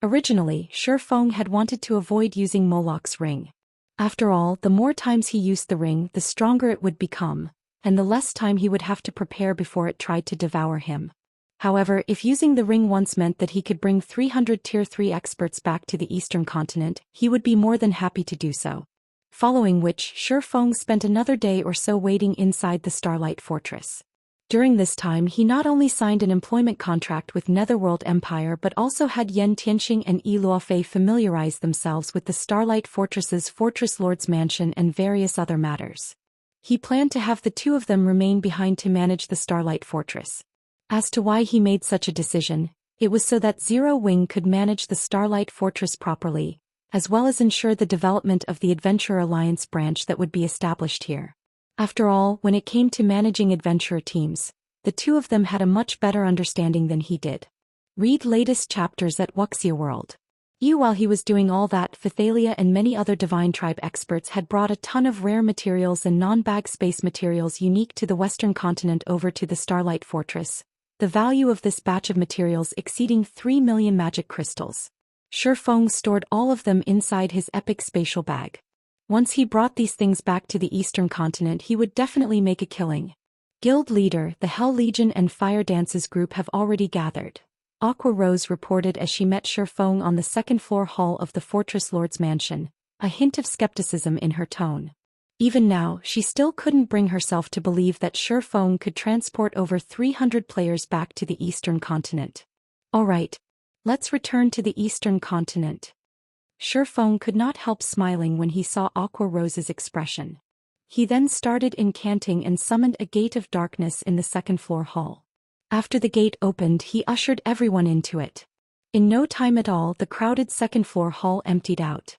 Originally, Shifeng had wanted to avoid using Moloch's Ring. After all, the more times he used the ring, the stronger it would become, and the less time he would have to prepare before it tried to devour him. However, if using the ring once meant that he could bring 300 Tier 3 experts back to the eastern continent, he would be more than happy to do so. Following which, Shifeng spent another day or so waiting inside the Starlight Fortress. During this time, he not only signed an employment contract with Netherworld Empire but also had Yan Tianxing and Yi Luofei familiarize themselves with the Starlight Fortress's Fortress Lord's Mansion and various other matters. He planned to have the two of them remain behind to manage the Starlight Fortress. As to why he made such a decision, it was so that Zero Wing could manage the Starlight Fortress properly, as well as ensure the development of the Adventurer Alliance branch that would be established here. After all, when it came to managing adventurer teams, the two of them had a much better understanding than he did. Read latest chapters at Wuxia World. While he was doing all that, Phythalia and many other Divine Tribe experts had brought a ton of rare materials and non-bag space materials unique to the Western continent over to the Starlight Fortress, the value of this batch of materials exceeding 3 million magic crystals. Shifeng stored all of them inside his epic spatial bag. Once he brought these things back to the eastern continent, he would definitely make a killing. Guild leader, the Hell Legion and Fire Dances group have already gathered, Aqua Rose reported as she met Shifeng on the second-floor hall of the Fortress Lord's Mansion, a hint of skepticism in her tone. Even now, she still couldn't bring herself to believe that Shifeng could transport over 300 players back to the eastern continent. Alright, let's return to the eastern continent. Shifeng could not help smiling when he saw Aqua Rose's expression. He then started incanting and summoned a gate of darkness in the second-floor hall. After the gate opened, he ushered everyone into it. In no time at all, the crowded second-floor hall emptied out.